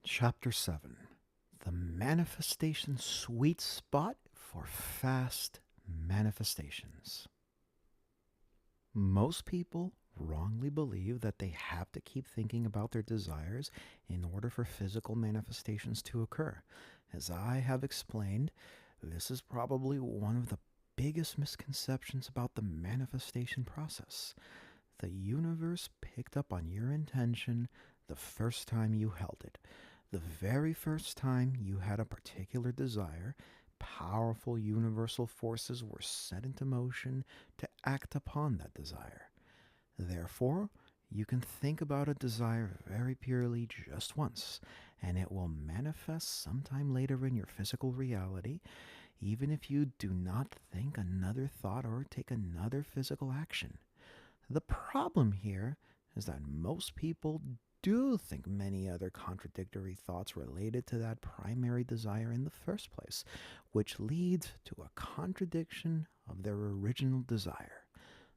Chapter 7: The Manifestation Sweet Spot for Fast Manifestations. Most people wrongly believe that they have to keep thinking about their desires in order for physical manifestations to occur. As I have explained, this is probably one of the biggest misconceptions about the manifestation process. The universe picked up on your intention the first time you held it. The very first time you had a particular desire, powerful universal forces were set into motion to act upon that desire. Therefore, you can think about a desire very purely just once, and it will manifest sometime later in your physical reality, even if you do not think another thought or take another physical action. The problem here is that most people do think many other contradictory thoughts related to that primary desire in the first place, which leads to a contradiction of their original desire.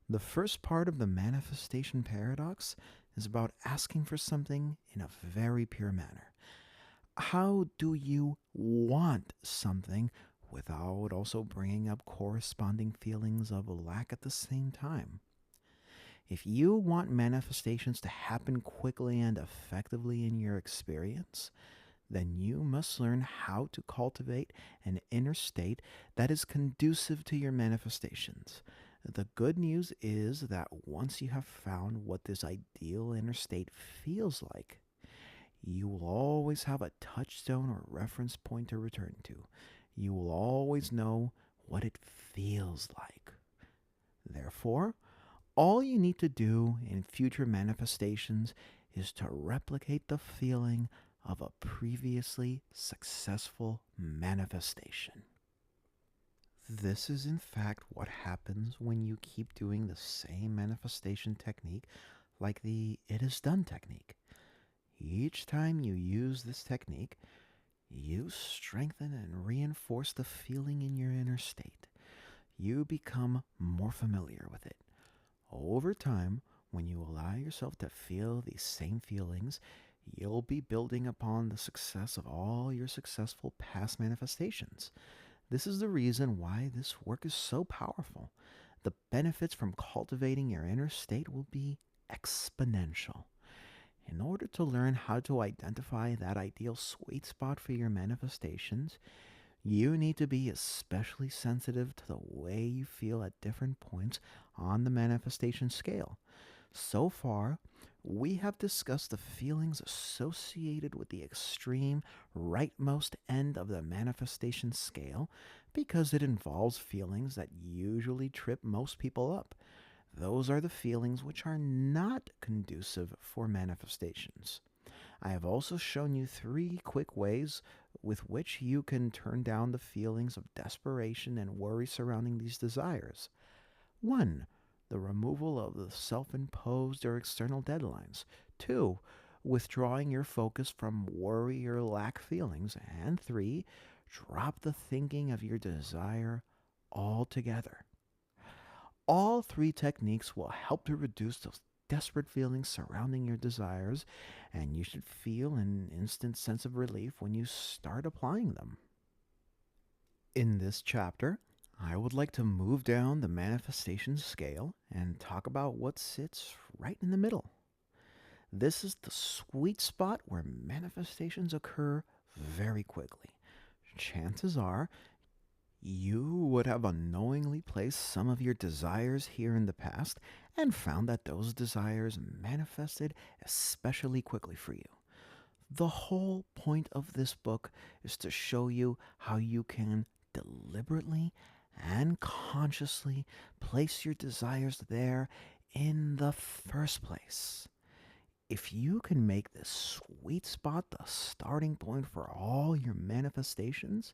The first part of the manifestation paradox is about asking for something in a very pure manner. How do you want something without also bringing up corresponding feelings of lack at the same time? If you want manifestations to happen quickly and effectively in your experience, then you must learn how to cultivate an inner state that is conducive to your manifestations. The good news is that once you have found what this ideal inner state feels like, you will always have a touchstone or reference point to return to. You will always know what it feels like. Therefore, all you need to do in future manifestations is to replicate the feeling of a previously successful manifestation. This is in fact what happens when you keep doing the same manifestation technique like the "it is done" technique. Each time you use this technique, you strengthen and reinforce the feeling in your inner state. You become more familiar with it. Over time, when you allow yourself to feel these same feelings, you'll be building upon the success of all your successful past manifestations. This is the reason why this work is so powerful. The benefits from cultivating your inner state will be exponential. In order to learn how to identify that ideal sweet spot for your manifestations, you need to be especially sensitive to the way you feel at different points on the manifestation scale. So far, we have discussed the feelings associated with the extreme rightmost end of the manifestation scale because it involves feelings that usually trip most people up. Those are the feelings which are not conducive for manifestations. I have also shown you 3 quick ways with which you can turn down the feelings of desperation and worry surrounding these desires. 1. The removal of the self-imposed or external deadlines. 2. Withdrawing your focus from worry or lack feelings. And 3. Drop the thinking of your desire altogether. All 3 techniques will help to reduce those desperate feelings surrounding your desires, and you should feel an instant sense of relief when you start applying them. In this chapter, I would like to move down the manifestation scale and talk about what sits right in the middle. This is the sweet spot where manifestations occur very quickly. Chances are you would have unknowingly placed some of your desires here in the past and found that those desires manifested especially quickly for you. The whole point of this book is to show you how you can deliberately and consciously place your desires there in the first place. If you can make this sweet spot the starting point for all your manifestations,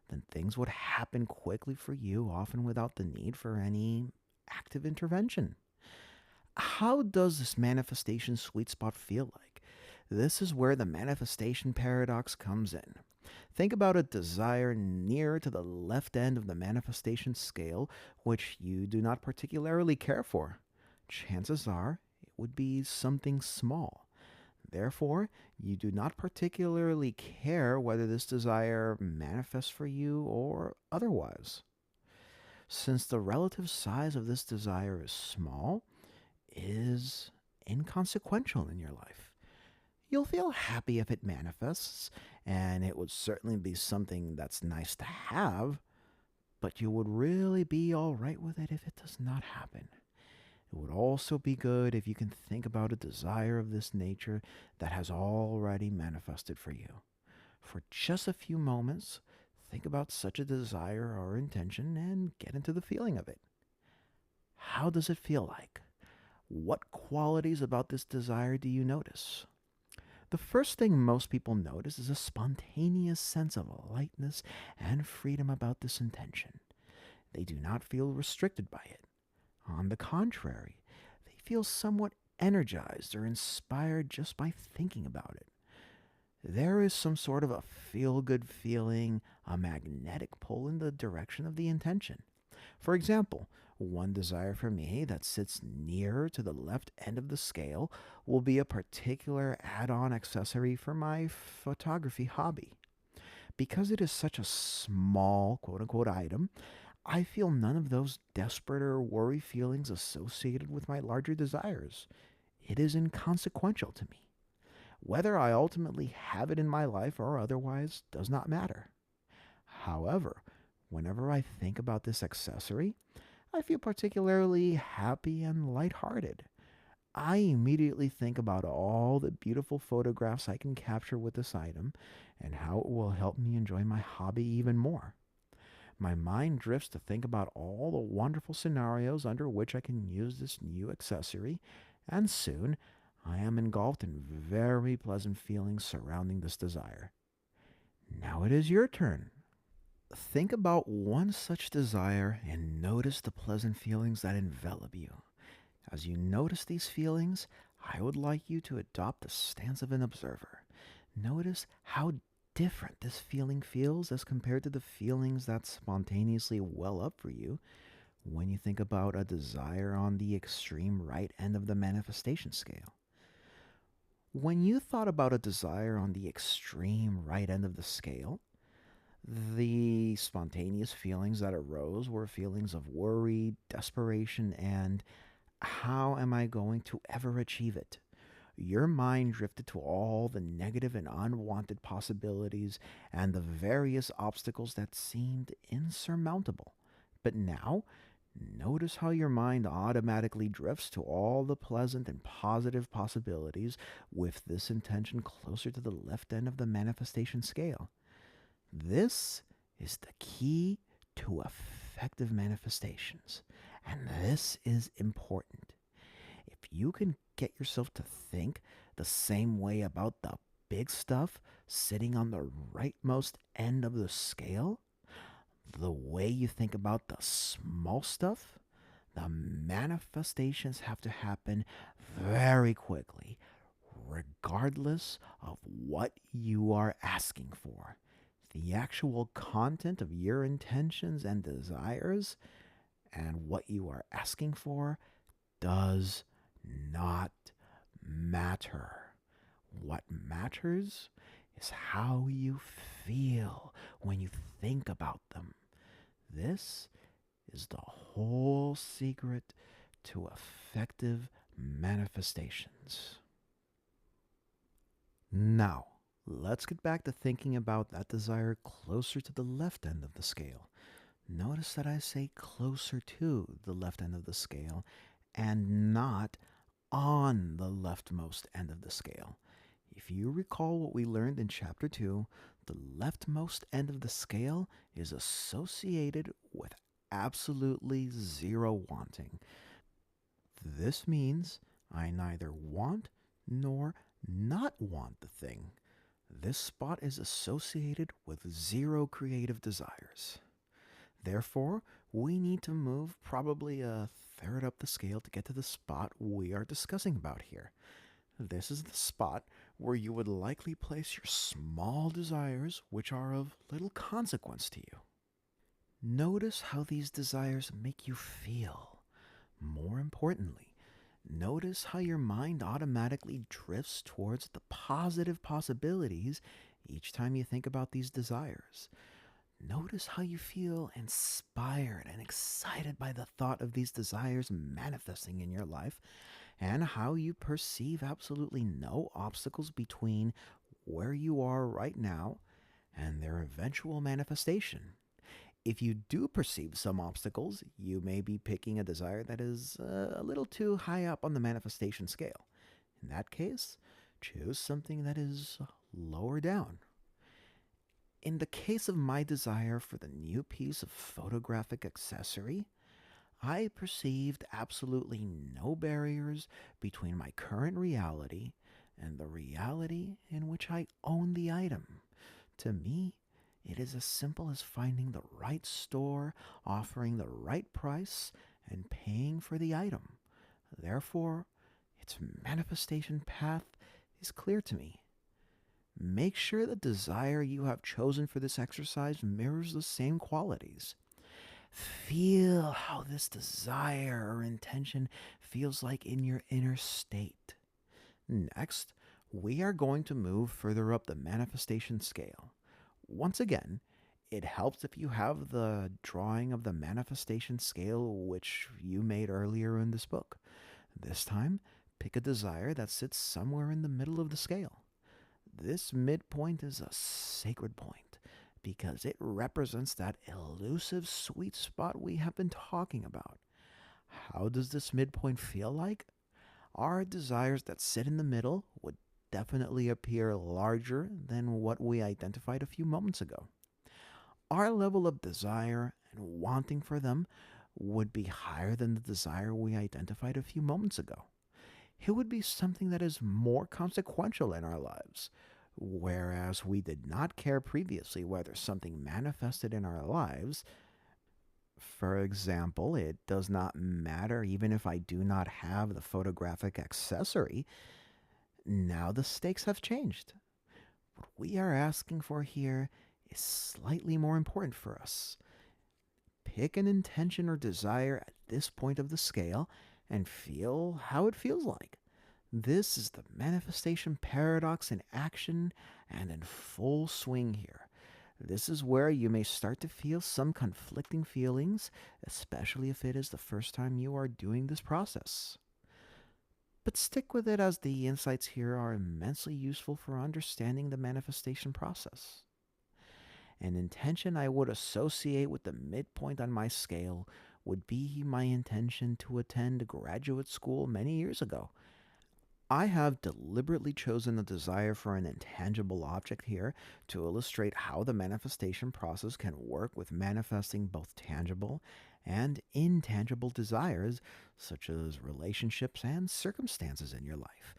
then things would happen quickly for you, often without the need for any active intervention. How does this manifestation sweet spot feel like? This is where the manifestation paradox comes in. Think about a desire near to the left end of the manifestation scale, which you do not particularly care for. Chances are it would be something small. Therefore, you do not particularly care whether this desire manifests for you or otherwise. Since the relative size of this desire is small, is inconsequential in your life. You'll feel happy if it manifests, and it would certainly be something that's nice to have, but you would really be all right with it if it does not happen. It would also be good if you can think about a desire of this nature that has already manifested for you. For just a few moments, think about such a desire or intention and get into the feeling of it. How does it feel like? What qualities about this desire do you notice? The first thing most people notice is a spontaneous sense of lightness and freedom about this intention. They do not feel restricted by it. On the contrary, they feel somewhat energized or inspired just by thinking about it. There is some sort of a feel good feeling, a magnetic pull in the direction of the intention. For example, one desire for me that sits nearer to the left end of the scale will be a particular add on accessory for my photography hobby. Because it is such a small quote unquote item, I feel none of those desperate or worry feelings associated with my larger desires. It is inconsequential to me. Whether I ultimately have it in my life or otherwise does not matter. However, whenever I think about this accessory, I feel particularly happy and lighthearted. I immediately think about all the beautiful photographs I can capture with this item and how it will help me enjoy my hobby even more. My mind drifts to think about all the wonderful scenarios under which I can use this new accessory, and soon I am engulfed in very pleasant feelings surrounding this desire. Now it is your turn. Think about one such desire and notice the pleasant feelings that envelop you. As you notice these feelings, I would like you to adopt the stance of an observer. Notice how different this feeling feels as compared to the feelings that spontaneously well up for you when you think about a desire on the extreme right end of the manifestation scale. When you thought about a desire on the extreme right end of the scale, the spontaneous feelings that arose were feelings of worry, desperation, and how am I going to ever achieve it? Your mind drifted to all the negative and unwanted possibilities and the various obstacles that seemed insurmountable. But now, notice how your mind automatically drifts to all the pleasant and positive possibilities with this intention closer to the left end of the manifestation scale. This is the key to effective manifestations, and this is important. If you can get yourself to think the same way about the big stuff sitting on the rightmost end of the scale, the way you think about the small stuff, the manifestations have to happen very quickly, regardless of what you are asking for. The actual content of your intentions and desires and what you are asking for does not matter. What matters is how you feel when you think about them. This is the whole secret to effective manifestations. Now, let's get back to thinking about that desire closer to the left end of the scale. Notice that I say closer to the left end of the scale and not on the leftmost end of the scale. If you recall what we learned in Chapter 2, the leftmost end of the scale is associated with absolutely zero wanting. This means I neither want nor not want the thing. This spot is associated with zero creative desires. Therefore, we need to move probably a third up the scale to get to the spot we are discussing about here. This is the spot where you would likely place your small desires, which are of little consequence to you. Notice how these desires make you feel. More importantly, notice how your mind automatically drifts towards the positive possibilities each time you think about these desires. Notice how you feel inspired and excited by the thought of these desires manifesting in your life, and how you perceive absolutely no obstacles between where you are right now and their eventual manifestation. If you do perceive some obstacles, you may be picking a desire that is a little too high up on the manifestation scale. In that case, choose something that is lower down. In the case of my desire for the new piece of photographic accessory, I perceived absolutely no barriers between my current reality and the reality in which I own the item. To me, it is as simple as finding the right store, offering the right price, and paying for the item. Therefore, its manifestation path is clear to me. Make sure the desire you have chosen for this exercise mirrors the same qualities. Feel how this desire or intention feels like in your inner state. Next, we are going to move further up the manifestation scale. Once again, it helps if you have the drawing of the manifestation scale which you made earlier in this book. This time, pick a desire that sits somewhere in the middle of the scale. This midpoint is a sacred point because it represents that elusive sweet spot we have been talking about. How does this midpoint feel like? Our desires that sit in the middle would definitely appear larger than what we identified a few moments ago. Our level of desire and wanting for them would be higher than the desire we identified a few moments ago. It would be something that is more consequential in our lives, whereas we did not care previously whether something manifested in our lives. For example, it does not matter even if I do not have the photographic accessory. Now the stakes have changed. What we are asking for here is slightly more important for us. Pick an intention or desire at this point of the scale and feel how it feels like. This is the manifestation paradox in action and in full swing here. This is where you may start to feel some conflicting feelings, especially if it is the first time you are doing this process. But stick with it as the insights here are immensely useful for understanding the manifestation process. An intention I would associate with the midpoint on my scale would be my intention to attend graduate school many years ago. I have deliberately chosen a desire for an intangible object here to illustrate how the manifestation process can work with manifesting both tangible and intangible desires, such as relationships and circumstances in your life.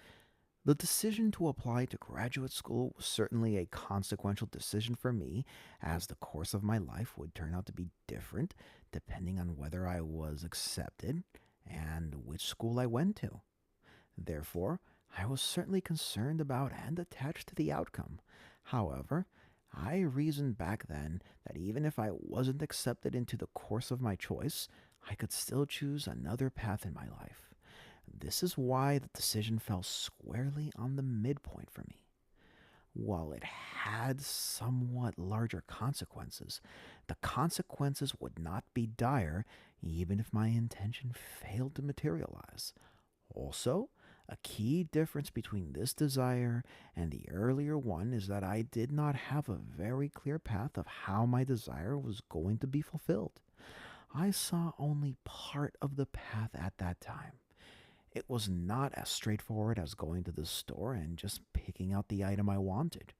The decision to apply to graduate school was certainly a consequential decision for me, as the course of my life would turn out to be different depending on whether I was accepted and which school I went to. Therefore, I was certainly concerned about and attached to the outcome. However, I reasoned back then that even if I wasn't accepted into the course of my choice, I could still choose another path in my life. This is why the decision fell squarely on the midpoint for me. While it had somewhat larger consequences, the consequences would not be dire even if my intention failed to materialize. Also, a key difference between this desire and the earlier one is that I did not have a very clear path of how my desire was going to be fulfilled. I saw only part of the path at that time. It was not as straightforward as going to the store and just picking out the item I wanted.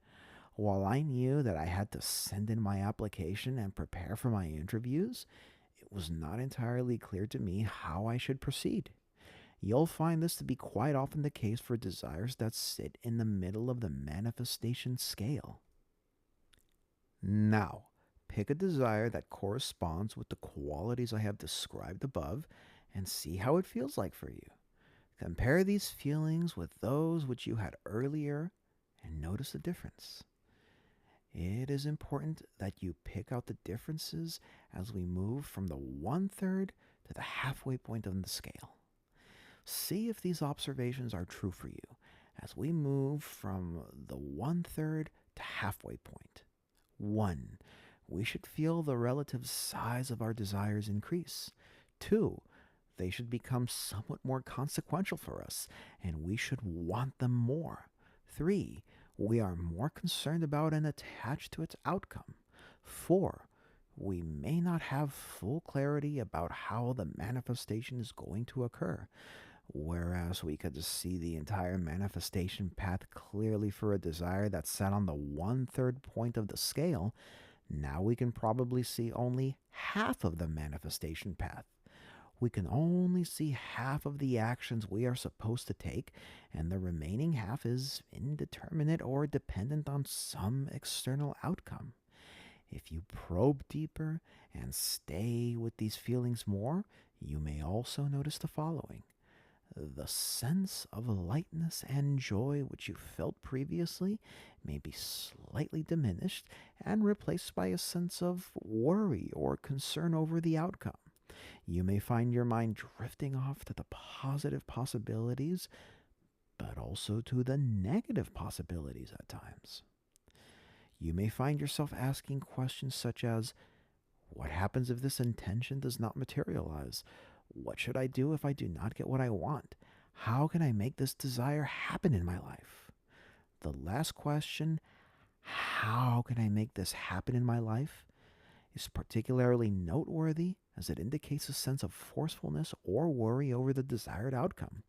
While I knew that I had to send in my application and prepare for my interviews, it was not entirely clear to me how I should proceed. You'll find this to be quite often the case for desires that sit in the middle of the manifestation scale. Now, pick a desire that corresponds with the qualities I have described above and see how it feels like for you. Compare these feelings with those which you had earlier and notice the difference. It is important that you pick out the differences as we move from the 1/3 to the halfway point on the scale. See if these observations are true for you as we move from the 1/3 to halfway point. 1. We should feel the relative size of our desires increase. 2. They should become somewhat more consequential for us, and we should want them more. 3. We are more concerned about and attached to its outcome. 4. We may not have full clarity about how the manifestation is going to occur. Whereas we could just see the entire manifestation path clearly for a desire that sat on the 1/3 point of the scale, now we can probably see only half of the manifestation path. We can only see half of the actions we are supposed to take, and the remaining half is indeterminate or dependent on some external outcome. If you probe deeper and stay with these feelings more, you may also notice the following. The sense of lightness and joy which you felt previously may be slightly diminished and replaced by a sense of worry or concern over the outcome. You may find your mind drifting off to the positive possibilities, but also to the negative possibilities at times. You may find yourself asking questions such as, what happens if this intention does not materialize? What should I do if I do not get what I want? How can I make this desire happen in my life? The last question, how can I make this happen in my life, is particularly noteworthy as it indicates a sense of forcefulness or worry over the desired outcome.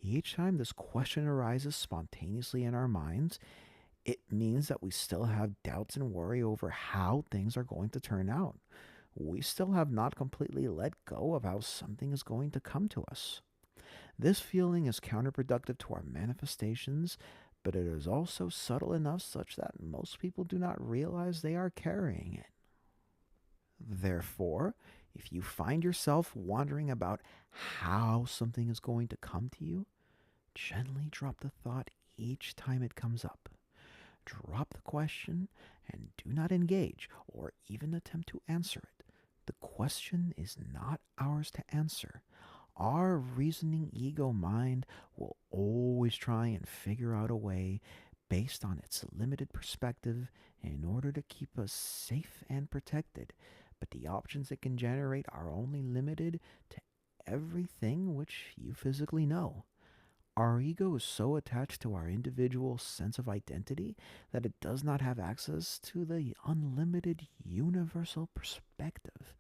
Each time this question arises spontaneously in our minds, it means that we still have doubts and worry over how things are going to turn out. We still have not completely let go of how something is going to come to us. This feeling is counterproductive to our manifestations, but it is also subtle enough such that most people do not realize they are carrying it. Therefore, if you find yourself wondering about how something is going to come to you, gently drop the thought each time it comes up. Drop the question and do not engage or even attempt to answer it. The question is not ours to answer. Our reasoning ego mind will always try and figure out a way based on its limited perspective in order to keep us safe and protected. But the options it can generate are only limited to everything which you physically know. Our ego is so attached to our individual sense of identity that it does not have access to the unlimited universal perspective.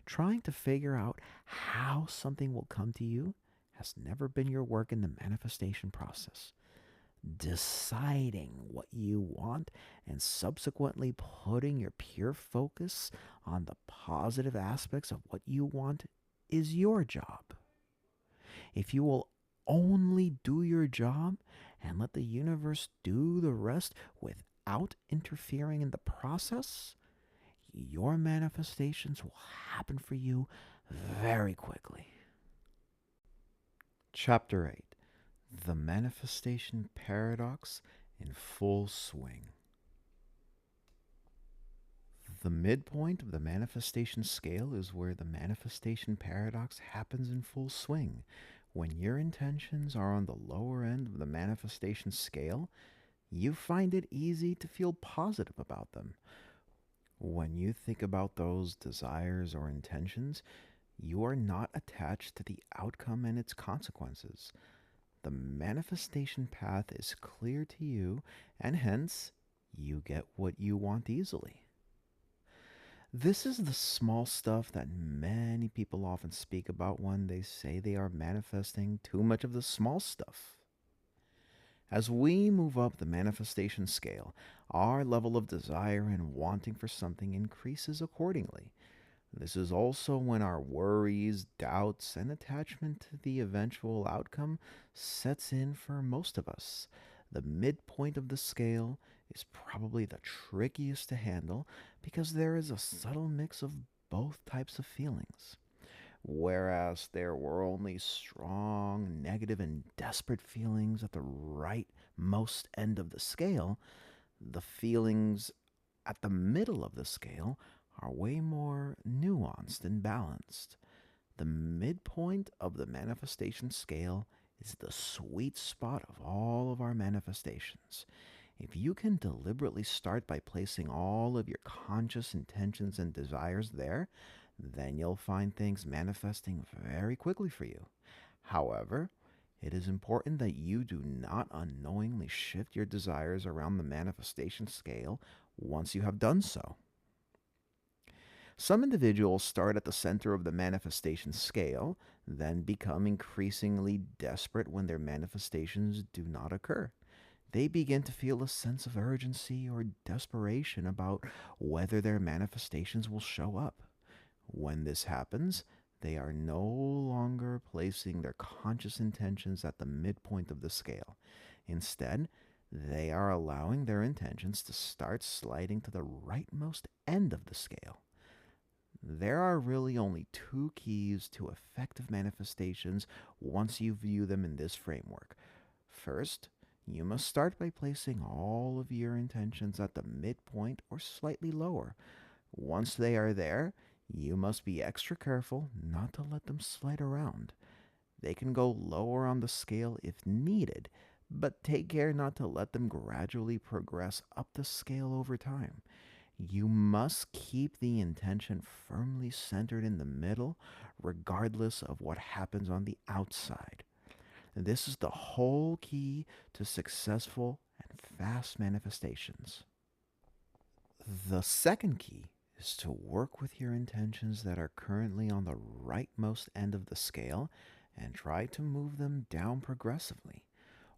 Trying to figure out how something will come to you has never been your work in the manifestation process. Deciding what you want and subsequently putting your pure focus on the positive aspects of what you want is your job. If you will only do your job and let the universe do the rest without interfering in the process, your manifestations will happen for you very quickly. Chapter 8. The Manifestation Paradox in Full Swing. The midpoint of the manifestation scale is where the manifestation paradox happens in full swing. When your intentions are on the lower end of the manifestation scale, you find it easy to feel positive about them. When you think about those desires or intentions, you are not attached to the outcome and its consequences. The manifestation path is clear to you, and hence, you get what you want easily. This is the small stuff that many people often speak about when they say they are manifesting too much of the small stuff. As we move up the manifestation scale, our level of desire and wanting for something increases accordingly. This is also when our worries, doubts, and attachment to the eventual outcome sets in for most of us. The midpoint of the scale is probably the trickiest to handle because there is a subtle mix of both types of feelings. Whereas there were only strong, negative, and desperate feelings at the right most end of the scale, the feelings at the middle of the scale are way more nuanced and balanced. The midpoint of the manifestation scale is the sweet spot of all of our manifestations. If you can deliberately start by placing all of your conscious intentions and desires there, then you'll find things manifesting very quickly for you. However, it is important that you do not unknowingly shift your desires around the manifestation scale once you have done so. Some individuals start at the center of the manifestation scale, then become increasingly desperate when their manifestations do not occur. They begin to feel a sense of urgency or desperation about whether their manifestations will show up. When this happens, they are no longer placing their conscious intentions at the midpoint of the scale. Instead, they are allowing their intentions to start sliding to the rightmost end of the scale. There are really only two keys to effective manifestations once you view them in this framework. First, you must start by placing all of your intentions at the midpoint or slightly lower. Once they are there, you must be extra careful not to let them slide around. They can go lower on the scale if needed, but take care not to let them gradually progress up the scale over time. You must keep the intention firmly centered in the middle, regardless of what happens on the outside. This is the whole key to successful and fast manifestations. The second key is to work with your intentions that are currently on the rightmost end of the scale and try to move them down progressively.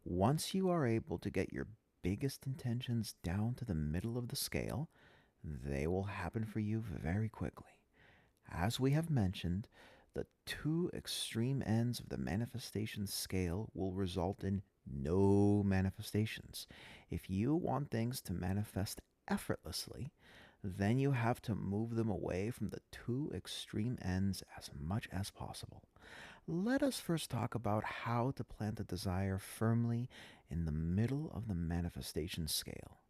Once you are able to get your biggest intentions down to the middle of the scale, they will happen for you very quickly. As we have mentioned, the two extreme ends of the manifestation scale will result in no manifestations. If you want things to manifest effortlessly, then you have to move them away from the two extreme ends as much as possible. Let us first talk about how to plant a desire firmly in the middle of the manifestation scale.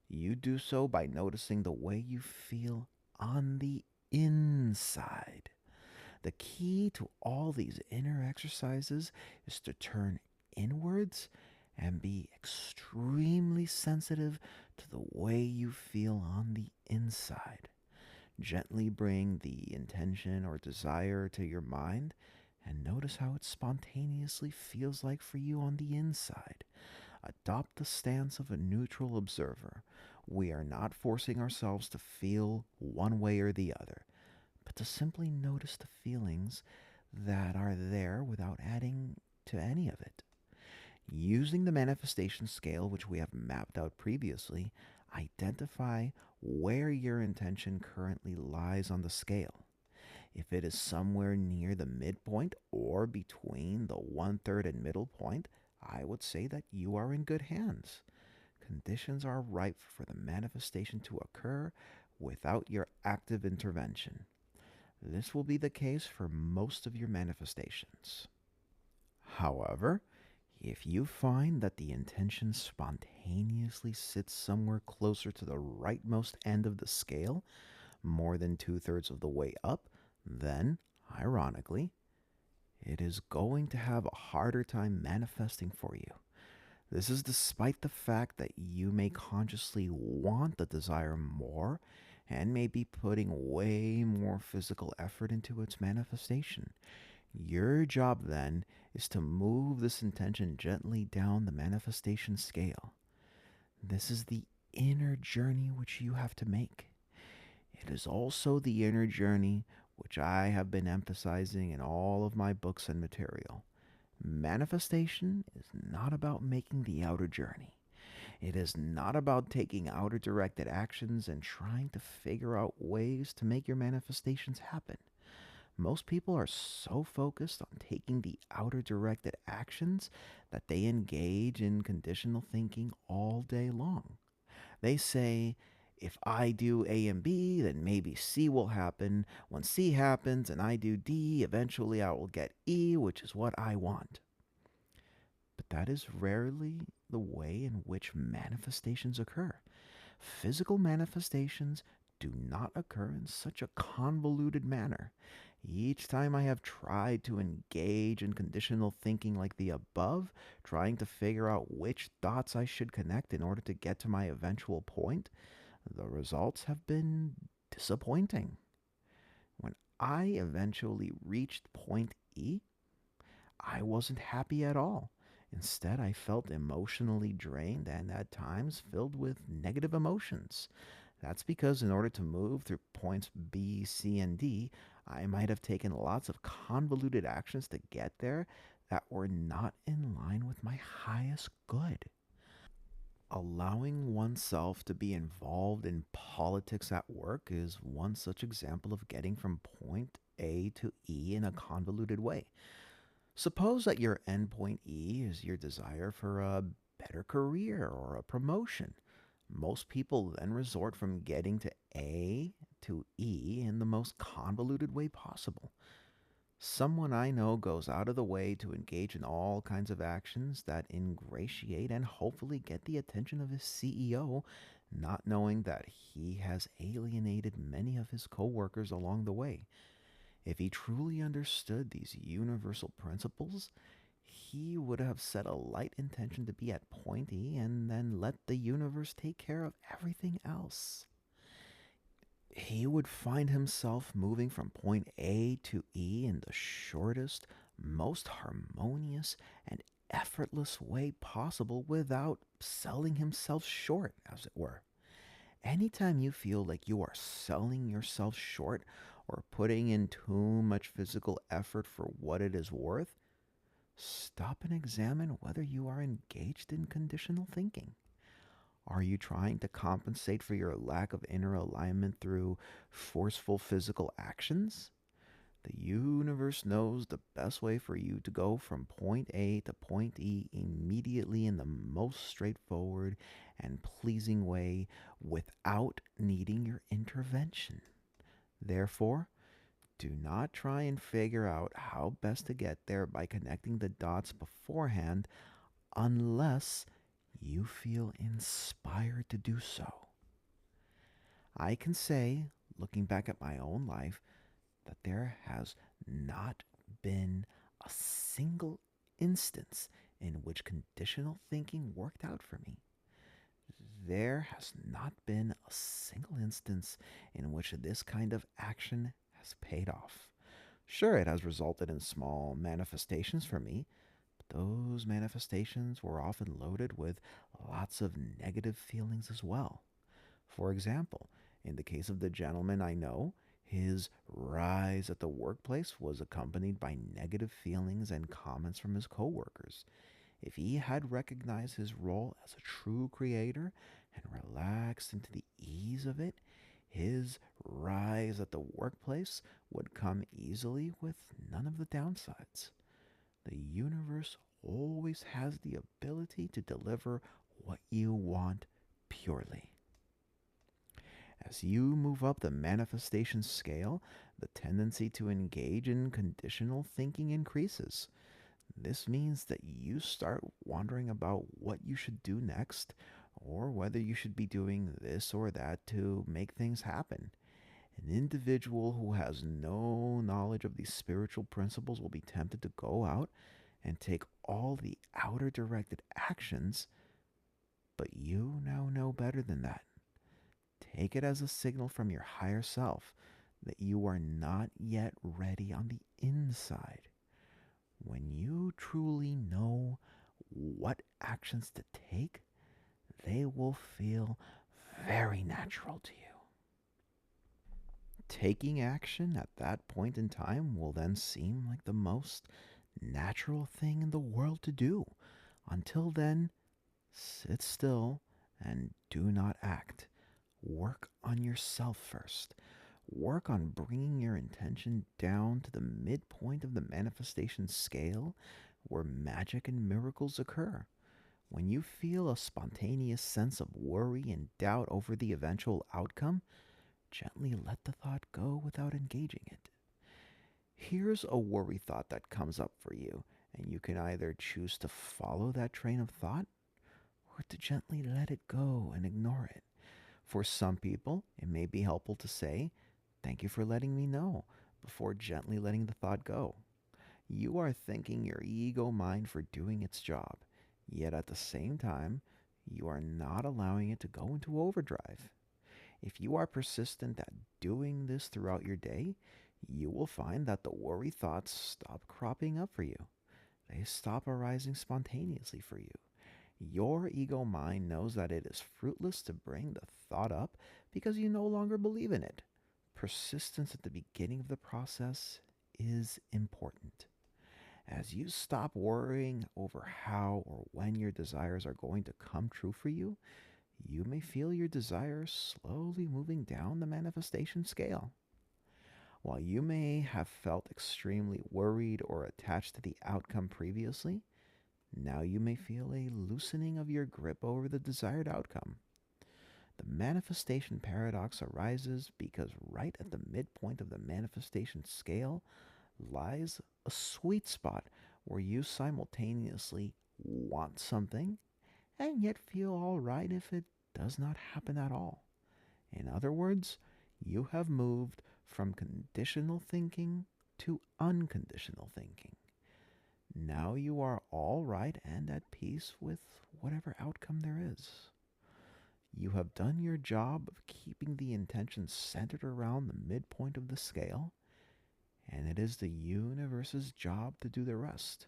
You do so by noticing the way you feel on the inside. The key to all these inner exercises is to turn inwards and be extremely sensitive to the way you feel on the inside. Gently bring the intention or desire to your mind and notice how it spontaneously feels like for you on the inside. Adopt the stance of a neutral observer. We are not forcing ourselves to feel one way or the other, but to simply notice the feelings that are there without adding to any of it. Using the manifestation scale, which we have mapped out previously, identify where your intention currently lies on the scale. If it is somewhere near the midpoint or between the 1/3 and middle point, I would say that you are in good hands. Conditions are ripe for the manifestation to occur without your active intervention. This will be the case for most of your manifestations. However, if you find that the intention spontaneously sits somewhere closer to the rightmost end of the scale, more than 2/3 of the way up, then, ironically, it is going to have a harder time manifesting for you. This is despite the fact that you may consciously want the desire more and may be putting way more physical effort into its manifestation. Your job then is to move this intention gently down the manifestation scale. This is the inner journey which you have to make. It is also the inner journey which I have been emphasizing in all of my books and material. Manifestation is not about making the outer journey. It is not about taking outer directed actions and trying to figure out ways to make your manifestations happen. Most people are so focused on taking the outer directed actions that they engage in conditional thinking all day long. They say, if I do A and B, then maybe C will happen. When C happens and I do D, eventually I will get E, which is what I want. But that is rarely the way in which manifestations occur. Physical manifestations do not occur in such a convoluted manner. Each time I have tried to engage in conditional thinking like the above, trying to figure out which dots I should connect in order to get to my eventual point, the results have been disappointing. When I eventually reached point E, I wasn't happy at all. Instead, I felt emotionally drained and at times filled with negative emotions. That's because in order to move through points B, C, and D, I might have taken lots of convoluted actions to get there that were not in line with my highest good. Allowing oneself to be involved in politics at work is one such example of getting from point A to E in a convoluted way. Suppose that your endpoint E is your desire for a better career or a promotion. Most people then resort from getting to A to E in the most convoluted way possible. Someone I know goes out of the way to engage in all kinds of actions that ingratiate and hopefully get the attention of his CEO, not knowing that he has alienated many of his coworkers along the way. If he truly understood these universal principles, he would have set a light intention to be at point E and then let the universe take care of everything else. He would find himself moving from point A to E in the shortest, most harmonious, and effortless way possible without selling himself short, as it were. Anytime you feel like you are selling yourself short or putting in too much physical effort for what it is worth, stop and examine whether you are engaged in conditional thinking. Are you trying to compensate for your lack of inner alignment through forceful physical actions? The universe knows the best way for you to go from point A to point E immediately in the most straightforward and pleasing way without needing your intervention. Therefore, do not try and figure out how best to get there by connecting the dots beforehand unless you feel inspired to do so. I can say, looking back at my own life, that there has not been a single instance in which conditional thinking worked out for me. There has not been a single instance in which this kind of action has paid off. Sure, it has resulted in small manifestations for me, but those manifestations were often loaded with lots of negative feelings as well. For example, in the case of the gentleman I know, his rise at the workplace was accompanied by negative feelings and comments from his coworkers. If he had recognized his role as a true creator and relaxed into the ease of it, his rise at the workplace would come easily with none of the downsides. The universe always has the ability to deliver what you want purely. As you move up the manifestation scale, the tendency to engage in conditional thinking increases. This means that you start wondering about what you should do next, or whether you should be doing this or that to make things happen. An individual who has no knowledge of these spiritual principles will be tempted to go out and take all the outer directed actions, but you now know better than that. Take it as a signal from your higher self that you are not yet ready on the inside. When you truly know what actions to take, they will feel very natural to you. Taking action at that point in time will then seem like the most natural thing in the world to do. Until then, sit still and do not act. Work on yourself first. Work on bringing your intention down to the midpoint of the manifestation scale where magic and miracles occur. When you feel a spontaneous sense of worry and doubt over the eventual outcome, gently let the thought go without engaging it. Here's a worry thought that comes up for you, and you can either choose to follow that train of thought or to gently let it go and ignore it. For some people, it may be helpful to say, "Thank you for letting me know," before gently letting the thought go. You are thanking your ego mind for doing its job, yet at the same time, you are not allowing it to go into overdrive. If you are persistent at doing this throughout your day, you will find that the worry thoughts stop cropping up for you. They stop arising spontaneously for you. Your ego mind knows that it is fruitless to bring the thought up because you no longer believe in it. Persistence at the beginning of the process is important. As you stop worrying over how or when your desires are going to come true for you, you may feel your desires slowly moving down the manifestation scale. While you may have felt extremely worried or attached to the outcome previously, now you may feel a loosening of your grip over the desired outcome. The manifestation paradox arises because right at the midpoint of the manifestation scale lies a sweet spot where you simultaneously want something and yet feel all right if it does not happen at all. In other words, you have moved from conditional thinking to unconditional thinking. Now you are all right and at peace with whatever outcome there is. You have done your job of keeping the intention centered around the midpoint of the scale, and it is the universe's job to do the rest.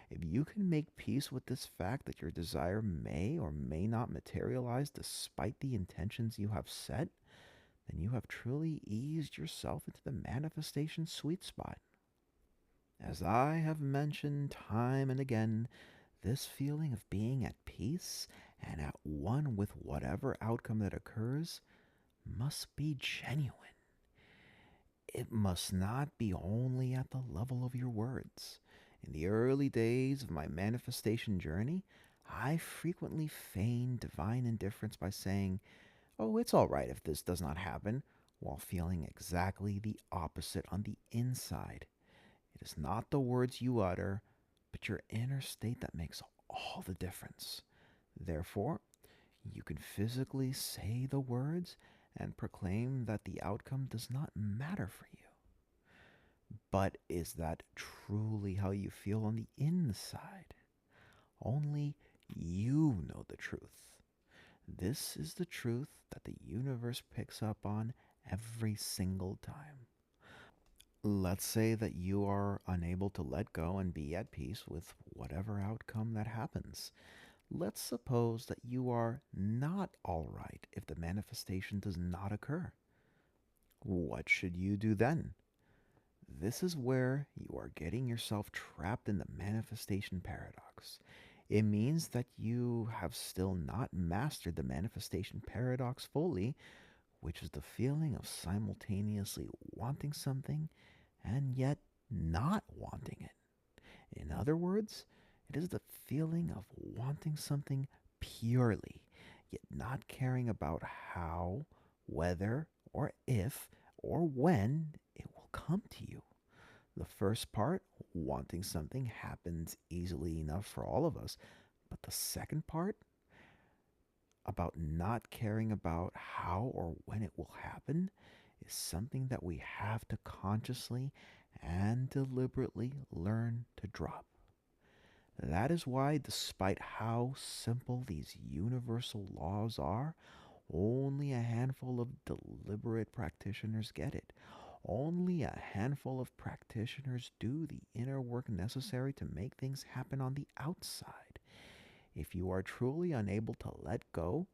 If you can make peace with this fact that your desire may or may not materialize despite the intentions you have set, then you have truly eased yourself into the manifestation sweet spot. As I have mentioned time and again, this feeling of being at peace and at one with whatever outcome that occurs must be genuine. It must not be only at the level of your words. In the early days of my manifestation journey, I frequently feigned divine indifference by saying, "Oh, it's all right if this does not happen," while feeling exactly the opposite on the inside. It is not the words you utter, but your inner state that makes all the difference. Therefore, you can physically say the words and proclaim that the outcome does not matter for you. But is that truly how you feel on the inside? Only you know the truth. This is the truth that the universe picks up on every single time. Let's say that you are unable to let go and be at peace with whatever outcome that happens. Let's suppose that you are not all right if the manifestation does not occur. What should you do then? This is where you are getting yourself trapped in the manifestation paradox. It means that you have still not mastered the manifestation paradox fully, which is the feeling of simultaneously wanting something and yet not wanting it. In other words, it is the feeling of wanting something purely, yet not caring about how, whether, or if, or when it will come to you. The first part, wanting something, happens easily enough for all of us. But the second part, about not caring about how or when it will happen, is something that we have to consciously and deliberately learn to drop. That is why, despite how simple these universal laws are, only a handful of deliberate practitioners get it. Only a handful of practitioners do the inner work necessary to make things happen on the outside. If you are truly unable to let go,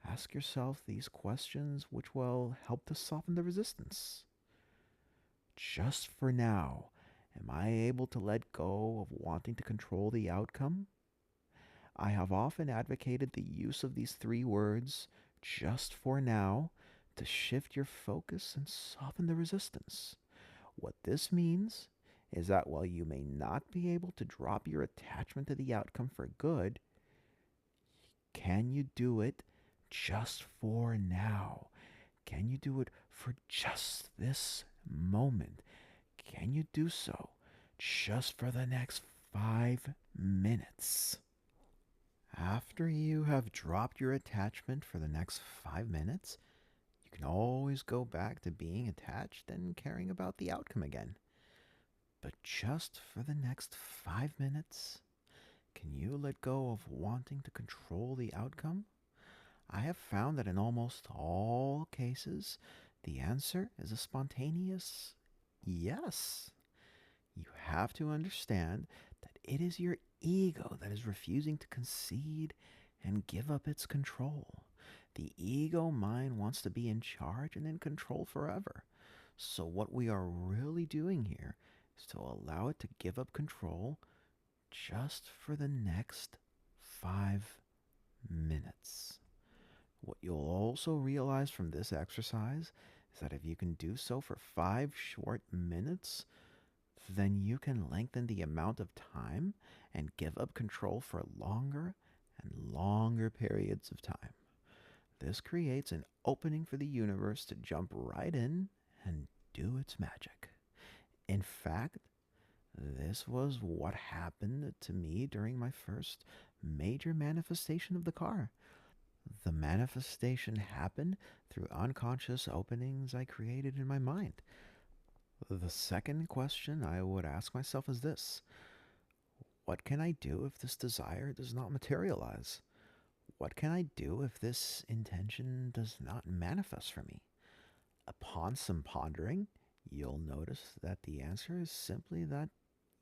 ask yourself these questions, which will help to soften the resistance. Just for now, am I able to let go of wanting to control the outcome? I have often advocated the use of these three words, just for now, to shift your focus and soften the resistance. What this means is that while you may not be able to drop your attachment to the outcome for good, can you do it just for now? Can you do it for just this moment? Can you do so just for the next 5 minutes? After you have dropped your attachment for the next 5 minutes, you can always go back to being attached and caring about the outcome again. But just for the next 5 minutes, can you let go of wanting to control the outcome? I have found that in almost all cases, the answer is a spontaneous yes. You have to understand that it is your ego that is refusing to concede and give up its control. The ego mind wants to be in charge and in control forever. So, what we are really doing here is to allow it to give up control just for the next 5 minutes. What you'll also realize from this exercise is that if you can do so for 5 short minutes, then you can lengthen the amount of time and give up control for longer and longer periods of time. This creates an opening for the universe to jump right in and do its magic. In fact, this was what happened to me during my first major manifestation of the car. The manifestation happened through unconscious openings I created in my mind. The second question I would ask myself is this: what can I do if this desire does not materialize? What can I do if this intention does not manifest for me? Upon some pondering, you'll notice that the answer is simply that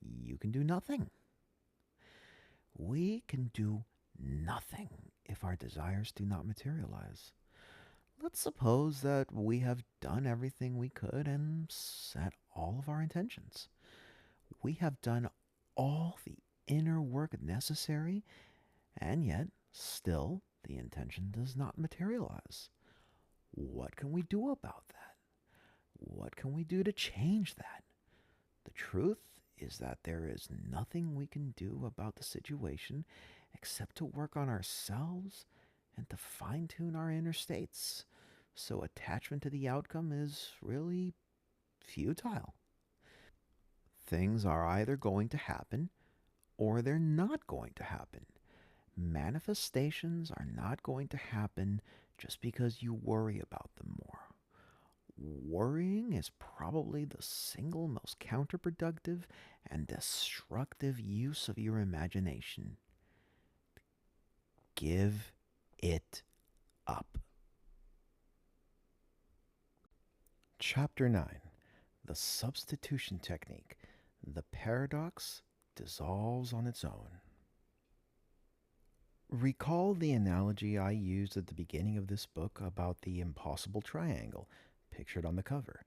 you can do nothing. We can do nothing if our desires do not materialize. Let's suppose that we have done everything we could and set all of our intentions. We have done all the inner work necessary, and yet still the intention does not materialize. What can we do about that? What can we do to change that? The truth is that there is nothing we can do about the situation except to work on ourselves and to fine tune our inner states. So attachment to the outcome is really futile. Things are either going to happen or they're not going to happen. Manifestations are not going to happen just because you worry about them more. Worrying is probably the single most counterproductive and destructive use of your imagination. Give it up. Chapter 9: The Substitution Technique. The paradox dissolves on its own. Recall the analogy I used at the beginning of this book about the impossible triangle pictured on the cover.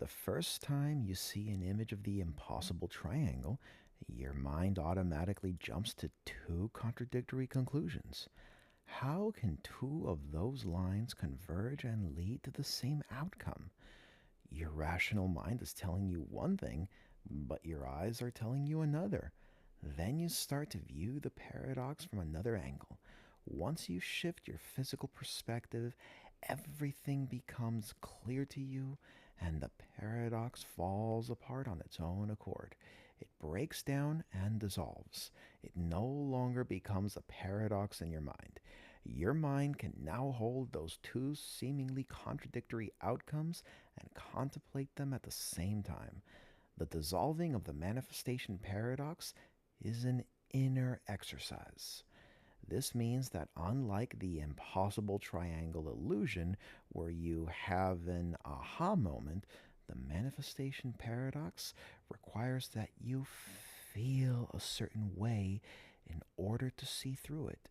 The first time you see an image of the impossible triangle, your mind automatically jumps to two contradictory conclusions. How can two of those lines converge and lead to the same outcome? Your rational mind is telling you one thing, but your eyes are telling you another. Then you start to view the paradox from another angle. Once you shift your physical perspective, everything becomes clear to you, and the paradox falls apart on its own accord. It breaks down and dissolves. It no longer becomes a paradox in your mind. Your mind can now hold those two seemingly contradictory outcomes and contemplate them at the same time. The dissolving of the manifestation paradox is an inner exercise. This means that unlike the impossible triangle illusion, where you have an aha moment, the manifestation paradox requires that you feel a certain way in order to see through it.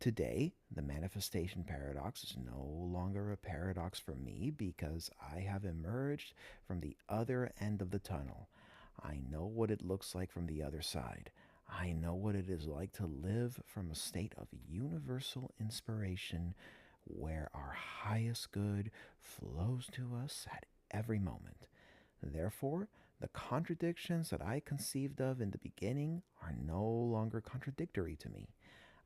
Today, the manifestation paradox is no longer a paradox for me because I have emerged from the other end of the tunnel. I know what it looks like from the other side. I know what it is like to live from a state of universal inspiration where our highest good flows to us at every moment. Therefore, the contradictions that I conceived of in the beginning are no longer contradictory to me.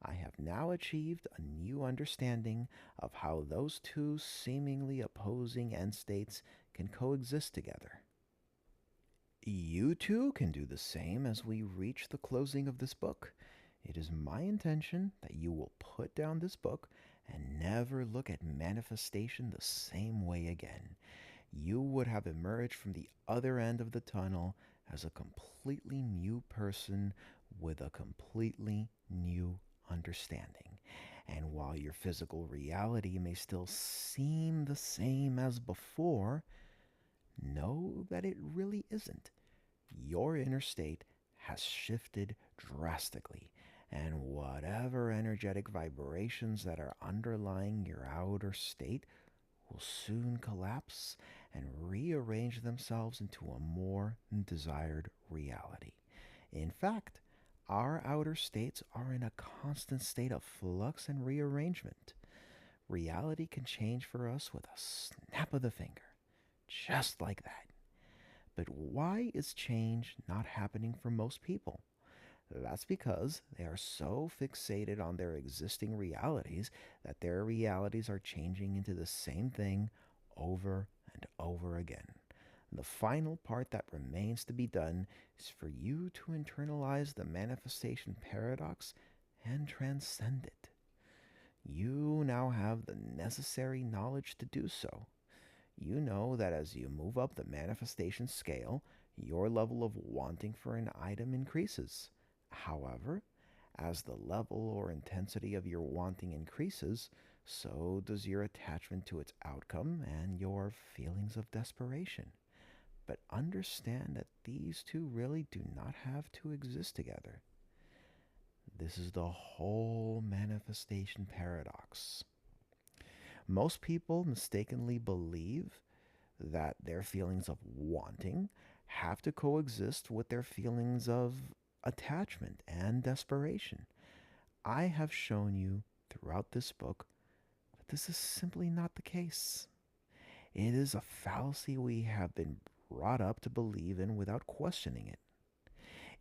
I have now achieved a new understanding of how those two seemingly opposing end states can coexist together. You too can do the same as we reach the closing of this book. It is my intention that you will put down this book and never look at manifestation the same way again. You would have emerged from the other end of the tunnel as a completely new person with a completely new understanding. And while your physical reality may still seem the same as before, know that it really isn't. Your inner state has shifted drastically, and whatever energetic vibrations that are underlying your outer state will soon collapse and rearrange themselves into a more desired reality. In fact, our outer states are in a constant state of flux and rearrangement. Reality can change for us with a snap of the finger, just like that. But why is change not happening for most people? That's because they are so fixated on their existing realities that their realities are changing into the same thing over and over again. The final part that remains to be done is for you to internalize the manifestation paradox and transcend it. You now have the necessary knowledge to do so. You know that as you move up the manifestation scale, your level of wanting for an item increases. However, as the level or intensity of your wanting increases, so does your attachment to its outcome and your feelings of desperation. But understand that these two really do not have to exist together. This is the whole manifestation paradox. Most people mistakenly believe that their feelings of wanting have to coexist with their feelings of attachment and desperation. I have shown you throughout this book that this is simply not the case. It is a fallacy we have been brought up to believe in without questioning it.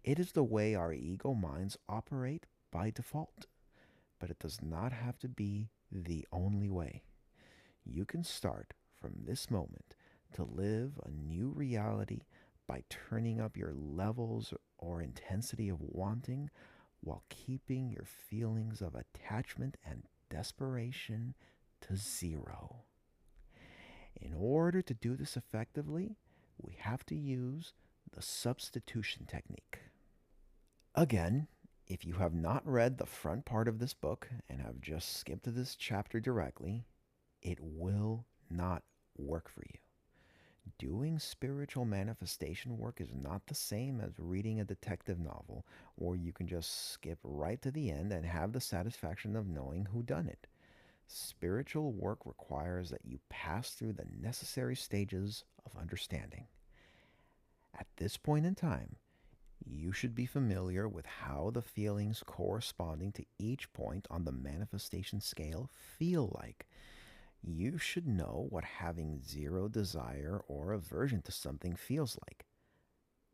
It is the way our ego minds operate by default, but it does not have to be the only way. You can start from this moment to live a new reality by turning up your levels or intensity of wanting while keeping your feelings of attachment and desperation to zero. In order to do this effectively, we have to use the substitution technique. Again, if you have not read the front part of this book and have just skipped to this chapter directly, it will not work for you. Doing spiritual manifestation work is not the same as reading a detective novel, where you can just skip right to the end and have the satisfaction of knowing who done it. Spiritual work requires that you pass through the necessary stages of understanding. At this point in time, you should be familiar with how the feelings corresponding to each point on the manifestation scale feel like. You should know what having zero desire or aversion to something feels like.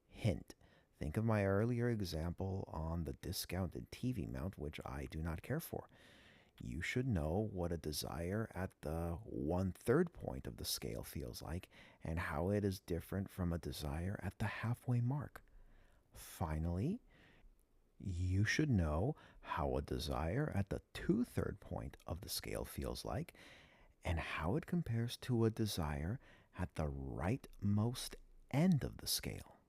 Hint, think of my earlier example on the discounted TV mount, which I do not care for. You should know what a desire at the 1/3 point of the scale feels like and how it is different from a desire at the halfway mark. Finally, you should know how a desire at the 2/3 point of the scale feels like and how it compares to a desire at the rightmost end of the scale.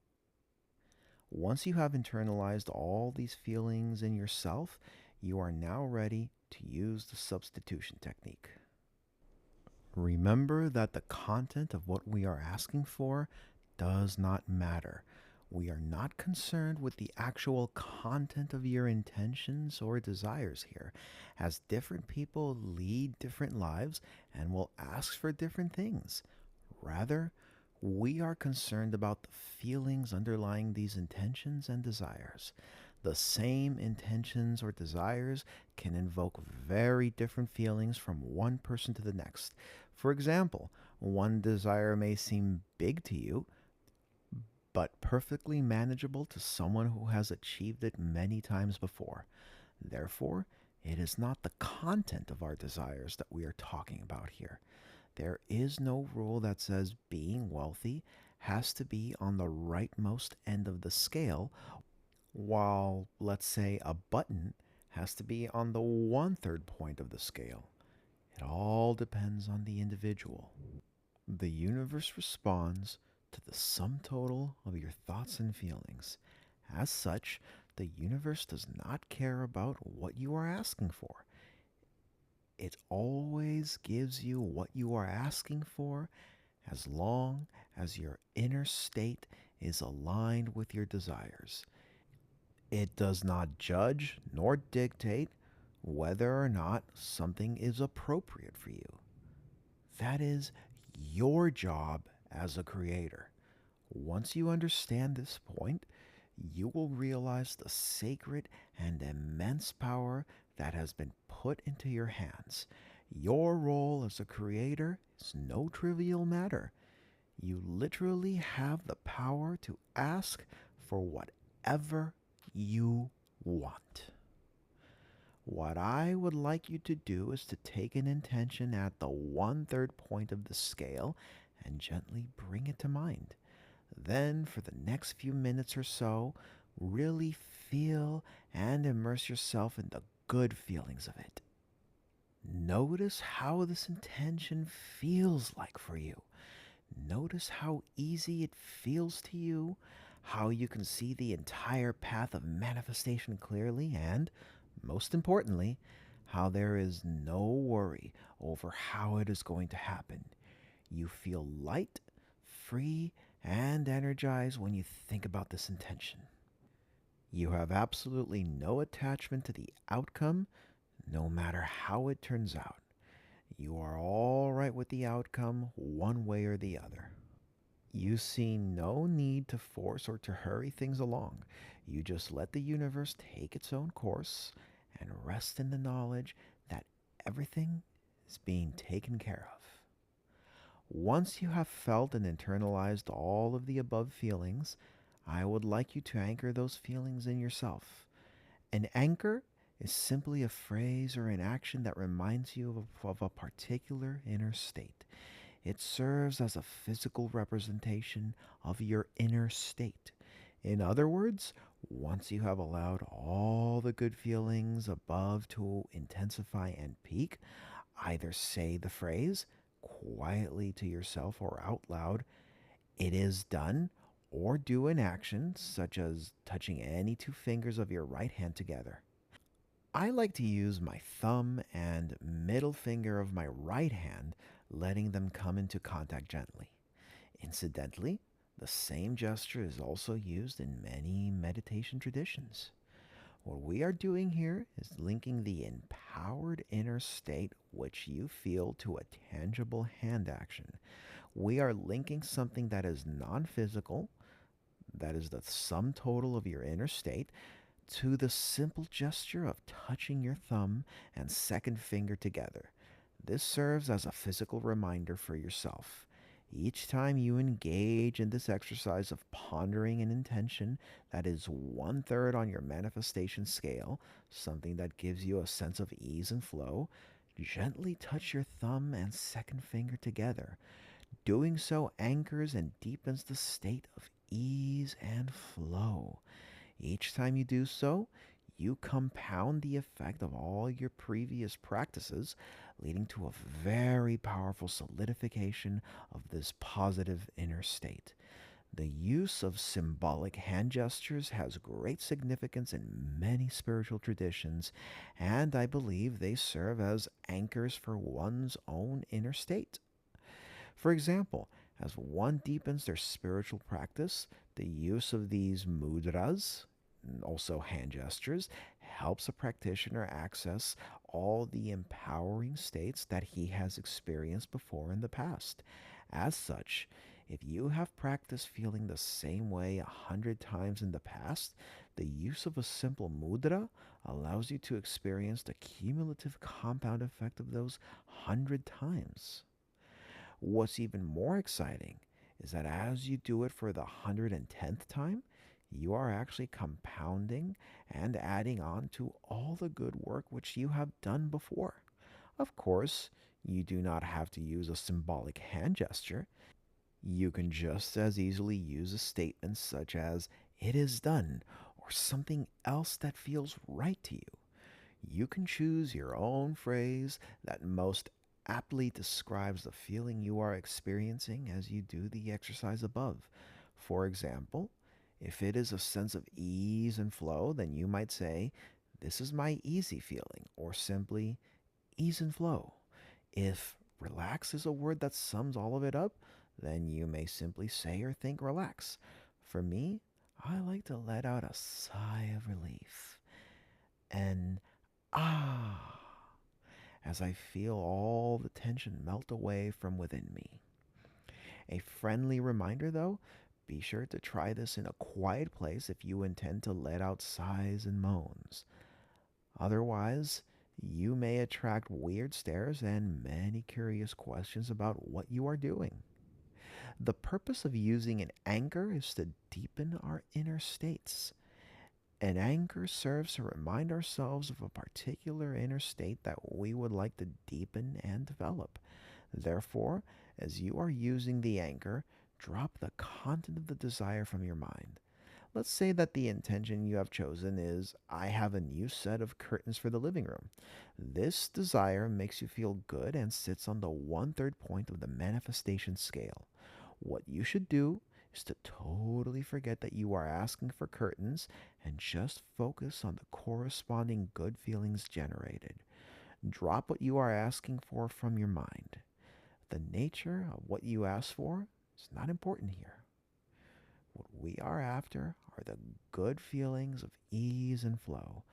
Once you have internalized all these feelings in yourself, you are now ready to use the substitution technique. Remember that the content of what we are asking for does not matter. We are not concerned with the actual content of your intentions or desires here, as different people lead different lives and will ask for different things. Rather, we are concerned about the feelings underlying these intentions and desires. The same intentions or desires can invoke very different feelings from one person to the next. For example, one desire may seem big to you, but perfectly manageable to someone who has achieved it many times before. Therefore, it is not the content of our desires that we are talking about here. There is no rule that says being wealthy has to be on the rightmost end of the scale, while, let's say, a button has to be on the one-third point of the scale. It all depends on the individual. The universe responds to the sum total of your thoughts and feelings. As such, the universe does not care about what you are asking for. It always gives you what you are asking for as long as your inner state is aligned with your desires. It does not judge nor dictate whether or not something is appropriate for you. That is your job as a creator. Once you understand this point, you will realize the sacred and immense power that has been put into your hands. Your role as a creator is no trivial matter. You literally have the power to ask for whatever you want. What I would like you to do is to take an intention at the one-third point of the scale and gently bring it to mind. Then, for the next few minutes or so, really feel and immerse yourself in the good feelings of it. Notice how this intention feels like for you. Notice how easy it feels to you, how you can see the entire path of manifestation clearly, and, most importantly, how there is no worry over how it is going to happen. You feel light, free, and energized when you think about this intention. You have absolutely no attachment to the outcome, no matter how it turns out. You are all right with the outcome one way or the other. You see no need to force or to hurry things along. You just let the universe take its own course and rest in the knowledge that everything is being taken care of. Once you have felt and internalized all of the above feelings, I would like you to anchor those feelings in yourself. An anchor is simply a phrase or an action that reminds you of a particular inner state. It serves as a physical representation of your inner state. In other words, once you have allowed all the good feelings above to intensify and peak, either say the phrase quietly to yourself or out loud, "It is done," or do an action such as touching any two fingers of your right hand together. I like to use my thumb and middle finger of my right hand, letting them come into contact gently. Incidentally, the same gesture is also used in many meditation traditions. What we are doing here is linking the empowered inner state which you feel to a tangible hand action. We are linking something that is non physical, that is the sum total of your inner state, to the simple gesture of touching your thumb and second finger together. This serves as a physical reminder for yourself. Each time you engage in this exercise of pondering an intention that is one-third on your manifestation scale, something that gives you a sense of ease and flow, gently touch your thumb and second finger together. Doing so anchors and deepens the state of ease and flow. Each time you do so, you compound the effect of all your previous practices, leading to a very powerful solidification of this positive inner state. The use of symbolic hand gestures has great significance in many spiritual traditions, and I believe they serve as anchors for one's own inner state. For example, as one deepens their spiritual practice, the use of these mudras, also hand gestures, helps a practitioner access all the empowering states that he has experienced before in the past. As such, if you have practiced feeling the same way 100 times in the past, the use of a simple mudra allows you to experience the cumulative compound effect of those 100 times. What's even more exciting is that as you do it for the 110th time, you are actually compounding and adding on to all the good work which you have done before. Of course, you do not have to use a symbolic hand gesture. You can just as easily use a statement such as, "It is done," or something else that feels right to you. You can choose your own phrase that most aptly describes the feeling you are experiencing as you do the exercise above. For example, if it is a sense of ease and flow, then you might say, "This is my easy feeling," or simply, "ease and flow." If relax is a word that sums all of it up, then you may simply say or think relax. For me, I like to let out a sigh of relief. And ah, as I feel all the tension melt away from within me. A friendly reminder though, be sure to try this in a quiet place if you intend to let out sighs and moans. Otherwise, you may attract weird stares and many curious questions about what you are doing. The purpose of using an anchor is to deepen our inner states. An anchor serves to remind ourselves of a particular inner state that we would like to deepen and develop. Therefore, as you are using the anchor, drop the content of the desire from your mind. Let's say that the intention you have chosen is, "I have a new set of curtains for the living room." This desire makes you feel good and sits on the 1/3 point of the manifestation scale. What you should do is to totally forget that you are asking for curtains and just focus on the corresponding good feelings generated. Drop what you are asking for from your mind. The nature of what you ask for is not important here. What we are after are the good feelings of ease and flow.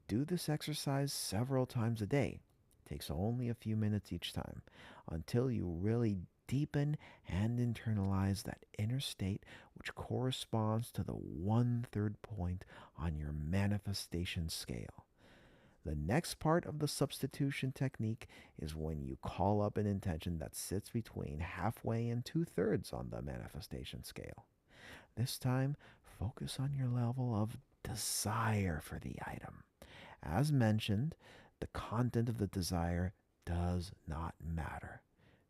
Do this exercise several times a day. It takes only a few minutes each time until you really deepen and internalize that inner state which corresponds to the 1/3 point on your manifestation scale. The next part of the substitution technique is when you call up an intention that sits between halfway and 2/3 on the manifestation scale. This time, focus on your level of desire for the item. As mentioned, the content of the desire does not matter.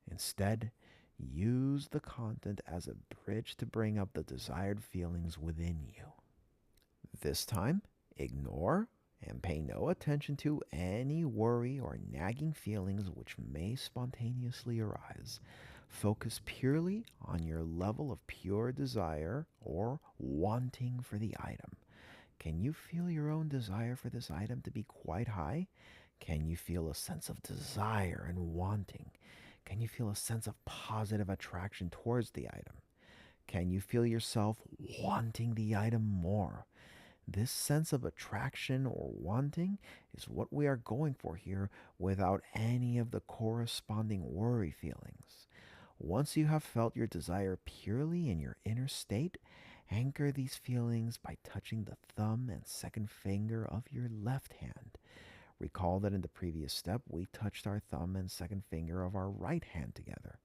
Instead, use the content as a bridge to bring up the desired feelings within you. This time, ignore and pay no attention to any worry or nagging feelings which may spontaneously arise. Focus purely on your level of pure desire or wanting for the item. Can you feel your own desire for this item to be quite high? Can you feel a sense of desire and wanting? Can you feel a sense of positive attraction towards the item? Can you feel yourself wanting the item more? This sense of attraction or wanting is what we are going for here without any of the corresponding worry feelings. Once you have felt your desire purely in your inner state, anchor these feelings by touching the thumb and second finger of your left hand. Recall that in the previous step, we touched our thumb and second finger of our right hand together.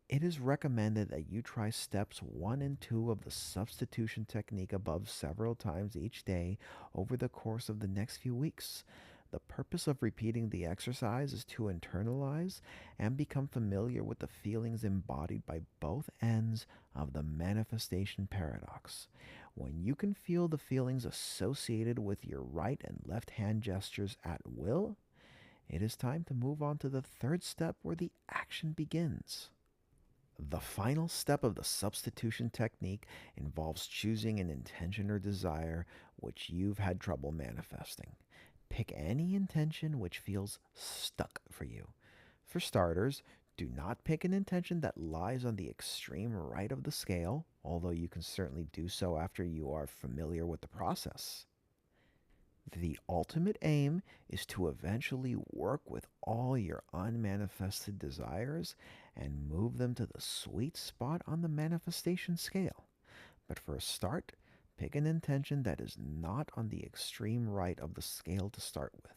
It is recommended that you try steps 1 and 2 of the substitution technique above several times each day over the course of the next few weeks. The purpose of repeating the exercise is to internalize and become familiar with the feelings embodied by both ends of the manifestation paradox. When you can feel the feelings associated with your right and left hand gestures at will, it is time to move on to the third step where the action begins. The final step of the substitution technique involves choosing an intention or desire which you've had trouble manifesting. Pick any intention which feels stuck for you. For starters, do not pick an intention that lies on the extreme right of the scale, although you can certainly do so after you are familiar with the process. The ultimate aim is to eventually work with all your unmanifested desires and move them to the sweet spot on the manifestation scale. But for a start, pick an intention that is not on the extreme right of the scale to start with.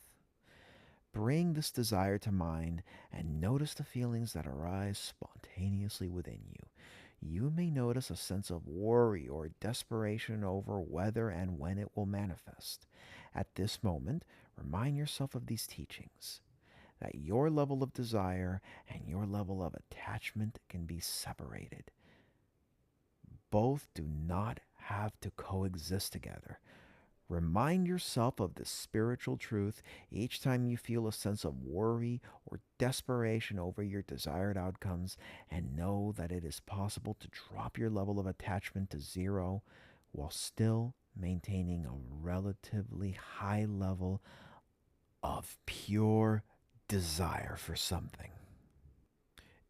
Bring this desire to mind and notice the feelings that arise spontaneously within you. You may notice a sense of worry or desperation over whether and when it will manifest. At this moment, remind yourself of these teachings that your level of desire and your level of attachment can be separated. Both do not have to coexist together. Remind yourself of this spiritual truth each time you feel a sense of worry or desperation over your desired outcomes, and know that it is possible to drop your level of attachment to zero while still maintaining a relatively high level of pure desire for something.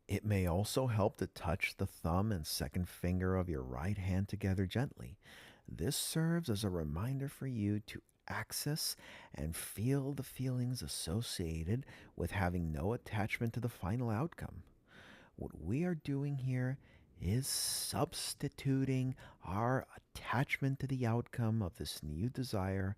It may also help to touch the thumb and second finger of your right hand together gently. This serves as a reminder for you to access and feel the feelings associated with having no attachment to the final outcome. What we are doing here is substituting our attachment to the outcome of this new desire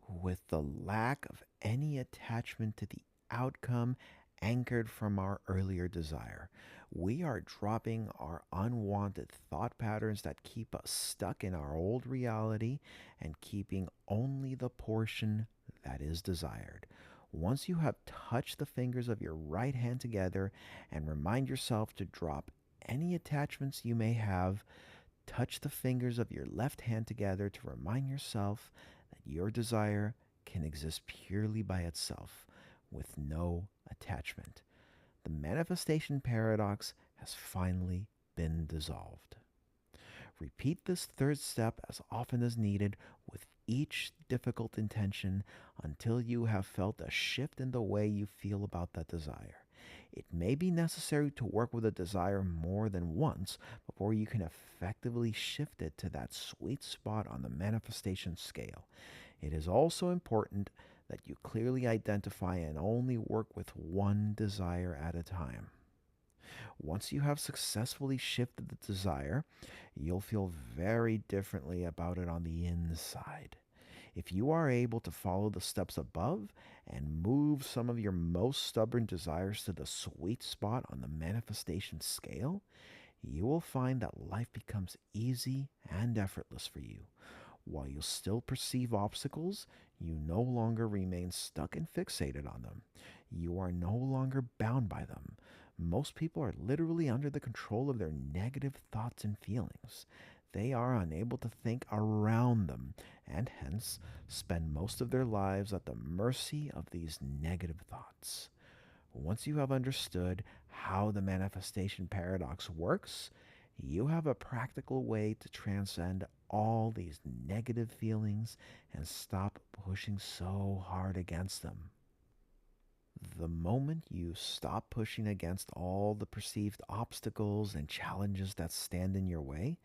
with the lack of any attachment to the outcome anchored from our earlier desire. We are dropping our unwanted thought patterns that keep us stuck in our old reality and keeping only the portion that is desired. Once you have touched the fingers of your right hand together and remind yourself to drop any attachments you may have, touch the fingers of your left hand together to remind yourself that your desire can exist purely by itself with no attachment. The manifestation paradox has finally been dissolved. Repeat this third step as often as needed with each difficult intention until you have felt a shift in the way you feel about that desire. It may be necessary to work with a desire more than once before you can effectively shift it to that sweet spot on the manifestation scale. It is also important that you clearly identify and only work with one desire at a time. Once you have successfully shifted the desire, you'll feel very differently about it on the inside. If you are able to follow the steps above and move some of your most stubborn desires to the sweet spot on the manifestation scale, you will find that life becomes easy and effortless for you. While you still perceive obstacles, you no longer remain stuck and fixated on them. You are no longer bound by them. Most people are literally under the control of their negative thoughts and feelings. They are unable to think around them and hence spend most of their lives at the mercy of these negative thoughts. Once you have understood how the manifestation paradox works, you have a practical way to transcend all these negative feelings and stop pushing so hard against them. The moment you stop pushing against all the perceived obstacles and challenges that stand in your way,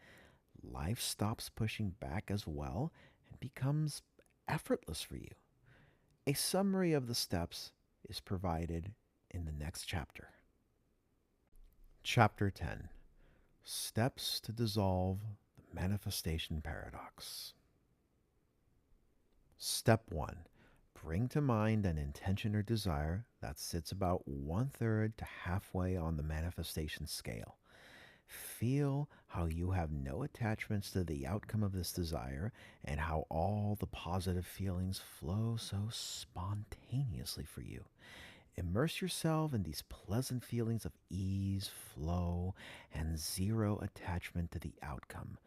life stops pushing back as well and becomes effortless for you. A summary of the steps is provided in the next chapter. Chapter 10: Steps to Dissolve the Manifestation Paradox. Step 1: Bring to mind an intention or desire that sits about 1/3 to halfway on the manifestation scale. Feel how you have no attachments to the outcome of this desire and how all the positive feelings flow so spontaneously for you. Immerse yourself in these pleasant feelings of ease, flow, and zero attachment to the outcome.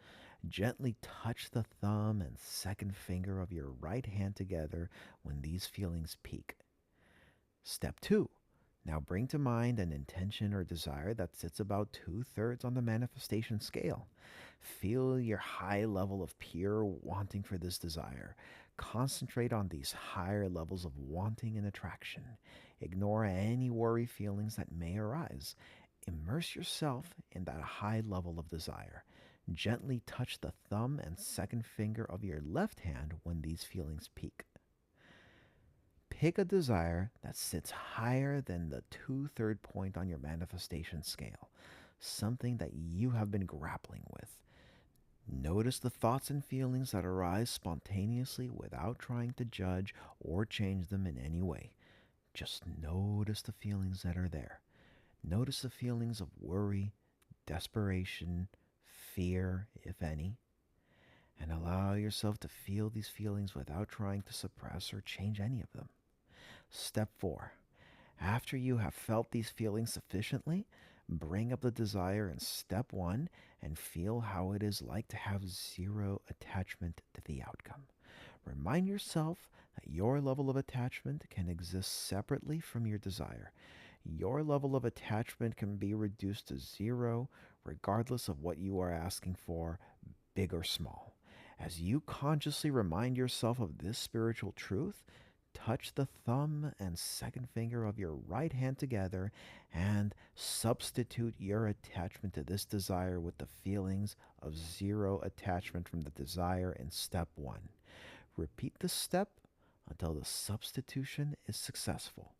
Gently touch the thumb and second finger of your right hand together when these feelings peak. Step 2: Now bring to mind an intention or desire that sits about 2/3 on the manifestation scale. Feel your high level of pure wanting for this desire. Concentrate on these higher levels of wanting and attraction. Ignore any worry feelings that may arise. Immerse yourself in that high level of desire. Gently touch the thumb and second finger of your left hand when these feelings peak. Pick a desire that sits higher than the 2/3 point on your manifestation scale, something that you have been grappling with. Notice the thoughts and feelings that arise spontaneously without trying to judge or change them in any way. Just notice the feelings that are there. Notice the feelings of worry, desperation, fear, if any, and allow yourself to feel these feelings without trying to suppress or change any of them. Step 4. After you have felt these feelings sufficiently, bring up the desire in step 1 and feel how it is like to have zero attachment to the outcome. Remind yourself that your level of attachment can exist separately from your desire. Your level of attachment can be reduced to zero regardless of what you are asking for, big or small. As you consciously remind yourself of this spiritual truth, touch the thumb and second finger of your right hand together and substitute your attachment to this desire with the feelings of zero attachment from the desire in step 1. Repeat this step until the substitution is successful.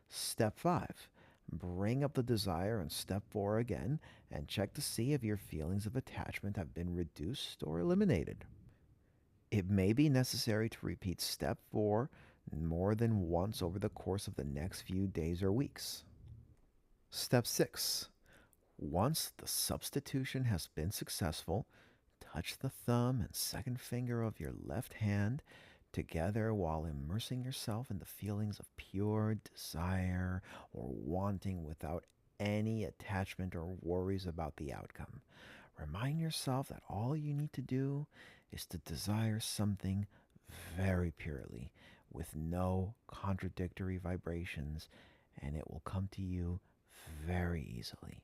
Step 5. Bring up the desire in step 4 again and check to see if your feelings of attachment have been reduced or eliminated. It may be necessary to repeat step 4 more than once over the course of the next few days or weeks. Step 6. Once the substitution has been successful, touch the thumb and second finger of your left hand together while immersing yourself in the feelings of pure desire or wanting without any attachment or worries about the outcome. Remind yourself that all you need to do is to desire something very purely, with no contradictory vibrations, and it will come to you very easily.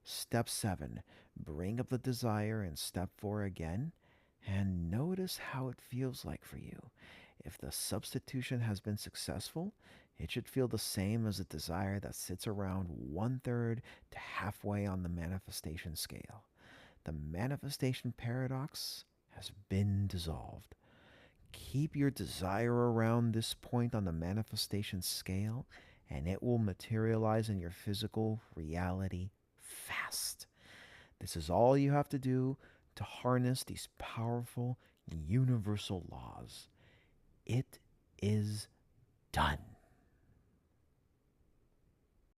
Step 7. Bring up the desire in step 4 again, and notice how it feels like for you. If the substitution has been successful, it should feel the same as a desire that sits around 1/3 to halfway on the manifestation scale. The manifestation paradox has been dissolved. Keep your desire around this point on the manifestation scale, and it will materialize in your physical reality fast. This is all you have to do to harness these powerful universal laws. It is done.